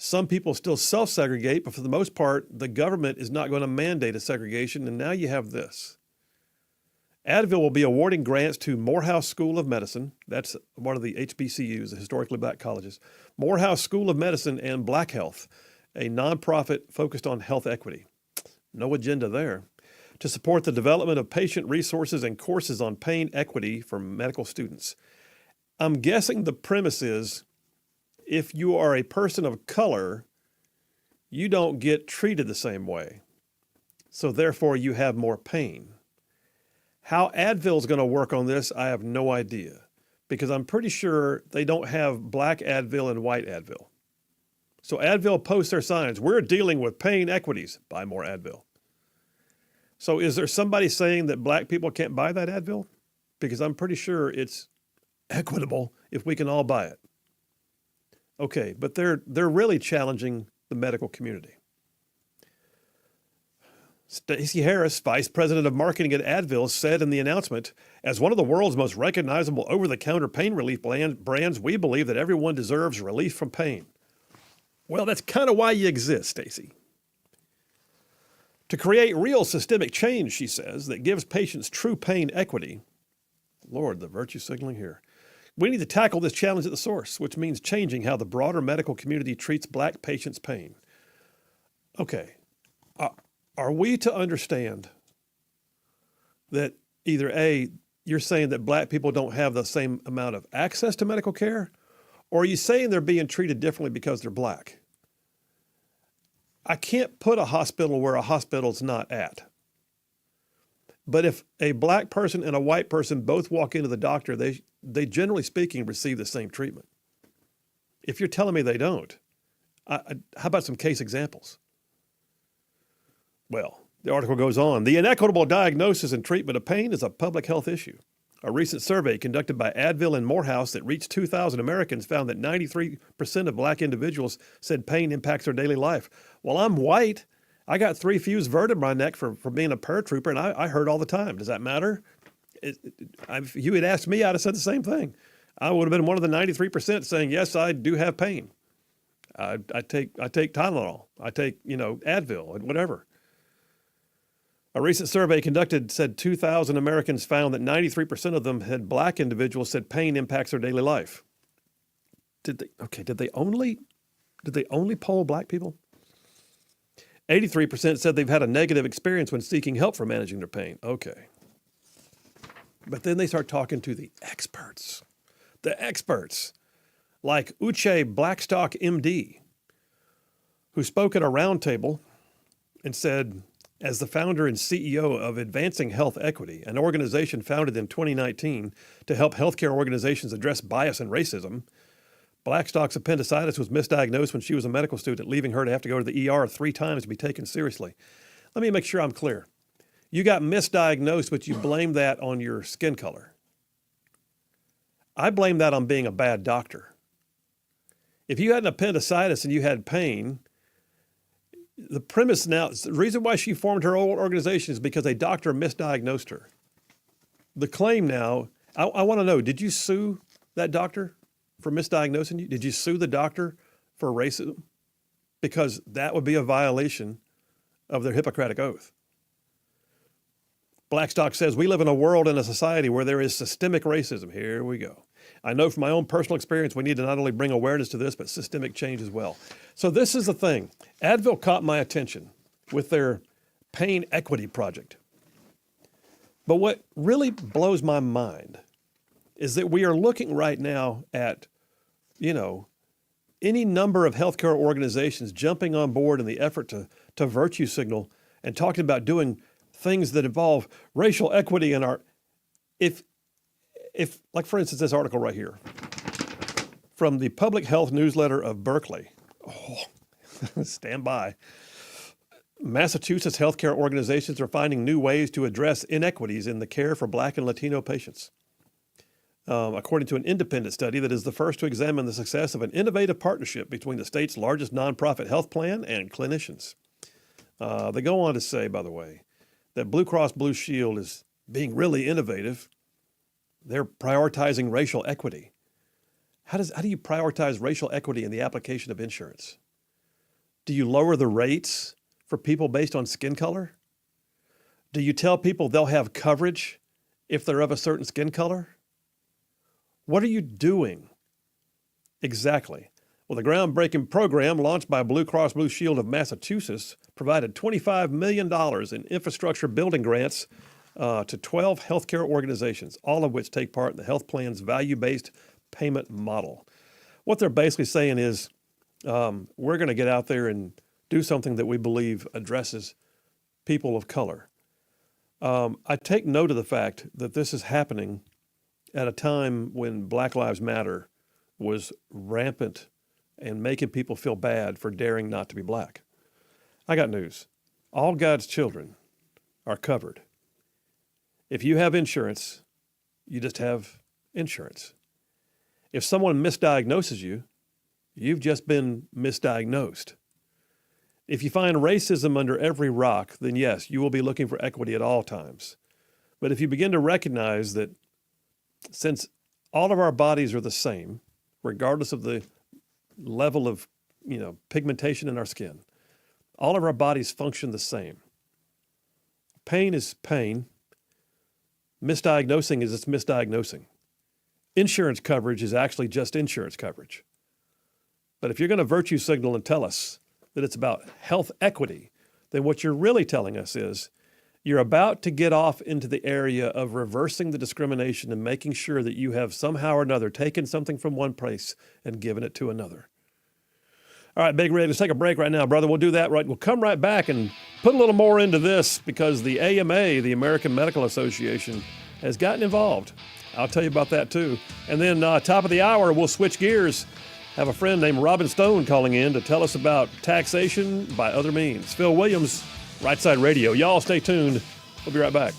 Some people still self-segregate, but for the most part, the government is not going to mandate a segregation. And now you have this. Advil will be awarding grants to Morehouse School of Medicine. That's one of the HBCUs, the historically black colleges. Morehouse School of Medicine and Black Health, a nonprofit focused on health equity. No agenda there. To support the development of patient resources and courses on pain equity for medical students. I'm guessing the premise is if you are a person of color, you don't get treated the same way. So therefore, you have more pain. How Advil is going to work on this, I have no idea, because I'm pretty sure they don't have black Advil and white Advil. So Advil posts their signs, we're dealing with pain equities, buy more Advil. So is there somebody saying that black people can't buy that Advil? Because I'm pretty sure it's equitable if we can all buy it. Okay, but they're really challenging the medical community. Stacey Harris, Vice President of Marketing at Advil, said in the announcement, as one of the world's most recognizable over-the-counter pain relief brands, we believe that everyone deserves relief from pain. Well, that's kind of why you exist, Stacey. To create real systemic change, she says, that gives patients true pain equity. Lord, the virtue signaling here. We need to tackle this challenge at the source, which means changing how the broader medical community treats black patients' pain. Okay, are we to understand that either A, you're saying that black people don't have the same amount of access to medical care, or are you saying they're being treated differently because they're black? I can't put a hospital where a hospital's not at. But if a black person and a white person both walk into the doctor, they generally speaking receive the same treatment. If you're telling me they don't, how about some case examples? Well, the article goes on. The inequitable diagnosis and treatment of pain is a public health issue. A recent survey conducted by Advil and Morehouse that reached 2,000 Americans found that 93% of black individuals said pain impacts their daily life. Well, I'm white. I got 3 fused vertebrae in my neck for being a paratrooper, and I hurt all the time. Does that matter? If you had asked me, I'd have said the same thing. I would have been one of the 93% saying, yes, I do have pain. I take Tylenol. I take, Advil and whatever. A recent survey conducted said 2,000 Americans found that 93% of them had black individuals said pain impacts their daily life. Did they only poll black people? 83% said they've had a negative experience when seeking help for managing their pain. Okay. But then they start talking to the experts like Uche Blackstock, MD, who spoke at a roundtable and said, as the founder and CEO of Advancing Health Equity, an organization founded in 2019 to help healthcare organizations address bias and racism, Blackstock's appendicitis was misdiagnosed when she was a medical student, leaving her to have to go to the ER 3 times to be taken seriously. Let me make sure I'm clear. You got misdiagnosed, but you blame that on your skin color. I blame that on being a bad doctor. If you had an appendicitis and you had pain, the premise now, the reason why she formed her old organization is because a doctor misdiagnosed her. The claim now, I want to know, did you sue that doctor for misdiagnosing you? Did you sue the doctor for racism? Because that would be a violation of their Hippocratic oath. Blackstock says, we live in a world and a society where there is systemic racism. Here we go. I know from my own personal experience, we need to not only bring awareness to this, but systemic change as well. So this is the thing. Advil caught my attention with their pain equity project. But what really blows my mind is that we are looking right now at, any number of healthcare organizations jumping on board in the effort to virtue signal and talking about doing things that involve racial equity in our, if like for instance, this article right here from the Public Health Newsletter of Berkeley. Oh, stand by. Massachusetts healthcare organizations are finding new ways to address inequities in the care for Black and Latino patients. According to an independent study that is the first to examine the success of an innovative partnership between the state's largest nonprofit health plan and clinicians. They go on to say, by the way, that Blue Cross Blue Shield is being really innovative. They're prioritizing racial equity. How do you prioritize racial equity in the application of insurance? Do you lower the rates for people based on skin color? Do you tell people they'll have coverage if they're of a certain skin color? What are you doing exactly? Well, the groundbreaking program launched by Blue Cross Blue Shield of Massachusetts provided $25 million in infrastructure building grants to 12 healthcare organizations, all of which take part in the health plan's value-based payment model. What they're basically saying is we're going to get out there and do something that we believe addresses people of color. I take note of the fact that this is happening at a time when Black Lives Matter was rampant and making people feel bad for daring not to be black. I got news. All God's children are covered. If you have insurance, you just have insurance. If someone misdiagnoses you, you've just been misdiagnosed. If you find racism under every rock, then yes, you will be looking for equity at all times. But if you begin to recognize that since all of our bodies are the same, regardless of the level of, pigmentation in our skin, all of our bodies function the same. Pain is pain. Misdiagnosing is it's misdiagnosing. Insurance coverage is actually just insurance coverage. But if you're going to virtue signal and tell us that it's about health equity, then what you're really telling us is you're about to get off into the area of reversing the discrimination and making sure that you have somehow or another taken something from one place and given it to another. All right, Big Rig, let's take a break right now, brother. We'll do that right. We'll come right back and put a little more into this because the AMA, the American Medical Association, has gotten involved. I'll tell you about that too. And then top of the hour, we'll switch gears. Have a friend named Robin Stone calling in to tell us about taxation by other means. Phil Williams, Rightside Radio. Y'all stay tuned. We'll be right back.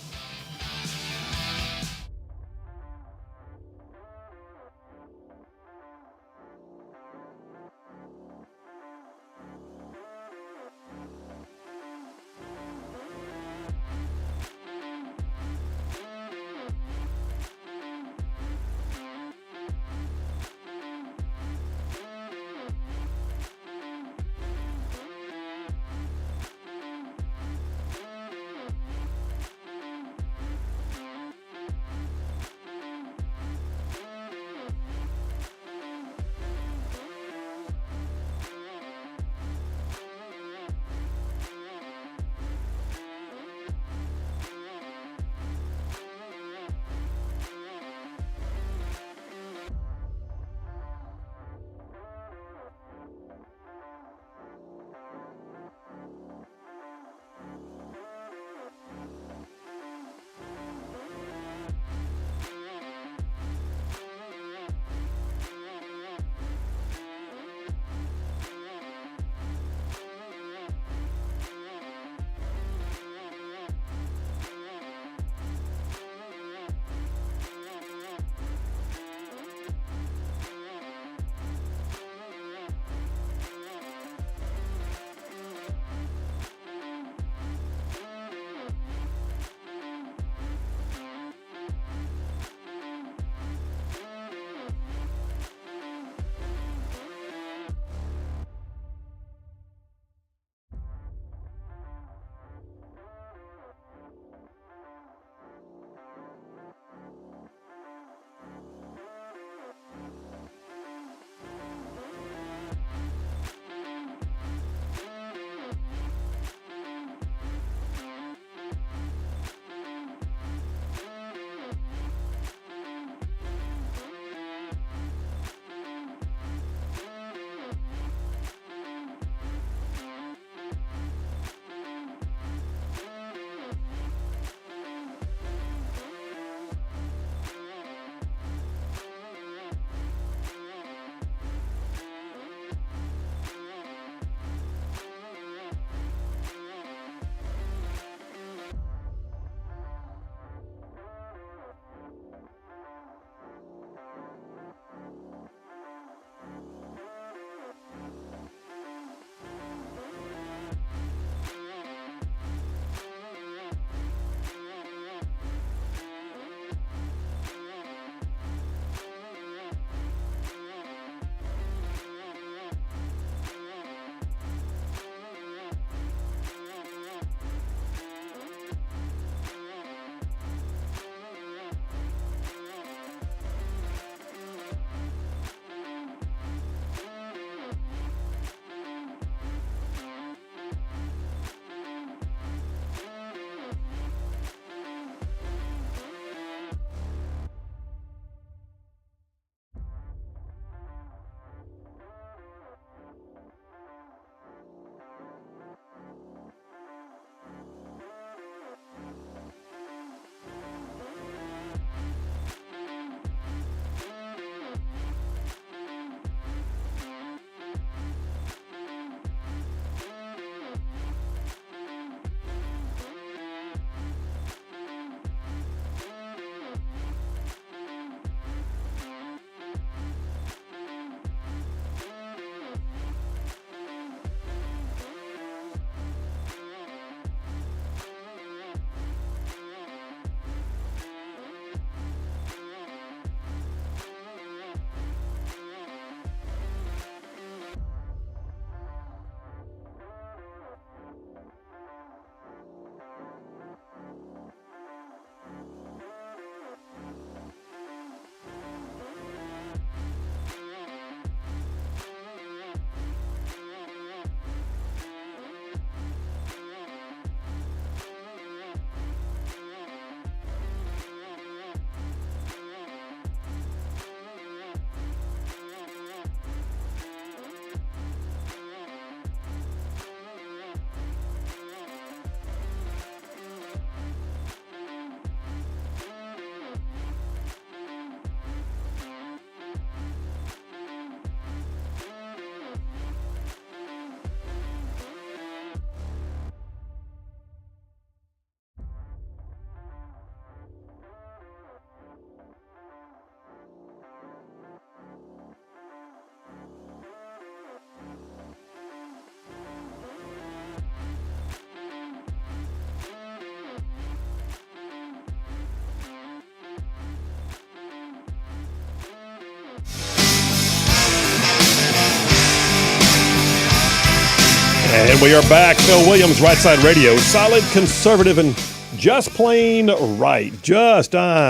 And we are back. Phil Williams, Rightside Radio. Solid, conservative, and just plain right.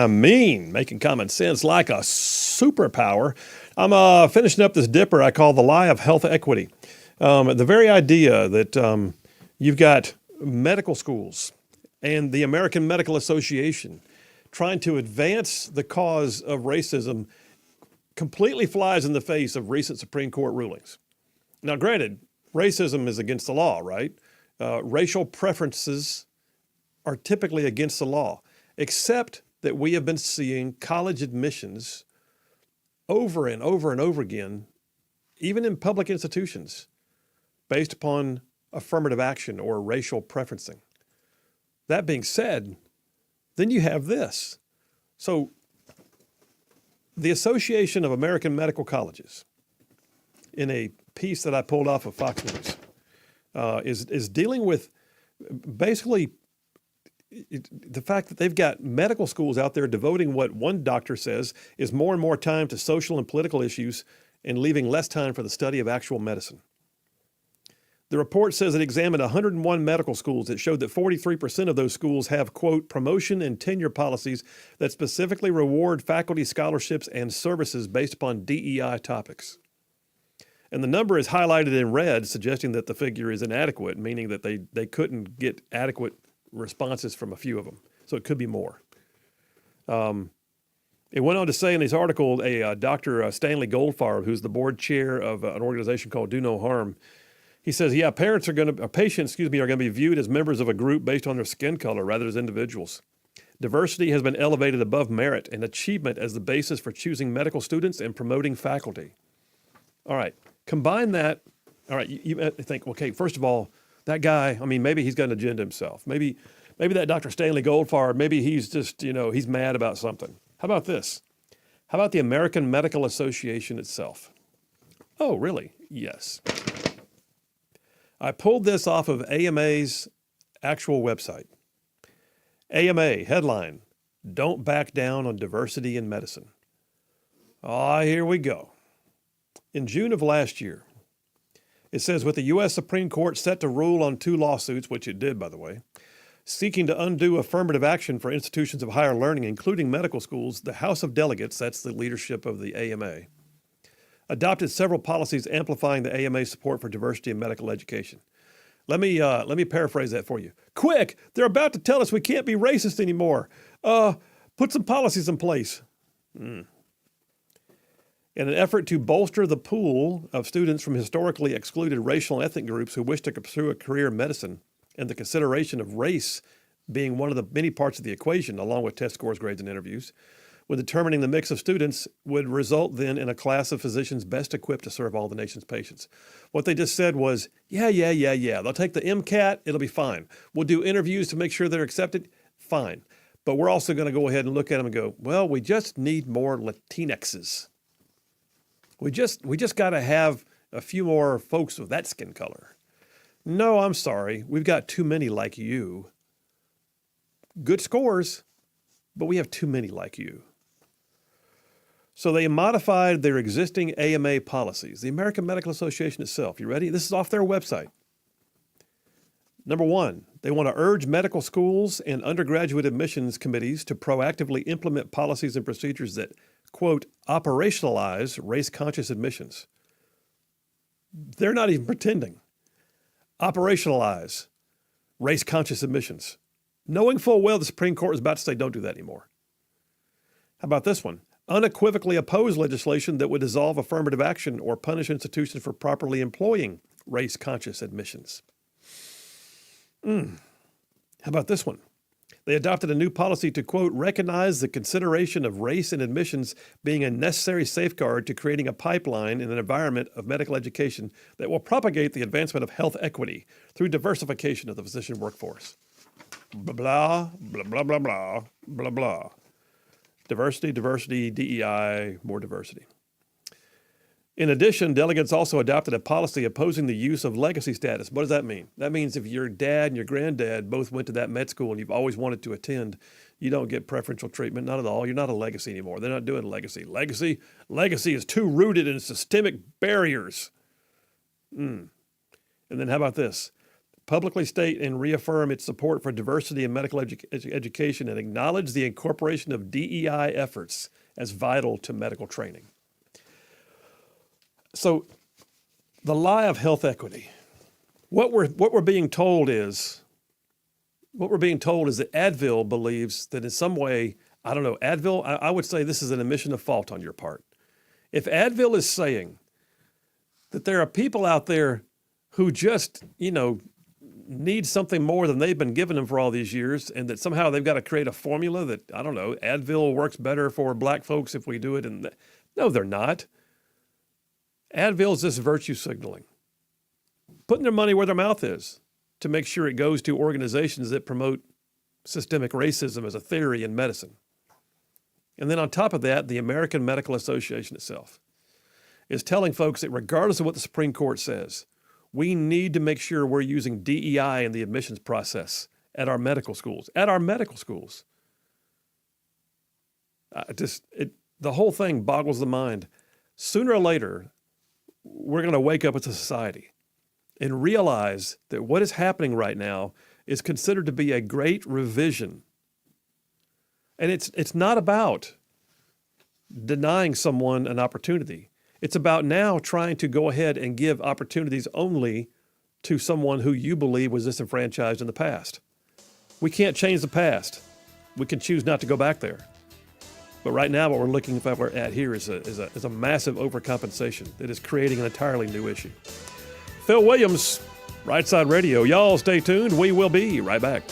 Making common sense like a superpower. I'm finishing up this dipper I call The Lie of Health Equity. The very idea that you've got medical schools and the American Medical Association trying to advance the cause of racism completely flies in the face of recent Supreme Court rulings. Now, granted, racism is against the law, right? Racial preferences are typically against the law, except that we have been seeing college admissions over and over and over again, even in public institutions, based upon affirmative action or racial preferencing. That being said, then you have this. So the Association of American Medical Colleges, in a piece that I pulled off of Fox News, is dealing with basically the fact that they've got medical schools out there devoting what one doctor says is more and more time to social and political issues and leaving less time for the study of actual medicine. The report says it examined 101 medical schools that showed that 43% of those schools have, quote, promotion and tenure policies that specifically reward faculty scholarships and services based upon DEI topics. And the number is highlighted in red, suggesting that the figure is inadequate, meaning that they couldn't get adequate responses from a few of them. So it could be more. It went on to say in this article, Dr. Stanley Goldfarb, who's the board chair of an organization called Do No Harm, he says, yeah, patients are going to be viewed as members of a group based on their skin color rather than as individuals. Diversity has been elevated above merit and achievement as the basis for choosing medical students and promoting faculty. All right, combine that. All right, you think, okay, first of all, that guy, I mean, maybe he's got an agenda himself. Maybe that Dr. Stanley Goldfarb, maybe he's just, he's mad about something. How about this? How about the American Medical Association itself? Oh, really? Yes. I pulled this off of AMA's actual website. AMA, headline, don't back down on diversity in medicine. Here we go. In June of last year, it says, with the U.S. Supreme Court set to rule on 2 lawsuits, which it did, by the way, seeking to undo affirmative action for institutions of higher learning, including medical schools, the House of Delegates, that's the leadership of the AMA, adopted several policies amplifying the AMA's support for diversity in medical education. Let me paraphrase that for you. Quick, they're about to tell us we can't be racist anymore. Put some policies in place. In an effort to bolster the pool of students from historically excluded racial and ethnic groups who wish to pursue a career in medicine, and the consideration of race being one of the many parts of the equation, along with test scores, grades, and interviews, when determining the mix of students would result then in a class of physicians best equipped to serve all the nation's patients. What they just said was, yeah. They'll take the MCAT, it'll be fine. We'll do interviews to make sure they're accepted, fine. But we're also going to go ahead and look at them and go, well, we just need more Latinxes. We just got to have a few more folks with that skin color. No, I'm sorry. We've got too many like you. Good scores, but we have too many like you. So they modified their existing AMA policies, the American Medical Association itself. You ready? This is off their website. Number 1, they want to urge medical schools and undergraduate admissions committees to proactively implement policies and procedures that, quote, operationalize race-conscious admissions. They're not even pretending. Operationalize race-conscious admissions. Knowing full well the Supreme Court is about to say don't do that anymore. How about this one? Unequivocally oppose legislation that would dissolve affirmative action or punish institutions for properly employing race-conscious admissions. How about this one? They adopted a new policy to, quote, recognize the consideration of race in admissions being a necessary safeguard to creating a pipeline in an environment of medical education that will propagate the advancement of health equity through diversification of the physician workforce. Blah, blah, blah, blah, blah, blah, blah, blah. Diversity, DEI, more diversity. In addition, delegates also adopted a policy opposing the use of legacy status. What does that mean? That means if your dad and your granddad both went to that med school and you've always wanted to attend, you don't get preferential treatment, not at all. You're not a legacy anymore. They're not doing legacy. Legacy is too rooted in systemic barriers. And And then how about this? Publicly state and reaffirm its support for diversity in medical education and acknowledge the incorporation of DEI efforts as vital to medical training. So the lie of health equity. What we're being told is that Advil believes that in some way, I don't know, Advil, I would say this is an admission of fault on your part. If Advil is saying that there are people out there who just, need something more than they've been giving them for all these years, and that somehow they've got to create a formula that, I don't know, Advil works better for black folks if we do it. No, they're not. Advil is just virtue signaling, putting their money where their mouth is to make sure it goes to organizations that promote systemic racism as a theory in medicine. And then on top of that, the American Medical Association itself is telling folks that regardless of what the Supreme Court says, we need to make sure we're using DEI in the admissions process at our medical schools. At our medical schools. The whole thing boggles the mind. Sooner or later, we're going to wake up as a society and realize that what is happening right now is considered to be a great revision. And it's not about denying someone an opportunity. It's about now trying to go ahead and give opportunities only to someone who you believe was disenfranchised in the past. We can't change the past. We can choose not to go back there. But right now, what we're looking at here is a massive overcompensation that is creating an entirely new issue. Phil Williams, Rightside Radio. Y'all stay tuned. We will be right back.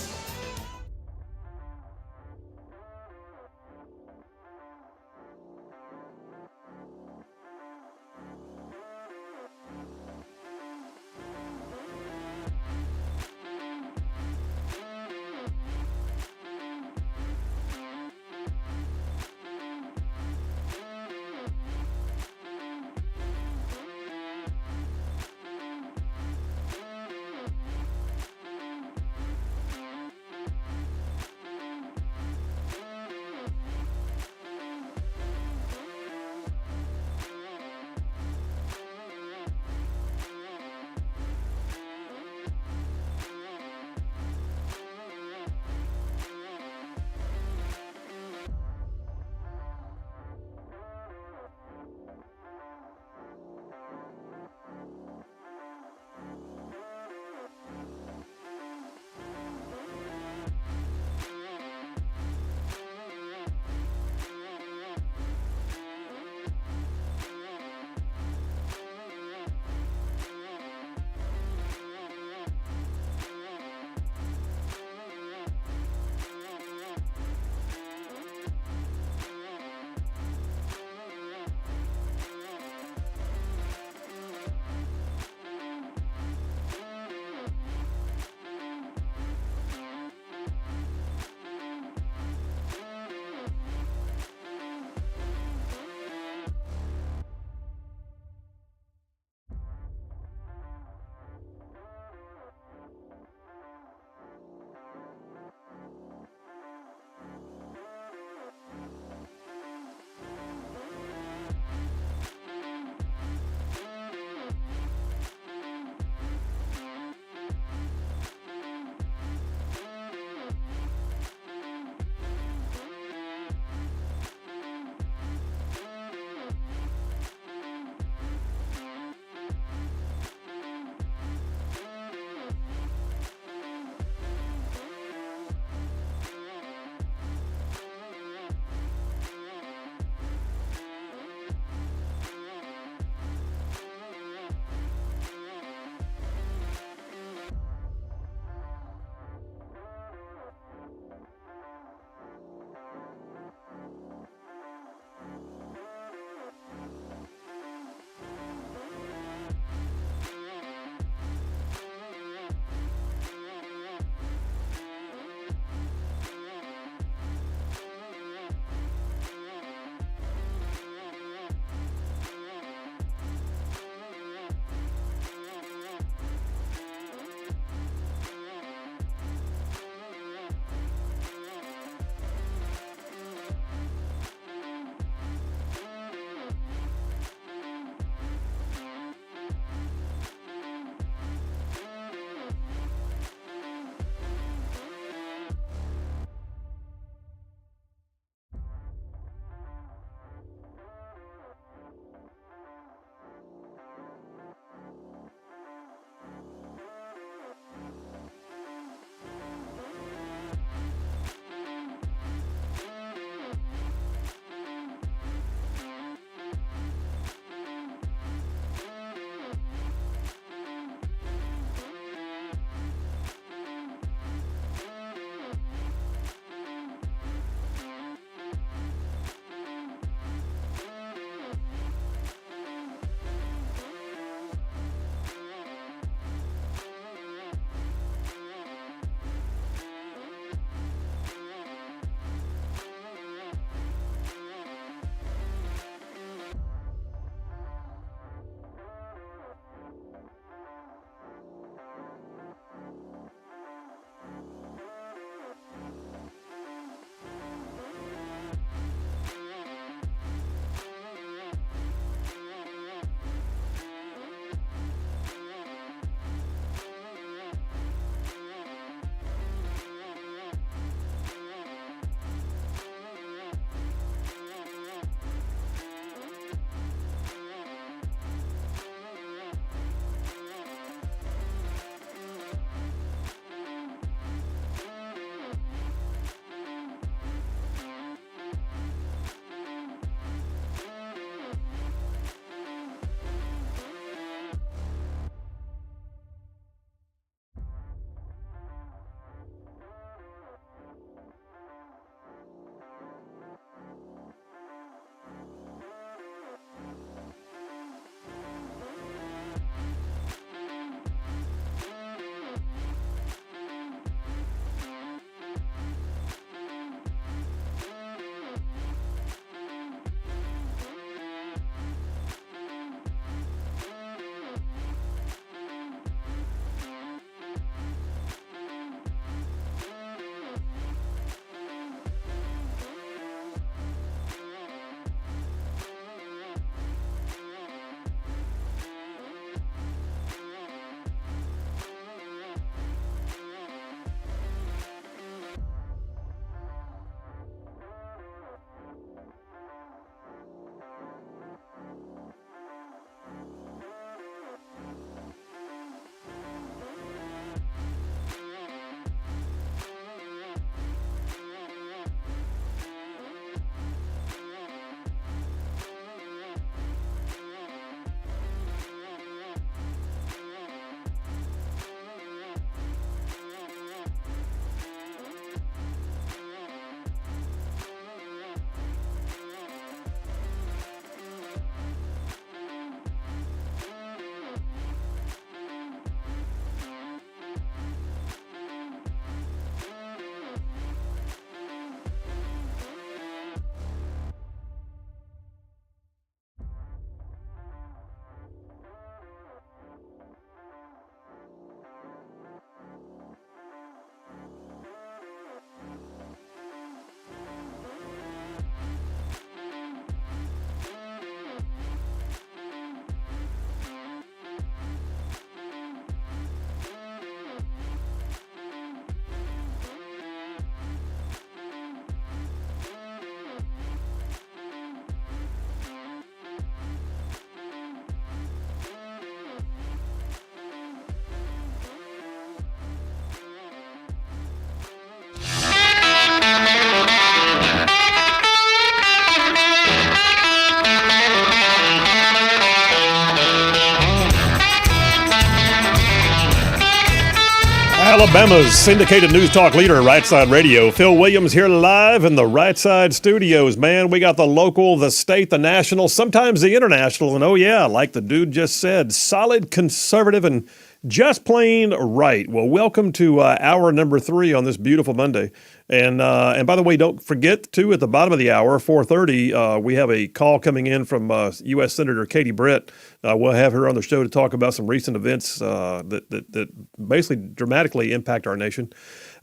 Alabama's syndicated news talk leader, Rightside Radio. Phil Williams here live in the Rightside studios. Man, we got the local, the state, the national, sometimes the international. And oh yeah, like the dude just said, solid, conservative, and just plain right. Well, welcome to hour number 3 on this beautiful Monday. And by the way, don't forget, too, at the bottom of the hour, 4:30, we have a call coming in from U.S. Senator Katie Britt. We'll have her on the show to talk about some recent events that basically dramatically impact our nation.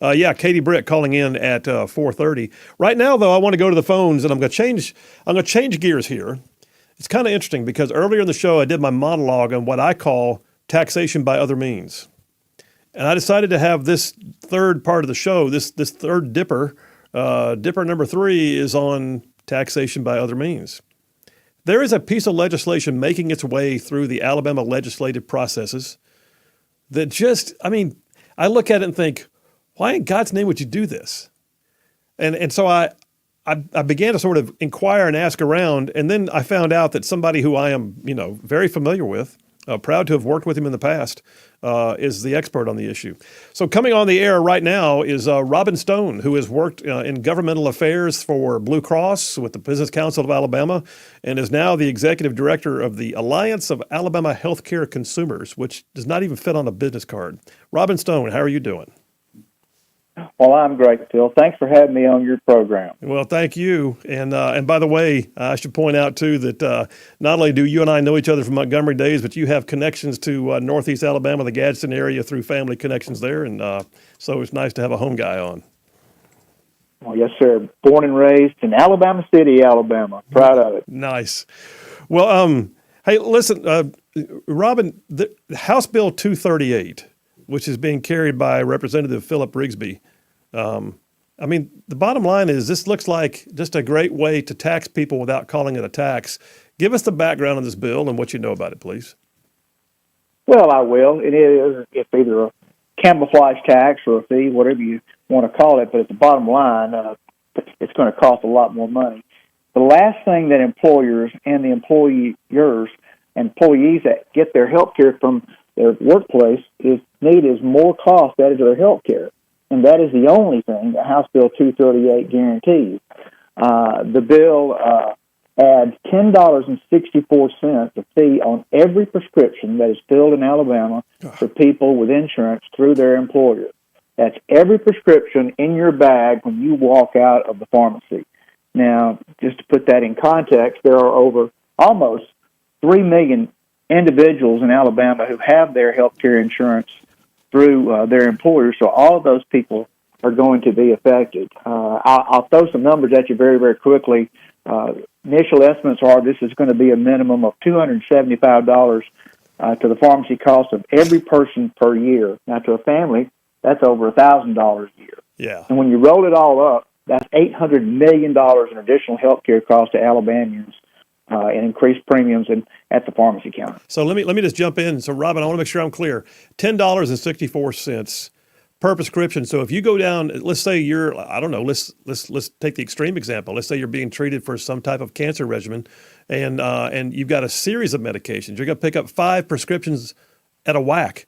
Katie Britt calling in at 4:30. Right now, though, I want to go to the phones, and I'm going to change gears here. It's kind of interesting because earlier in the show, I did my monologue on what I call taxation by other means. And I decided to have this third part of the show, this third dipper number 3 is on taxation by other means. There is a piece of legislation making its way through the Alabama legislative processes that just, I look at it and think, why in God's name would you do this? And so I began to sort of inquire and ask around, and then I found out that somebody who I am, very familiar with, proud to have worked with him in the past, is the expert on the issue. So coming on the air right now is Robin Stone, who has worked in governmental affairs for Blue Cross with the Business Council of Alabama and is now the executive director of the Alliance of Alabama Healthcare Consumers, which does not even fit on a business card. Robin Stone, how are you doing? Well, I'm great, Phil. Thanks for having me on your program. Well, thank you. And by the way, I should point out, too, that not only do you and I know each other from Montgomery days, but you have connections to Northeast Alabama, the Gadsden area, through family connections there. And so it's nice to have a home guy on. Well, yes, sir. Born and raised in Alabama City, Alabama. Proud of it. Nice. Well, hey, listen, Robin, the House Bill 238, which is being carried by Representative Philip Rigsby. The bottom line is this looks like just a great way to tax people without calling it a tax. Give us the background on this bill and what you know about it, please. Well, I will. It's either a camouflage tax or a fee, whatever you want to call it, but at the bottom line, it's going to cost a lot more money. The last thing that employers and the employees that get their health care from their workplace is more cost added to their health care. And that is the only thing that House Bill 238 guarantees. The bill adds $10.64 a fee on every prescription that is filled in Alabama for people with insurance through their employer. That's every prescription in your bag when you walk out of the pharmacy. Now, just to put that in context, there are over almost 3 million individuals in Alabama who have their health care insurance through their employers, so all of those people are going to be affected. I'll throw some numbers at you very, very quickly. Initial estimates are this is going to be a minimum of $275 to the pharmacy cost of every person per year. Now, to a family, that's over $1,000 a year. Yeah. And when you roll it all up, that's $800 million in additional health care costs to Alabamians. And increased premiums at the pharmacy counter. So let me just jump in. So Robin, I want to make sure I'm clear. $10.64 per prescription. So if you go down, let's say you're, I don't know, let's take the extreme example. Let's say you're being treated for some type of cancer regimen, and you've got a series of medications. You're going to pick up 5 prescriptions at a whack.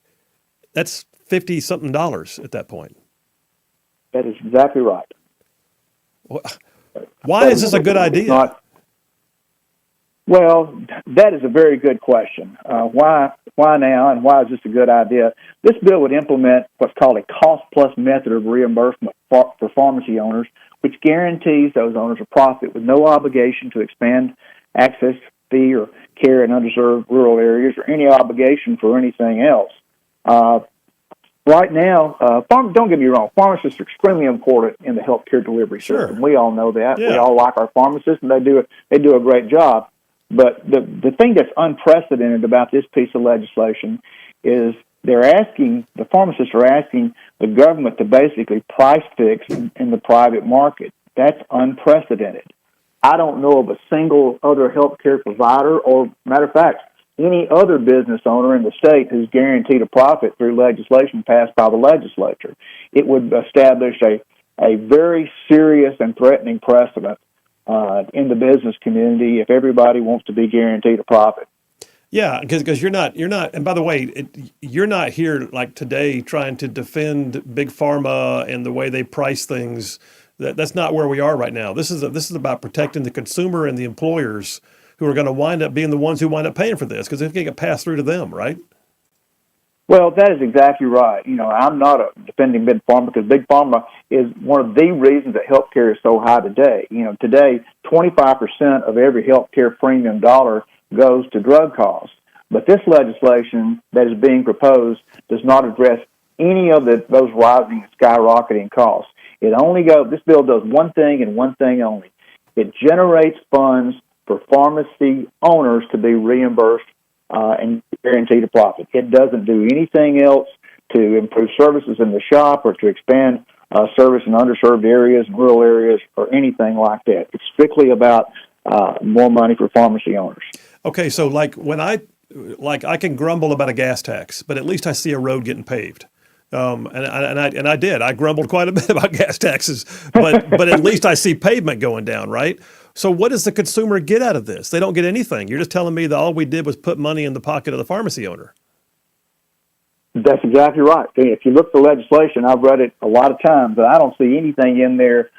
That's $50-something at that point. That is exactly right. Why is this a good idea? Well, that is a very good question. Why now, and why is this a good idea? This bill would implement what's called a cost-plus method of reimbursement for pharmacy owners, which guarantees those owners a profit with no obligation to expand access, fee, or care in underserved rural areas, or any obligation for anything else. Right now, don't get me wrong, pharmacists are extremely important in the healthcare delivery system. Sure. We all know that. Yeah. We all like our pharmacists, and they do a great job. But the thing that's unprecedented about this piece of legislation is the pharmacists are asking the government to basically price fix in the private market. That's unprecedented. I don't know of a single other healthcare provider or, matter of fact, any other business owner in the state who's guaranteed a profit through legislation passed by the legislature. It would establish a very serious and threatening precedent in the business community if everybody wants to be guaranteed a profit. Yeah, because you're not. And by the way, you're not here like today trying to defend big pharma and the way they price things. That's not where we are right now. This is about protecting the consumer and the employers who are going to wind up being the ones who wind up paying for this because it's going to get passed through to them, right? Well, that is exactly right. I'm not defending big pharma because big pharma is one of the reasons that healthcare is so high today. Today, 25% of every healthcare premium dollar goes to drug costs. But this legislation that is being proposed does not address any of those rising, skyrocketing costs. This bill does one thing and one thing only. It generates funds for pharmacy owners to be reimbursed and guaranteed a profit. It doesn't do anything else to improve services in the shop or to expand service in underserved areas, rural areas, or anything like that. It's strictly about more money for pharmacy owners. Okay, so like I can grumble about a gas tax, but at least I see a road getting paved. And I did. I grumbled quite a bit about gas taxes, but at least I see pavement going down, right? So what does the consumer get out of this? They don't get anything. You're just telling me that all we did was put money in the pocket of the pharmacy owner. That's exactly right. If you look at the legislation, I've read it a lot of times, but I don't see anything in there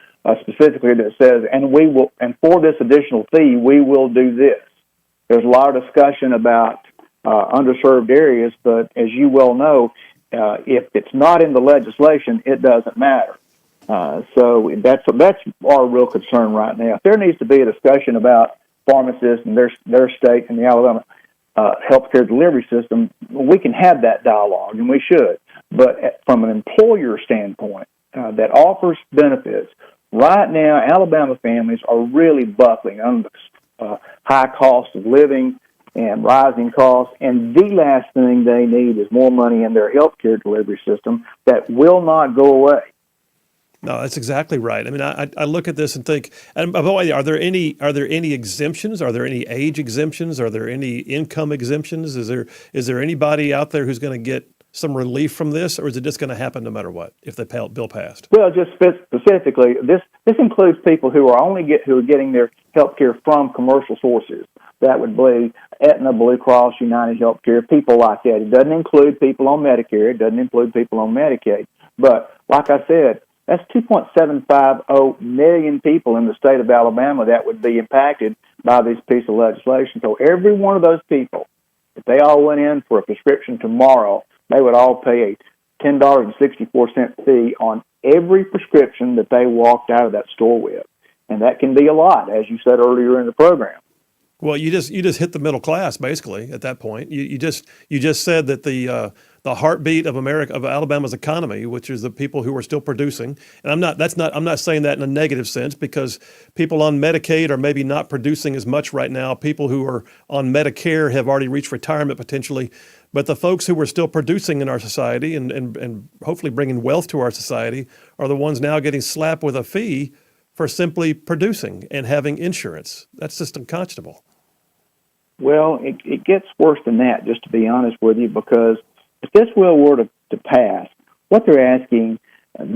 specifically that says, and for this additional fee, we will do this. There's a lot of discussion about underserved areas, but as you well know, if it's not in the legislation, it doesn't matter. So that's our real concern right now. If there needs to be a discussion about pharmacists and their state and the Alabama healthcare delivery system, we can have that dialogue, and we should. But from an employer standpoint that offers benefits, right now Alabama families are really buckling under the high cost of living and rising costs, and the last thing they need is more money in their healthcare delivery system that will not go away. No, that's exactly right. I mean, I look at this and think, and by the way, are there any exemptions? Are there any age exemptions? Are there any income exemptions? Is there anybody out there who's going to get some relief from this, or is it just going to happen no matter what if the bill passed? Well, just specifically, this includes people who are getting their health care from commercial sources. That would be Aetna, Blue Cross, United Healthcare, people like that. It doesn't include people on Medicare. It doesn't include people on Medicaid. But like I said, that's 2.750 million people in the state of Alabama that would be impacted by this piece of legislation. So every one of those people, if they all went in for a prescription tomorrow, they would all pay a $10.64 fee on every prescription that they walked out of that store with. And that can be a lot, as you said earlier in the program. Well, you just hit the middle class basically at that point. You just said that the heartbeat of Alabama's economy, which is the people who are still producing, and I'm not saying that in a negative sense because people on Medicaid are maybe not producing as much right now. People who are on Medicare have already reached retirement potentially, but the folks who are still producing in our society and hopefully bringing wealth to our society are the ones now getting slapped with a fee for simply producing and having insurance. That's just unconscionable. Well, it gets worse than that, just to be honest with you, because if this bill were to pass, what they're asking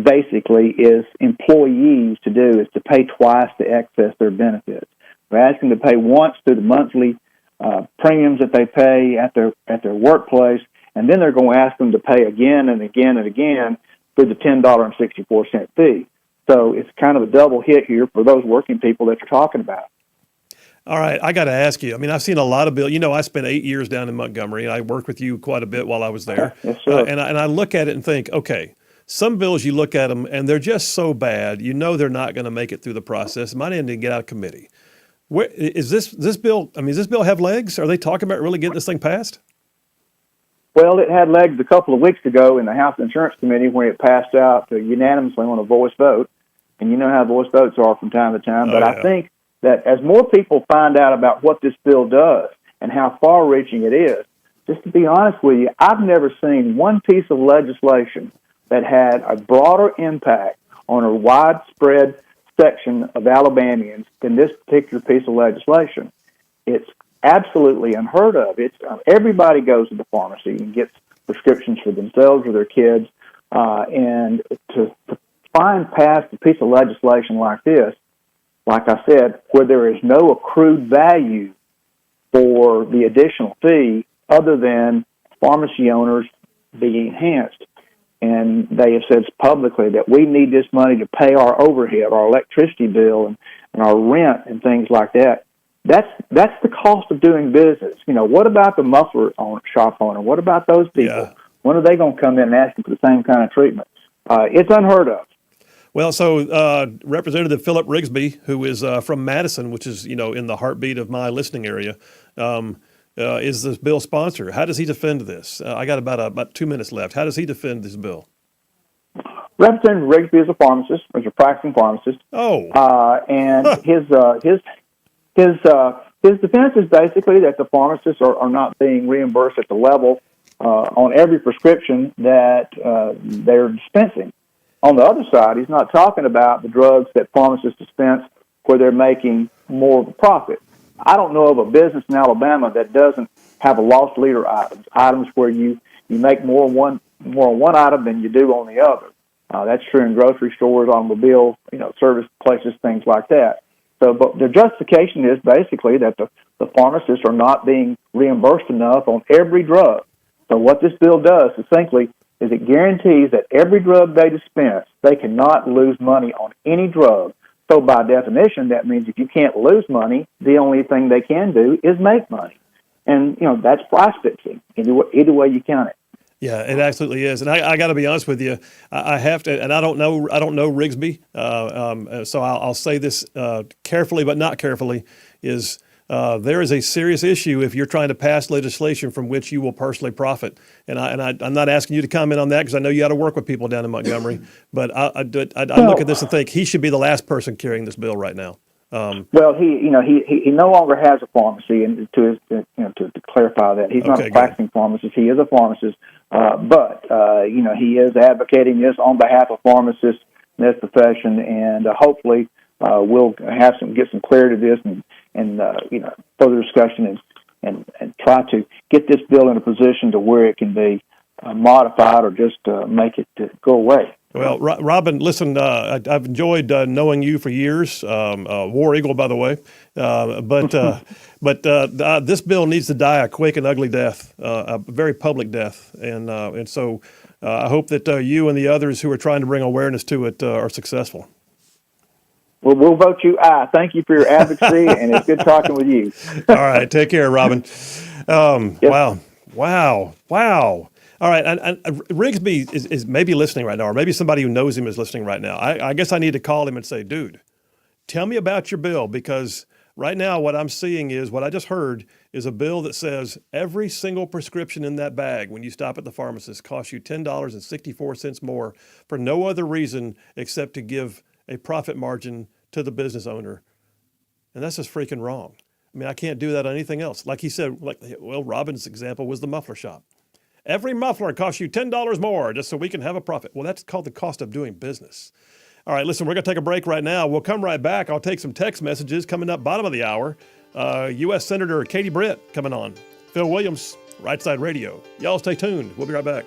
basically is employees to do is to pay twice to access their benefits. They're asking to pay once through the monthly premiums that they pay at their workplace, and then they're going to ask them to pay again and again and again through the $10.64 fee. So it's kind of a double hit here for those working people that you're talking about. All right, I got to ask you. I mean, I've seen a lot of bills. I spent 8 years down in Montgomery, and I worked with you quite a bit while I was there. Yes, sir. And I look at it and think, okay, some bills you look at them, and they're just so bad, they're not going to make it through the process. Might even get out of committee. Where, is this bill? I mean, does this bill have legs? Are they talking about really getting this thing passed? Well, it had legs a couple of weeks ago in the House Insurance Committee when it passed out unanimously on a voice vote. And you know how voice votes are from time to time. But yeah. I think that as more people find out about what this bill does and how far-reaching it is, just to be honest with you, I've never seen one piece of legislation that had a broader impact on a widespread section of Alabamians than this particular piece of legislation. It's absolutely unheard of. It's everybody goes to the pharmacy and gets prescriptions for themselves or their kids, and to find past a piece of legislation like this, like I said, where there is no accrued value for the additional fee other than pharmacy owners being enhanced. And they have said publicly that we need this money to pay our overhead, our electricity bill, and our rent and things like that. That's the cost of doing business. What about the muffler shop owner? What about those people? Yeah. When are they going to come in and ask for the same kind of treatment? It's unheard of. Well, so Representative Philip Rigsby, who is from Madison, which is in the heartbeat of my listening area, is this bill sponsor. How does he defend this? I got about 2 minutes left. How does he defend this bill? Representative Rigsby is a pharmacist, or is a practicing pharmacist. Oh, and his defense is basically that the pharmacists are not being reimbursed at the level on every prescription that they're dispensing. On the other side, he's not talking about the drugs that pharmacists dispense where they're making more of a profit. I don't know of a business in Alabama that doesn't have a loss leader items where you make more on one item than you do on the other. That's true in grocery stores, automobile, service places, things like that. So, but the justification is basically that the pharmacists are not being reimbursed enough on every drug. So what this bill does, succinctly, is it guarantees that every drug they dispense, they cannot lose money on any drug. So by definition, that means if you can't lose money, the only thing they can do is make money. And, that's price fixing, either way you count it. yeah, it absolutely is. And I got to be honest with you, I have to, and I don't know Rigsby, so I'll say this carefully but not carefully, is there is a serious issue if you're trying to pass legislation from which you will personally profit. And I'm not asking you to comment on that because I know you got to work with people down in Montgomery. But I look at this and think he should be the last person carrying this bill right now. Well, he no longer has a pharmacy, and to clarify that, he's not a practicing pharmacist. He is a pharmacist, but he is advocating this on behalf of pharmacists in this profession, and hopefully we'll get some clarity to this and further discussion and try to get this bill in a position to where it can be modified or just make it go away. Well, Robin, listen, I've enjoyed knowing you for years. War Eagle, by the way. But this bill needs to die a quick and ugly death, a very public death. And so I hope that you and the others who are trying to bring awareness to it are successful. Well, we'll vote you aye. Thank you for your advocacy, and it's good talking with you. All right. Take care, Robin. Yep. Wow. All right, and Rigsby is maybe listening right now, or maybe somebody who knows him is listening right now. I guess I need to call him and say, dude, tell me about your bill, because right now what I'm seeing is, what I just heard is a bill that says every single prescription in that bag when you stop at the pharmacist costs you $10.64 more for no other reason except to give a profit margin to the business owner. And that's just freaking wrong. I mean, I can't do that on anything else. Like he said, Robin's example was the muffler shop. Every muffler costs you $10 more just so we can have a profit. Well, that's called the cost of doing business. All right, listen, we're going to take a break right now. We'll come right back. I'll take some text messages coming up bottom of the hour. U.S. Senator Katie Britt coming on. Phil Williams, Rightside Radio. Y'all stay tuned. We'll be right back.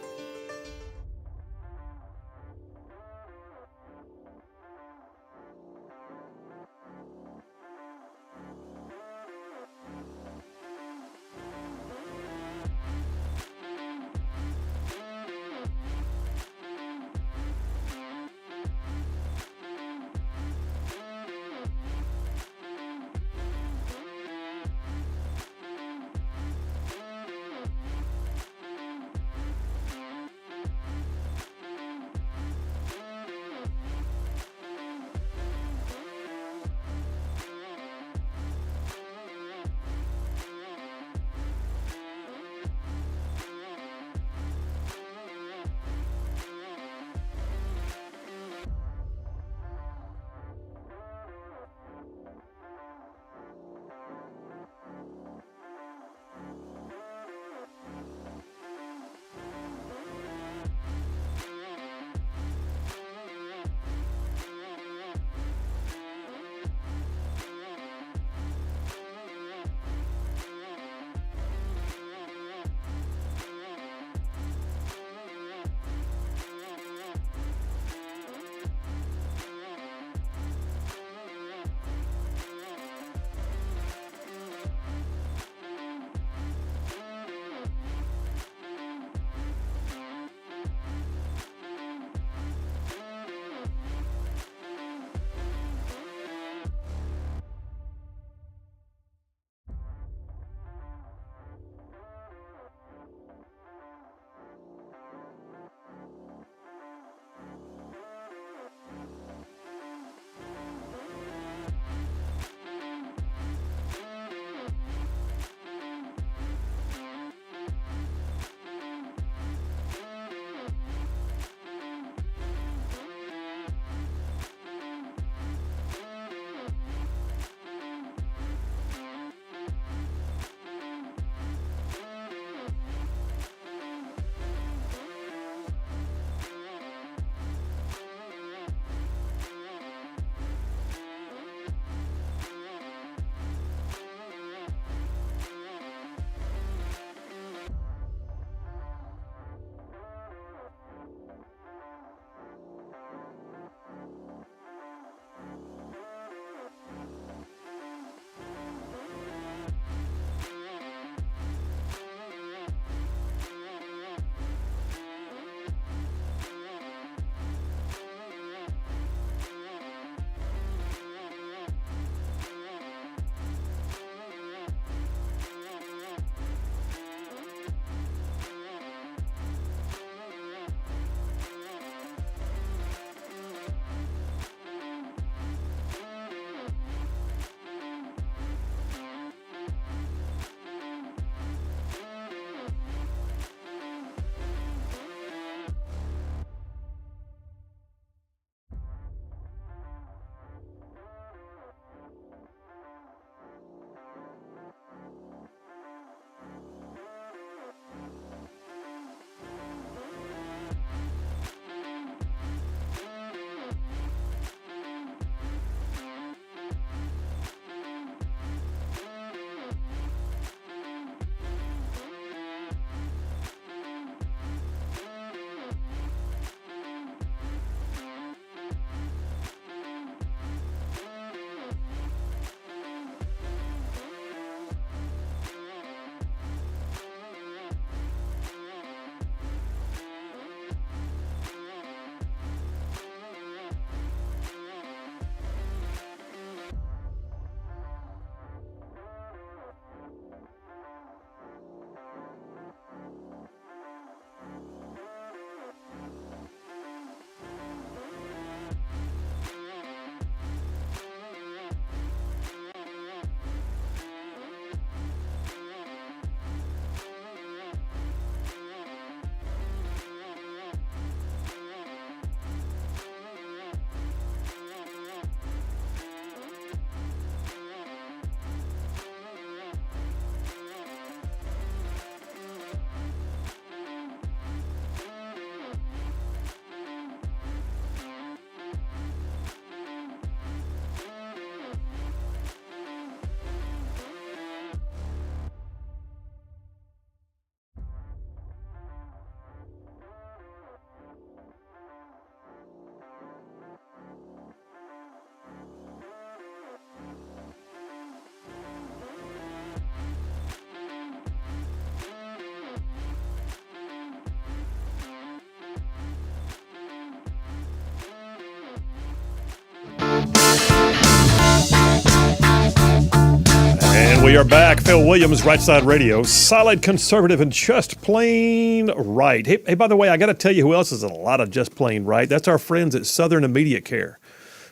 And we are back. Phil Williams, Rightside Radio. Solid, conservative, and just plain right. Hey, by the way, I got to tell you who else is a lot of just plain right. That's our friends at Southern Immediate Care.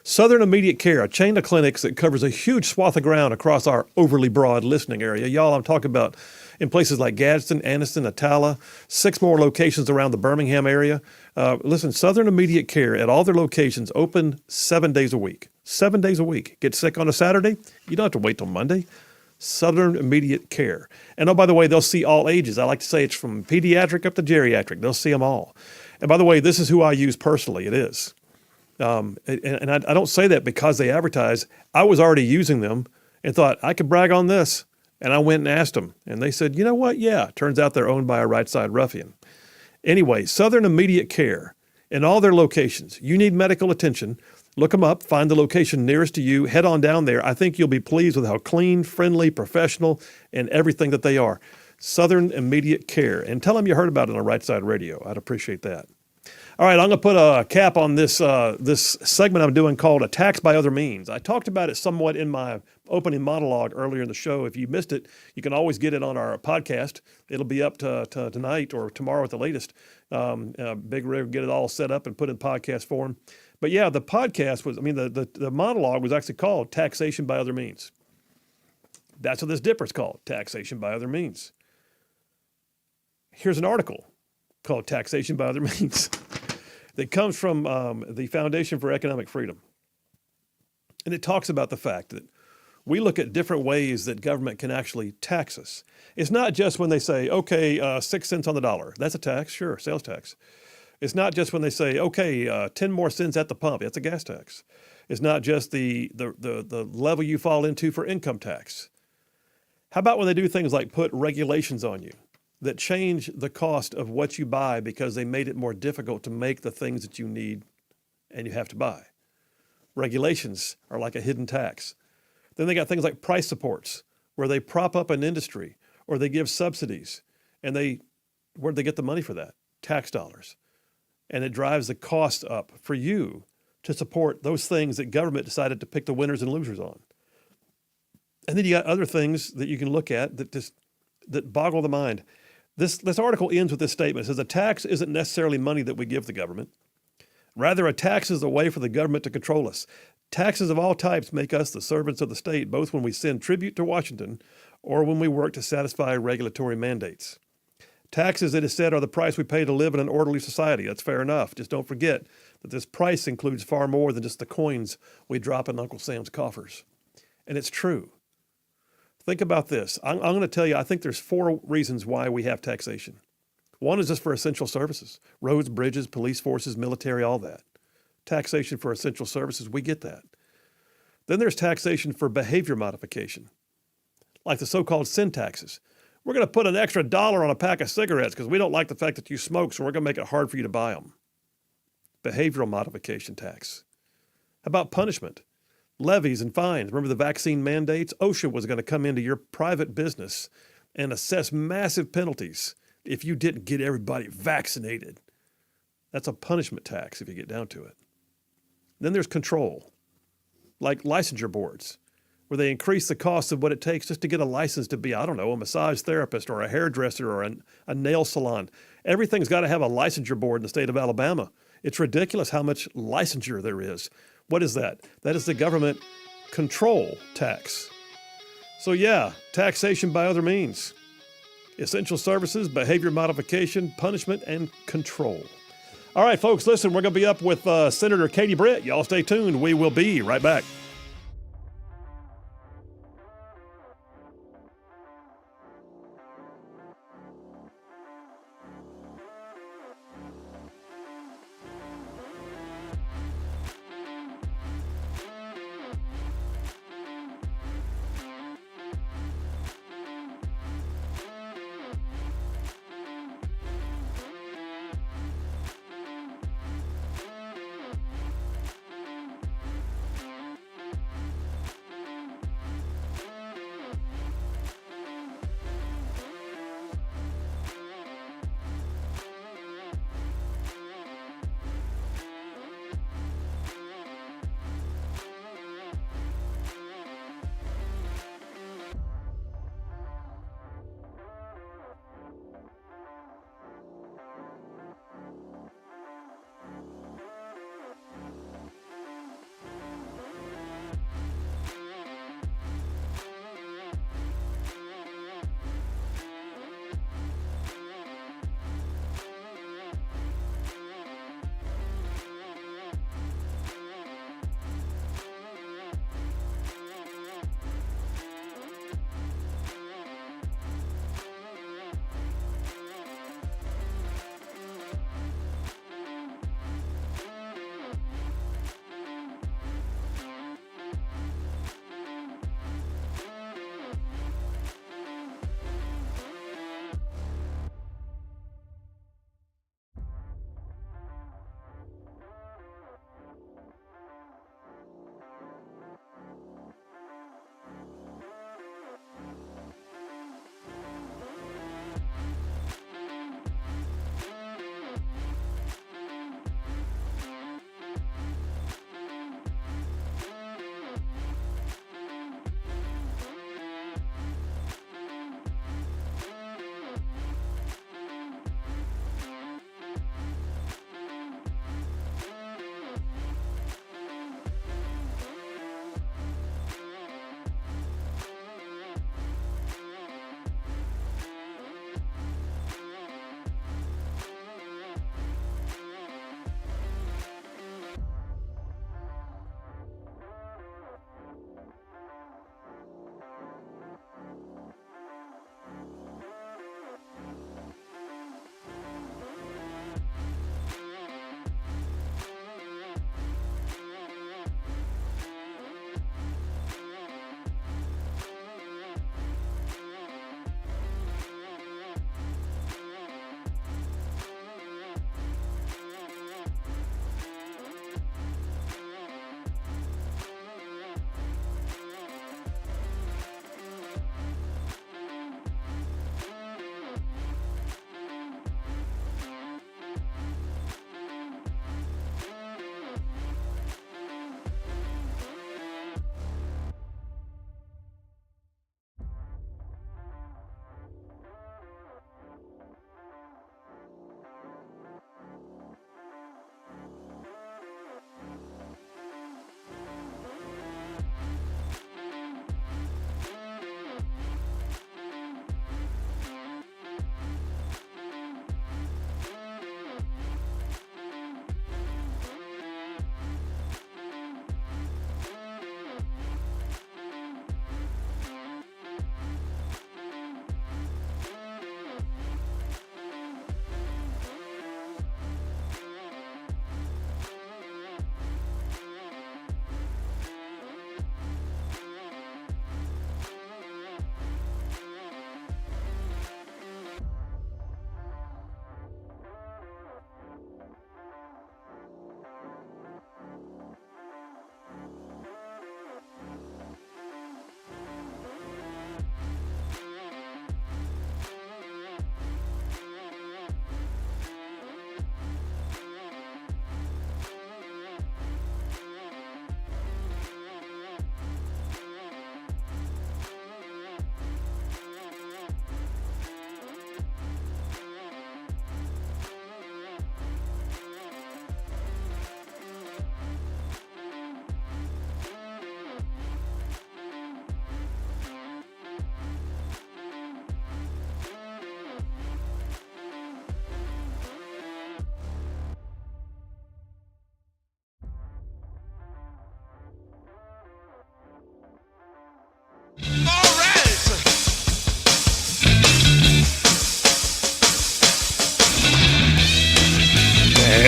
Southern Immediate Care, a chain of clinics that covers a huge swath of ground across our overly broad listening area. Y'all, I'm talking about in places like Gadsden, Anniston, Atala, 6 more locations around the Birmingham area. Listen, Southern Immediate Care at all their locations open 7 days a week. 7 days a week. Get sick on a Saturday? You don't have to wait till Monday. Southern Immediate Care. And oh, by the way, they'll see all ages. I like to say it's from pediatric up to geriatric. They'll see them all. And by the way, this is who I use personally. It is. And I don't say that because they advertise. I was already using them and thought I could brag on this. And I went and asked them. And they said, you know what? Yeah. Turns out they're owned by a right side ruffian. Anyway, Southern Immediate Care in all their locations. You need medical attention. Look them up, find the location nearest to you, head on down there. I think you'll be pleased with how clean, friendly, professional, and everything that they are. Southern Immediate Care. And tell them you heard about it on Right Side Radio. I'd appreciate that. All right, I'm going to put a cap on this this segment I'm doing called Attacks by Other Means. I talked about it somewhat in my opening monologue earlier in the show. If you missed it, you can always get it on our podcast. It'll be up to tonight or tomorrow at the latest. Big Rig get it all set up and put in podcast form. But yeah, the podcast was, the monologue was actually called Taxation by Other Means. That's what this dipper's called, Taxation by Other Means. Here's an article called Taxation by Other Means that comes from the Foundation for Economic Freedom. And it talks about the fact that we look at different ways that government can actually tax us. It's not just when they say, okay, 6 cents on the dollar. That's a tax, sure, sales tax. It's not just when they say, okay, 10 more cents at the pump. That's a gas tax. It's not just the level you fall into for income tax. How about when they do things like put regulations on you that change the cost of what you buy because they made it more difficult to make the things that you need and you have to buy? Regulations are like a hidden tax. Then they got things like price supports where they prop up an industry or they give subsidies. And where'd they get the money for that? Tax dollars. And it drives the cost up for you to support those things that government decided to pick the winners and losers on. And then you got other things that you can look at that boggle the mind. This article ends with this statement. It says, a tax isn't necessarily money that we give the government. Rather, a tax is a way for the government to control us. Taxes of all types make us the servants of the state, both when we send tribute to Washington or when we work to satisfy regulatory mandates. Taxes, it is said, are the price we pay to live in an orderly society. That's fair enough. Just don't forget that this price includes far more than just the coins we drop in Uncle Sam's coffers. And it's true. Think about this. I'm going to tell you, I think there's 4 reasons why we have taxation. One is just for essential services. Roads, bridges, police forces, military, all that. Taxation for essential services, we get that. Then there's taxation for behavior modification, like the so-called sin taxes. We're going to put an extra $1 on a pack of cigarettes because we don't like the fact that you smoke, so we're going to make it hard for you to buy them. Behavioral modification tax. How about punishment? Levies and fines. Remember the vaccine mandates? OSHA was going to come into your private business and assess massive penalties if you didn't get everybody vaccinated. That's a punishment tax if you get down to it. Then there's control, like licensure boards, where they increase the cost of what it takes just to get a license to be, I don't know, a massage therapist or a hairdresser or a nail salon. Everything's got to have a licensure board in the state of Alabama. It's ridiculous how much licensure there is. What is that? That is the government control tax. So yeah, taxation by other means. Essential services, behavior modification, punishment, and control. All right, folks, listen, we're going to be up with Senator Katie Britt. Y'all stay tuned. We will be right back.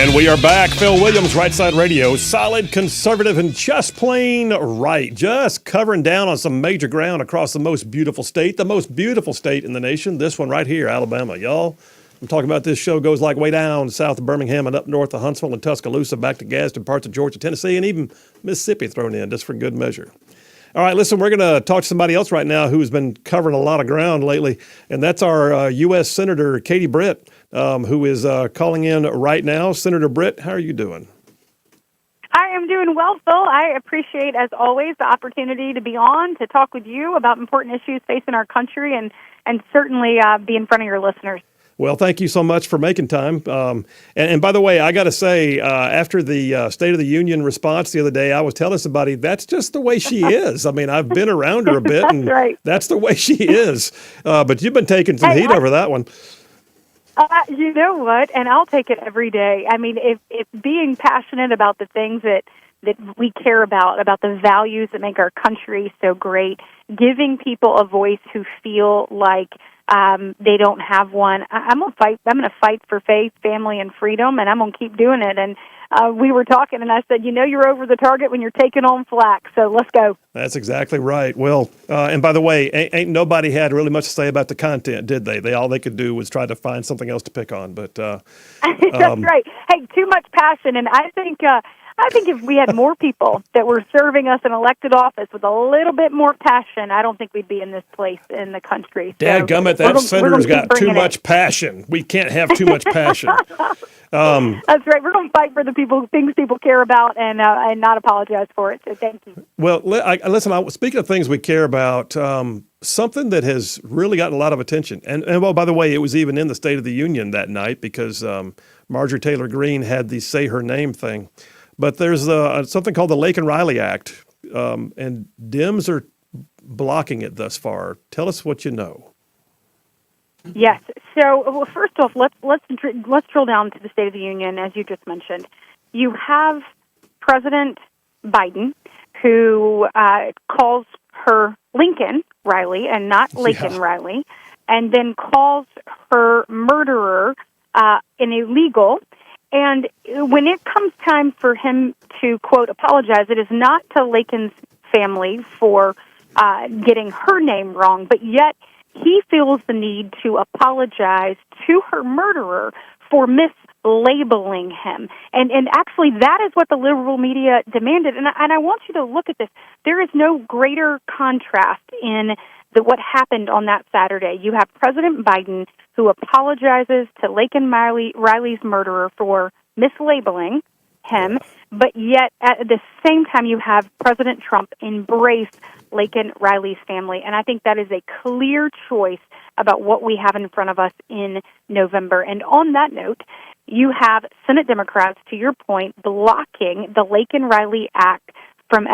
And we are back. Phil Williams, Rightside Radio. Solid, conservative, and just plain right. Just covering down on some major ground across the most beautiful state in the nation. This one right here, Alabama. Y'all, I'm talking about this show goes like way down south of Birmingham and up north of Huntsville and Tuscaloosa, back to Gadsden, parts of Georgia, Tennessee, and even Mississippi thrown in just for good measure. All right, listen, we're going to talk to somebody else right now who's been covering a lot of ground lately, and that's our U.S. Senator Katie Britt, who is calling in right now. Senator Britt, how are you doing? I am doing well, Phil. I appreciate, as always, the opportunity to be on to talk with you about important issues facing our country and certainly be in front of your listeners. Well, thank you so much for making time. And by the way, I got to say, after the State of the Union response the other day, I was telling somebody that's just the way she is. I mean, I've been around her a bit, and right. That's the way she is. But you've been taking some heat over that one. You know what? And I'll take it every day. I mean, if being passionate about the things that we care about the values that make our country so great, giving people a voice who feel like they don't have one. I'm gonna fight. I'm gonna fight for faith, family, and freedom, and I'm gonna keep doing it. And we were talking, and I said, you're over the target when you're taking on flack. So let's go. That's exactly right. Well, and by the way, ain't nobody had really much to say about the content, did they? All they could do was try to find something else to pick on. But that's right. Hey, too much passion, and I think if we had more people that were serving us in elected office with a little bit more passion, I don't think we'd be in this place in the country. Dadgummit, that senator's got too much passion. We can't have too much passion. That's right. We're going to fight for the things people care about, and not apologize for it. So thank you. Well, listen. Speaking of things we care about, something that has really gotten a lot of attention, and well, by the way, it was even in the State of the Union that night because Marjorie Taylor Greene had the "Say Her Name" thing. But there's something called the Laken Riley Act, and Dems are blocking it thus far. Tell us what you know. Yes. So, well, first off, let's drill down to the State of the Union, as you just mentioned. You have President Biden, who calls her Lincoln Riley and not Laken Riley, and then calls her murderer an illegal. And when it comes time for him to, quote, apologize, it is not to Laken's family for getting her name wrong, but yet he feels the need to apologize to her murderer for mislabeling him. And actually, that is what the liberal media demanded. And I want you to look at this. There is no greater contrast in what happened on that Saturday. You have President Biden, who apologizes to Laken Riley's murderer for mislabeling him, but yet at the same time you have President Trump embrace Laken Riley's family. And I think that is a clear choice about what we have in front of us in November. And on that note, you have Senate Democrats, to your point, blocking the Laken Riley Act from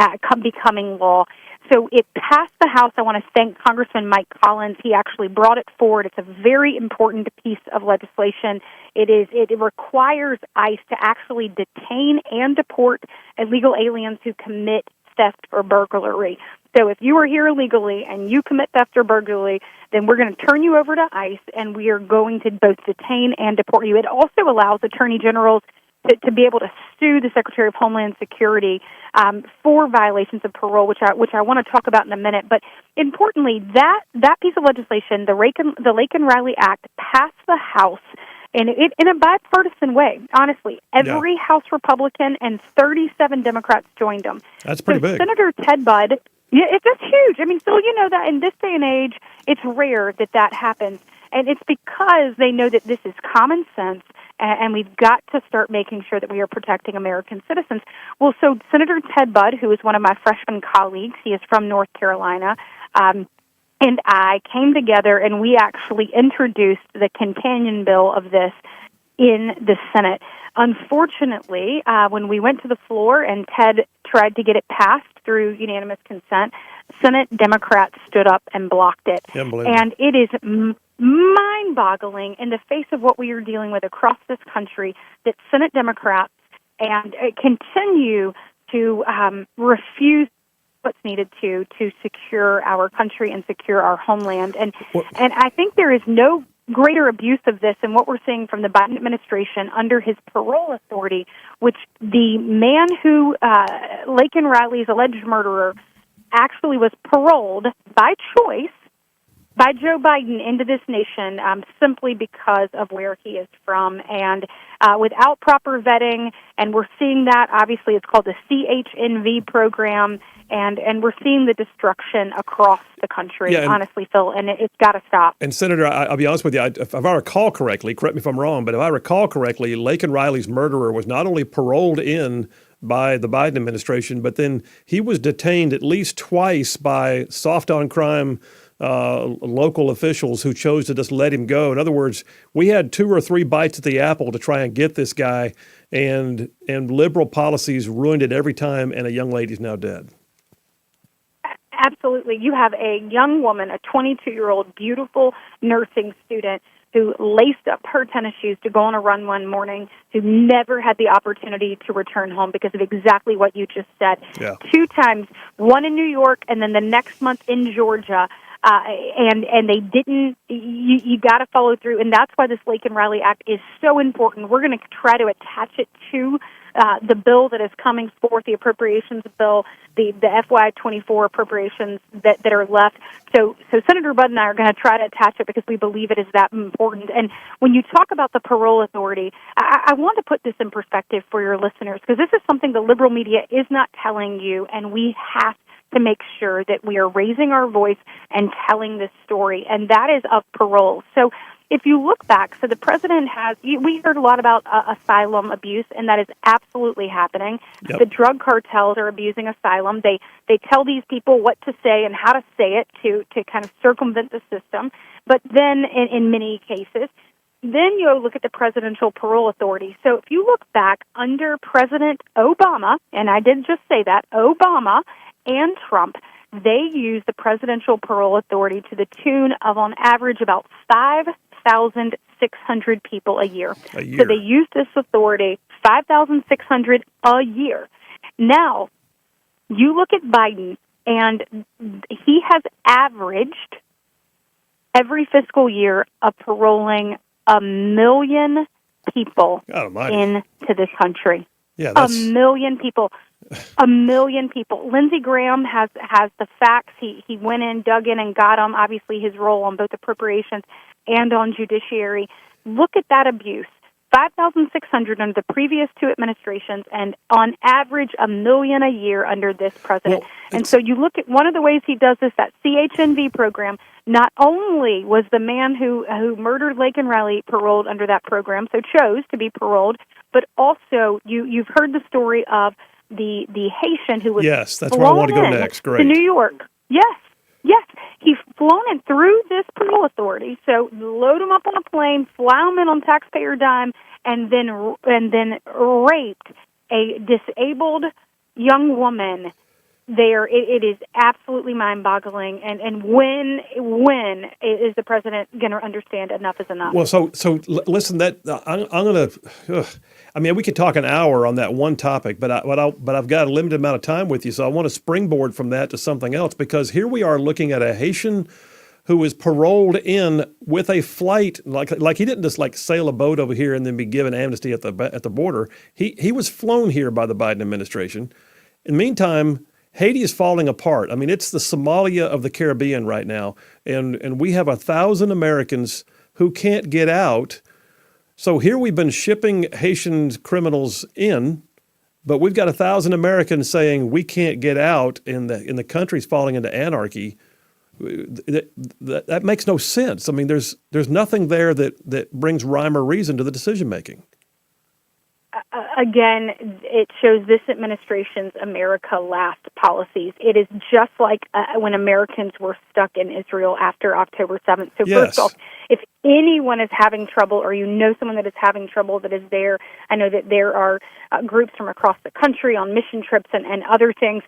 becoming law. So it passed the House. I want to thank Congressman Mike Collins. He actually brought it forward. It's a very important piece of legislation. It requires ICE to actually detain and deport illegal aliens who commit theft or burglary. So if you are here illegally and you commit theft or burglary, then we're going to turn you over to ICE, and we are going to both detain and deport you. It also allows attorney generals to be able to sue the Secretary of Homeland Security for violations of parole, which I want to talk about in a minute. But importantly, that piece of legislation, the Laken Riley Act, passed the House in a bipartisan way. Honestly, every House Republican and 37 Democrats joined them. That's pretty big. Senator Ted Budd. Yeah, it's just huge. I mean, Phil, you know that in this day and age, it's rare that happens. And it's because they know that this is common sense, and we've got to start making sure that we are protecting American citizens. Well, so Senator Ted Budd, who is one of my freshman colleagues, he is from North Carolina, and I came together, and we actually introduced the companion bill of this in the Senate. Unfortunately, when we went to the floor and Ted tried to get it passed through unanimous consent, Senate Democrats stood up and blocked it. And it is mind-boggling in the face of what we are dealing with across this country that Senate Democrats and continue to refuse what's needed to secure our country and secure our homeland. And I think there is no greater abuse of this and what we're seeing from the Biden administration under his parole authority, which the man who, Laken Riley's alleged murderer, actually was paroled by choice by Joe Biden into this nation simply because of where he is from and without proper vetting. And we're seeing that, obviously, it's called the CHNV program, and we're seeing the destruction across the country, honestly, Phil, and it's got to stop. And Senator, I'll be honest with you, if I recall correctly, correct me if I'm wrong, but if I recall correctly, Laken Riley's murderer was not only paroled in by the Biden administration, but then he was detained at least twice by soft-on-crime local officials who chose to just let him go. In other words, we had 2 or 3 bites at the apple to try and get this guy, and liberal policies ruined it every time, and a young lady's now dead. Absolutely. You have a young woman, a 22-year-old, beautiful nursing student who laced up her tennis shoes to go on a run one morning, who never had the opportunity to return home because of exactly what you just said. Yeah. 2 times, one in New York and then the next month in Georgia. And they didn't, you got to follow through. And that's why this Laken Riley Act is so important. We're going to try to attach it to the bill that is coming forth, the appropriations bill, the FY24 appropriations that are left. So Senator Budd and I are going to try to attach it because we believe it is that important. And when you talk about the parole authority, I want to put this in perspective for your listeners because this is something the liberal media is not telling you, and we have to make sure that we are raising our voice and telling this story, and that is of parole. So if you look back, so the president we heard a lot about asylum abuse, and that is absolutely happening. Yep. The drug cartels are abusing asylum. They tell these people what to say and how to say it to kind of circumvent the system. But then in many cases, then you look at the Presidential Parole Authority. So if you look back under President Obama, and I did just say that, Obama and Trump, they use the Presidential Parole Authority to the tune of, on average, about 5,600 people a year. So they use this authority, 5,600 a year. Now, you look at Biden, and he has averaged every fiscal year of paroling 1 million people into this country. Yeah, 1 million people. 1 million people. Lindsey Graham has the facts. He went in, dug in, and got them. Obviously, his role on both appropriations and on judiciary. Look at that abuse. 5,600 under the previous 2 administrations, and on average 1 million a year under this president. And so you look at one of the ways he does this, that CHNV program. Not only was the man who murdered Laken Riley paroled under that program, so chose to be paroled, but also you've heard the story of the Haitian who was yes, that's where I want to go next. Great. To New York. Yes. He's flown in through this parole authority. So load him up on a plane, fly him in on taxpayer dime, and then raped a disabled young woman. There, it is absolutely mind-boggling. And when is the president going to understand enough is enough? Well, so listen. That I'm going to. I mean, we could talk an hour on that one topic, but I've got a limited amount of time with you, so I want to springboard from that to something else because here we are looking at a Haitian who is paroled in with a flight, like he didn't just like sail a boat over here and then be given amnesty at the border. He was flown here by the Biden administration. In the meantime, Haiti is falling apart. I mean, it's the Somalia of the Caribbean right now, and we have 1,000 Americans who can't get out. So here we've been shipping Haitian criminals in, but we've got 1,000 Americans saying we can't get out, and the country's falling into anarchy. That makes no sense. I mean, there's nothing there that brings rhyme or reason to the decision making. Again, it shows this administration's America Last policies. It is just like when Americans were stuck in Israel after October 7th. So first off, if anyone is having trouble or you know someone that is having trouble that is there, I know that there are groups from across the country on mission trips and other things.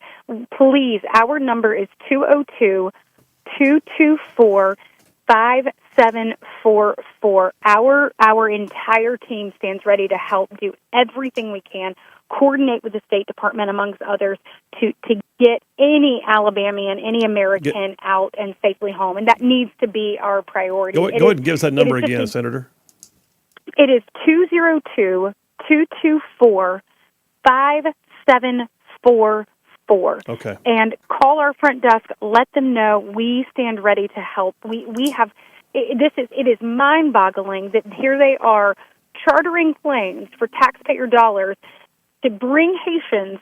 Please, our number is 202-224-5787. 5744. Our entire team stands ready to help do everything we can, coordinate with the State Department, amongst others, to get any Alabamian, any American out and safely home. And that needs to be our priority. Go ahead and give us that number again, Senator. It is 202-224-5744. Okay. And call our front desk. Let them know we stand ready to help. We have it is mind-boggling that here they are chartering planes for taxpayer dollars to bring Haitians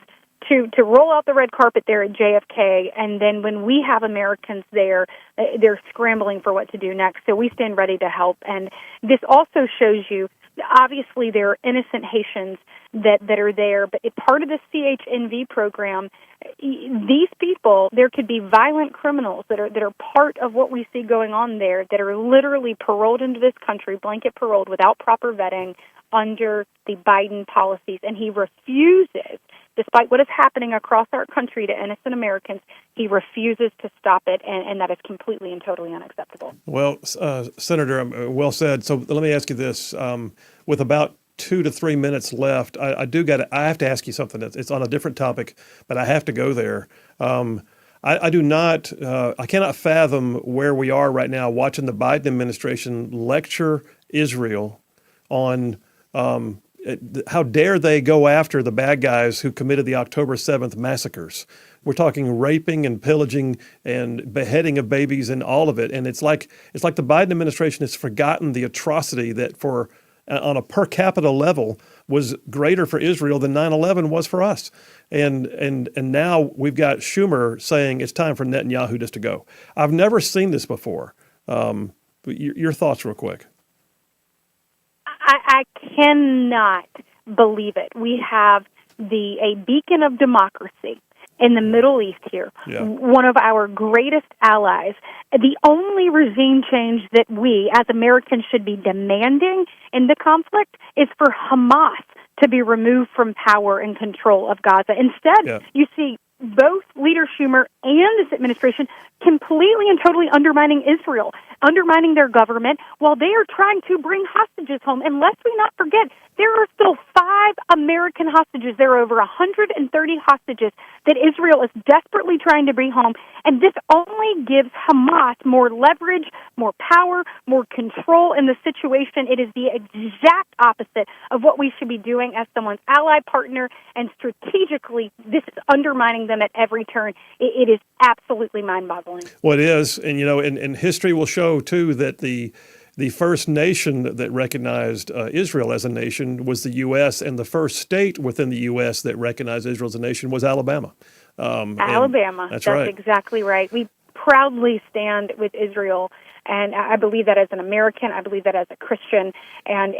to roll out the red carpet there at JFK, and then when we have Americans there, they're scrambling for what to do next. So we stand ready to help. And this also shows you, obviously, there are innocent Haitians that are there, but part of the CHNV program, these people, there could be violent criminals that are part of what we see going on there, that are literally paroled into this country, blanket paroled, without proper vetting under the Biden policies, and he refuses, despite what is happening across our country to innocent Americans, he refuses to stop it, and that is completely and totally unacceptable. Well, Senator, well said. So let me ask you this: with about 2 to 3 minutes left, I have to ask you something. It's on a different topic, but I have to go there. I cannot fathom where we are right now watching the Biden administration lecture Israel on how dare they go after the bad guys who committed the October 7th massacres. We're talking raping and pillaging and beheading of babies and all of it. And it's like the Biden administration has forgotten the atrocity that on a per capita level was greater for Israel than 9/11 was for us. And now we've got Schumer saying it's time for Netanyahu just to go. I've never seen this before. Your thoughts real quick. I cannot believe it. We have a beacon of democracy in the Middle East here, one of our greatest allies. The only regime change that we, as Americans, should be demanding in the conflict is for Hamas to be removed from power and control of Gaza. Instead, you see both Leader Schumer and this administration completely and totally undermining Israel, undermining their government, while they are trying to bring hostages home. And lest we not forget, there are still 5 American hostages. There are over 130 hostages that Israel is desperately trying to bring home. And this only gives Hamas more leverage, more power, more control in the situation. It is the exact opposite of what we should be doing as someone's ally partner. And strategically, this is undermining them at every turn. It is absolutely mind-boggling. Well, it is. And, and history will show, too, that the first nation that recognized Israel as a nation was the U.S., and the first state within the U.S. that recognized Israel as a nation was Alabama. Alabama. That's right. Exactly right. We proudly stand with Israel, and I believe that as an American. I believe that as a Christian. And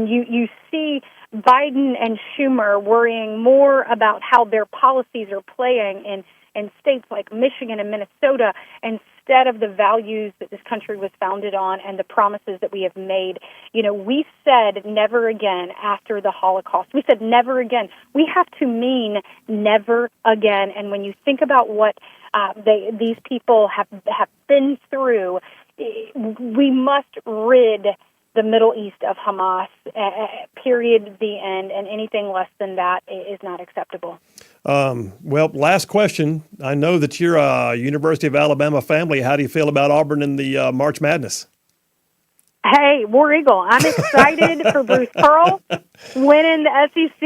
you see Biden and Schumer worrying more about how their policies are playing in states like Michigan and Minnesota instead of the values that this country was founded on and the promises that we have made. We said never again after the Holocaust. We said never again. We have to mean never again. And when you think about what these people have been through, we must rid the Middle East of Hamas, period, the end, and anything less than that is not acceptable. Well, last question. I know that you're a University of Alabama family. How do you feel about Auburn in the March Madness? Hey, War Eagle, I'm excited for Bruce Pearl winning the SEC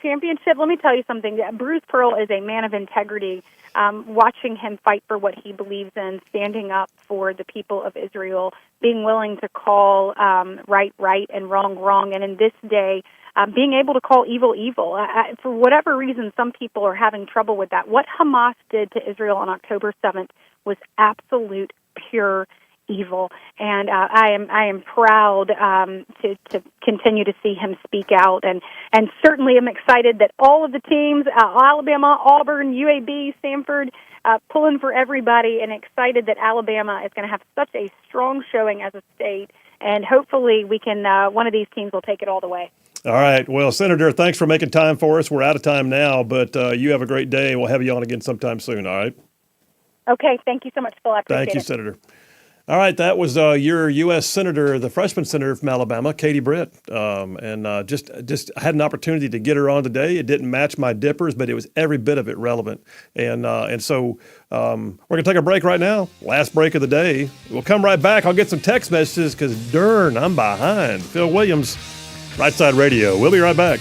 championship. Let me tell you something. Bruce Pearl is a man of integrity. Watching him fight for what he believes in, standing up for the people of Israel, being willing to call right and wrong, and in this day, being able to call evil. For whatever reason, some people are having trouble with that. What Hamas did to Israel on October 7th was absolute, pure evil, and I am proud to continue to see him speak out, and certainly I'm excited that all of the teams, Alabama, Auburn, UAB, Stanford, pulling for everybody, and excited that Alabama is going to have such a strong showing as a state, and hopefully we can one of these teams will take it all the way. All right. Well, Senator, thanks for making time for us. We're out of time now, but you have a great day. We'll have you on again sometime soon, all right? Okay. Thank you so much, Phil. I appreciate it. Thank you, Senator. All right, that was your U.S. Senator, the freshman senator from Alabama, Katie Britt, and just had an opportunity to get her on today. It didn't match my dippers, but it was every bit of it relevant. And so we're gonna take a break right now. Last break of the day. We'll come right back. I'll get some text messages because darn, I'm behind. Phil Williams, Rightside Radio. We'll be right back.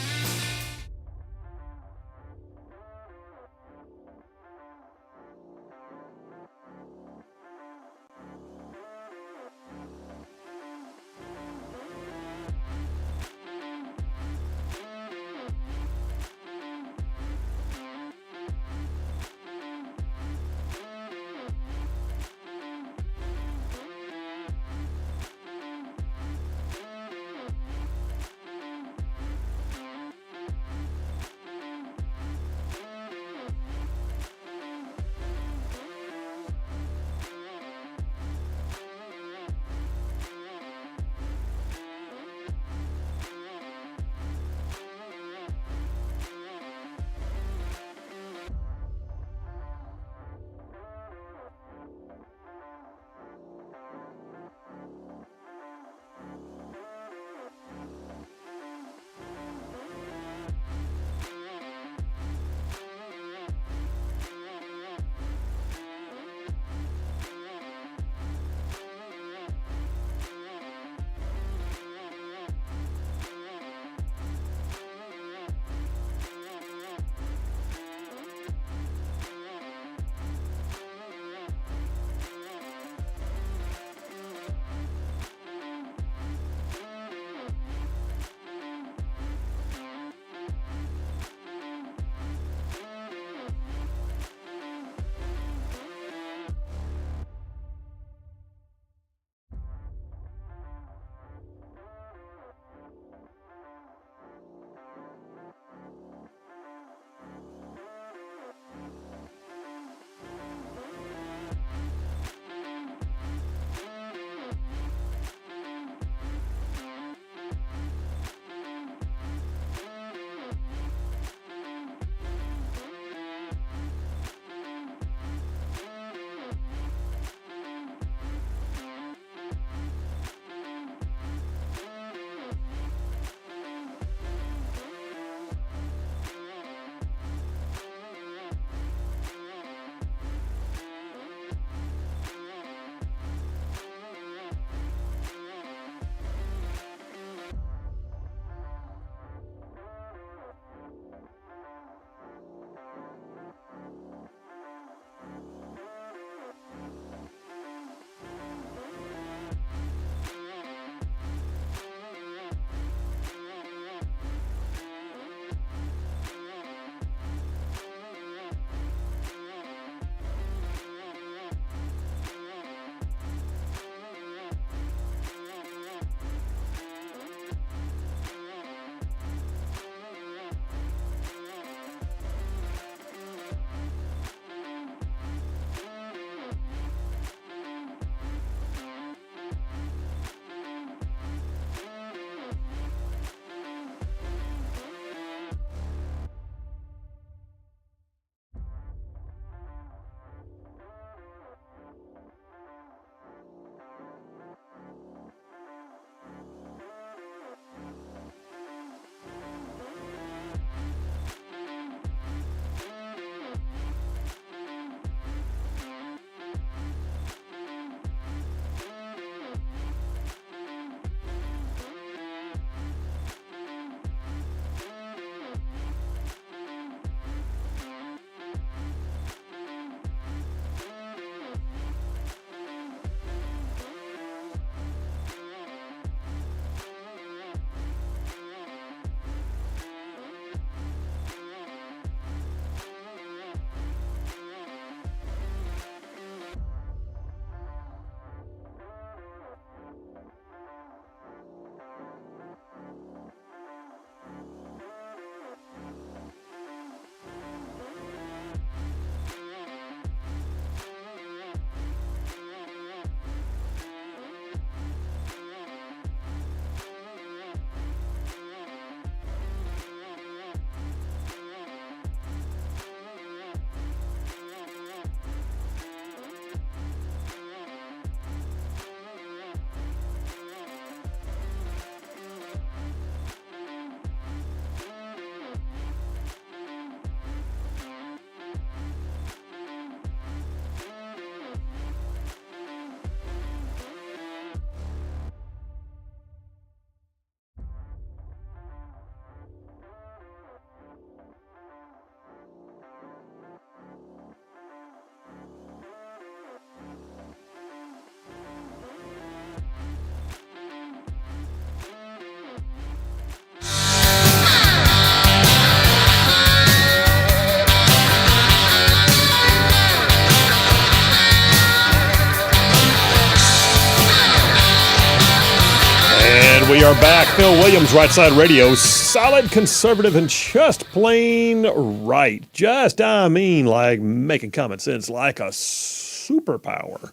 We are back. Phil Williams, Rightside Radio. Solid, conservative, and just plain right. Like making common sense like a superpower.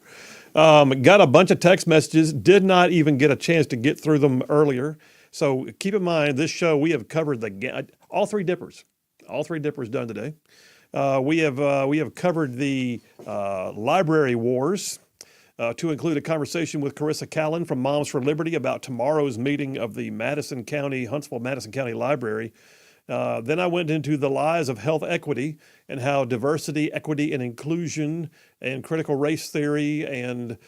Got a bunch of text messages. Did not even get a chance to get through them earlier. So keep in mind, this show, we have covered all three dippers. All three dippers done today. We have covered the library wars, to include a conversation with Carissa Callan from Moms for Liberty about tomorrow's meeting of the Huntsville Madison County Library. Then I went into the lies of health equity and how diversity, equity, and inclusion and critical race theory and,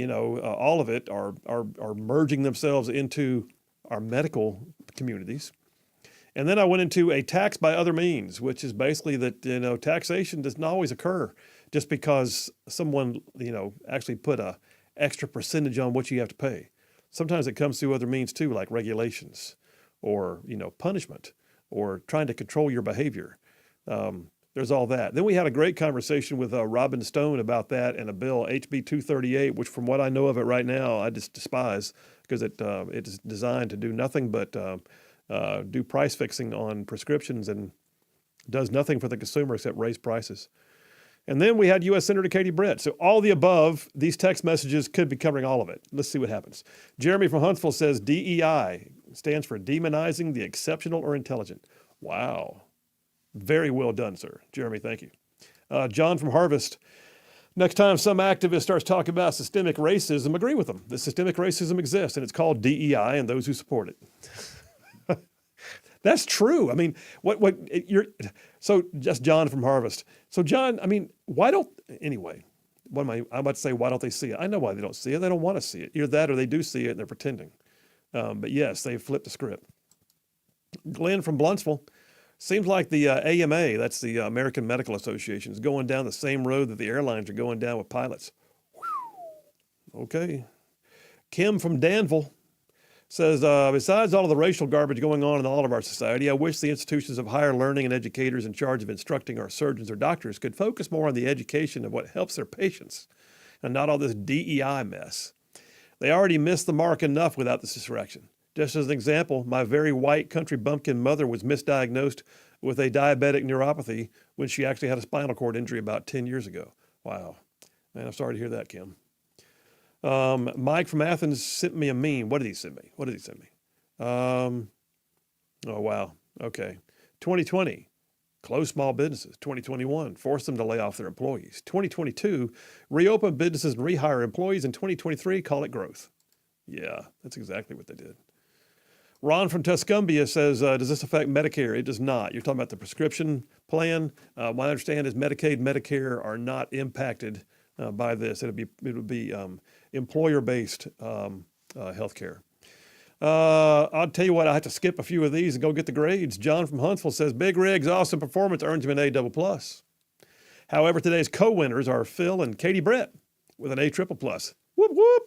all of it are merging themselves into our medical communities. And then I went into a tax by other means, which is basically that, taxation doesn't always occur just because someone, actually put a extra percentage on what you have to pay. Sometimes it comes through other means too, like regulations or, punishment or trying to control your behavior. There's all that. Then we had a great conversation with Robin Stone about that and a bill, HB 238, which from what I know of it right now, I just despise because it is designed to do nothing but do price fixing on prescriptions and does nothing for the consumer except raise prices. And then we had U.S. Senator Katie Brett. So all the above, these text messages could be covering all of it. Let's see what happens. Jeremy from Huntsville says DEI stands for demonizing the exceptional or intelligent. Wow. Very well done, sir. Jeremy, thank you. John from Harvest. Next time some activist starts talking about systemic racism, agree with them. The systemic racism exists, and it's called DEI and those who support it. That's true. I mean, so just John from Harvest. So John, why don't I'm about to say, why don't they see it? I know why they don't see it. They don't want to see it. Either that or they do see it and they're pretending. But yes, they flipped the script. Glenn from Blunsville. Seems like the AMA, that's the American Medical Association, is going down the same road that the airlines are going down with pilots. Whew. Okay. Kim from Danville says, besides all of the racial garbage going on in all of our society, I wish the institutions of higher learning and educators in charge of instructing our surgeons or doctors could focus more on the education of what helps their patients and not all this DEI mess. They already missed the mark enough without this distraction. Just as an example, my very white country bumpkin mother was misdiagnosed with a diabetic neuropathy when she actually had a spinal cord injury about 10 years ago. Wow. Man, I'm sorry to hear that, Kim. Mike from Athens sent me a meme. What did he send me? Oh, wow. Okay. 2020, close small businesses. 2021, force them to lay off their employees. 2022, reopen businesses and rehire employees. In 2023, call it growth. Yeah, that's exactly what they did. Ron from Tuscumbia says, does this affect Medicare? It does not. You're talking about the prescription plan. What I understand is Medicaid, Medicare are not impacted by this. It would be employer-based health care. I'll tell you what, I have to skip a few of these and go get the grades. John from Huntsville says, Big Rig's awesome performance earns him an A++. However, today's co-winners are Phil and Katie Brett with an A++. Whoop, whoop.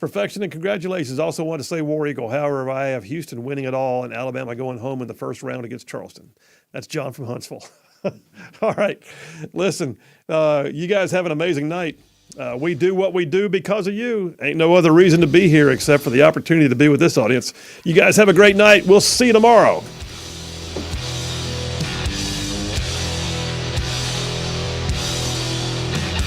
Perfection and congratulations. Also want to say War Eagle. However, I have Houston winning it all and Alabama going home in the first round against Charleston. That's John from Huntsville. All right. Listen, you guys have an amazing night. We do what we do because of you. Ain't no other reason to be here except for the opportunity to be with this audience. You guys have a great night. We'll see you tomorrow.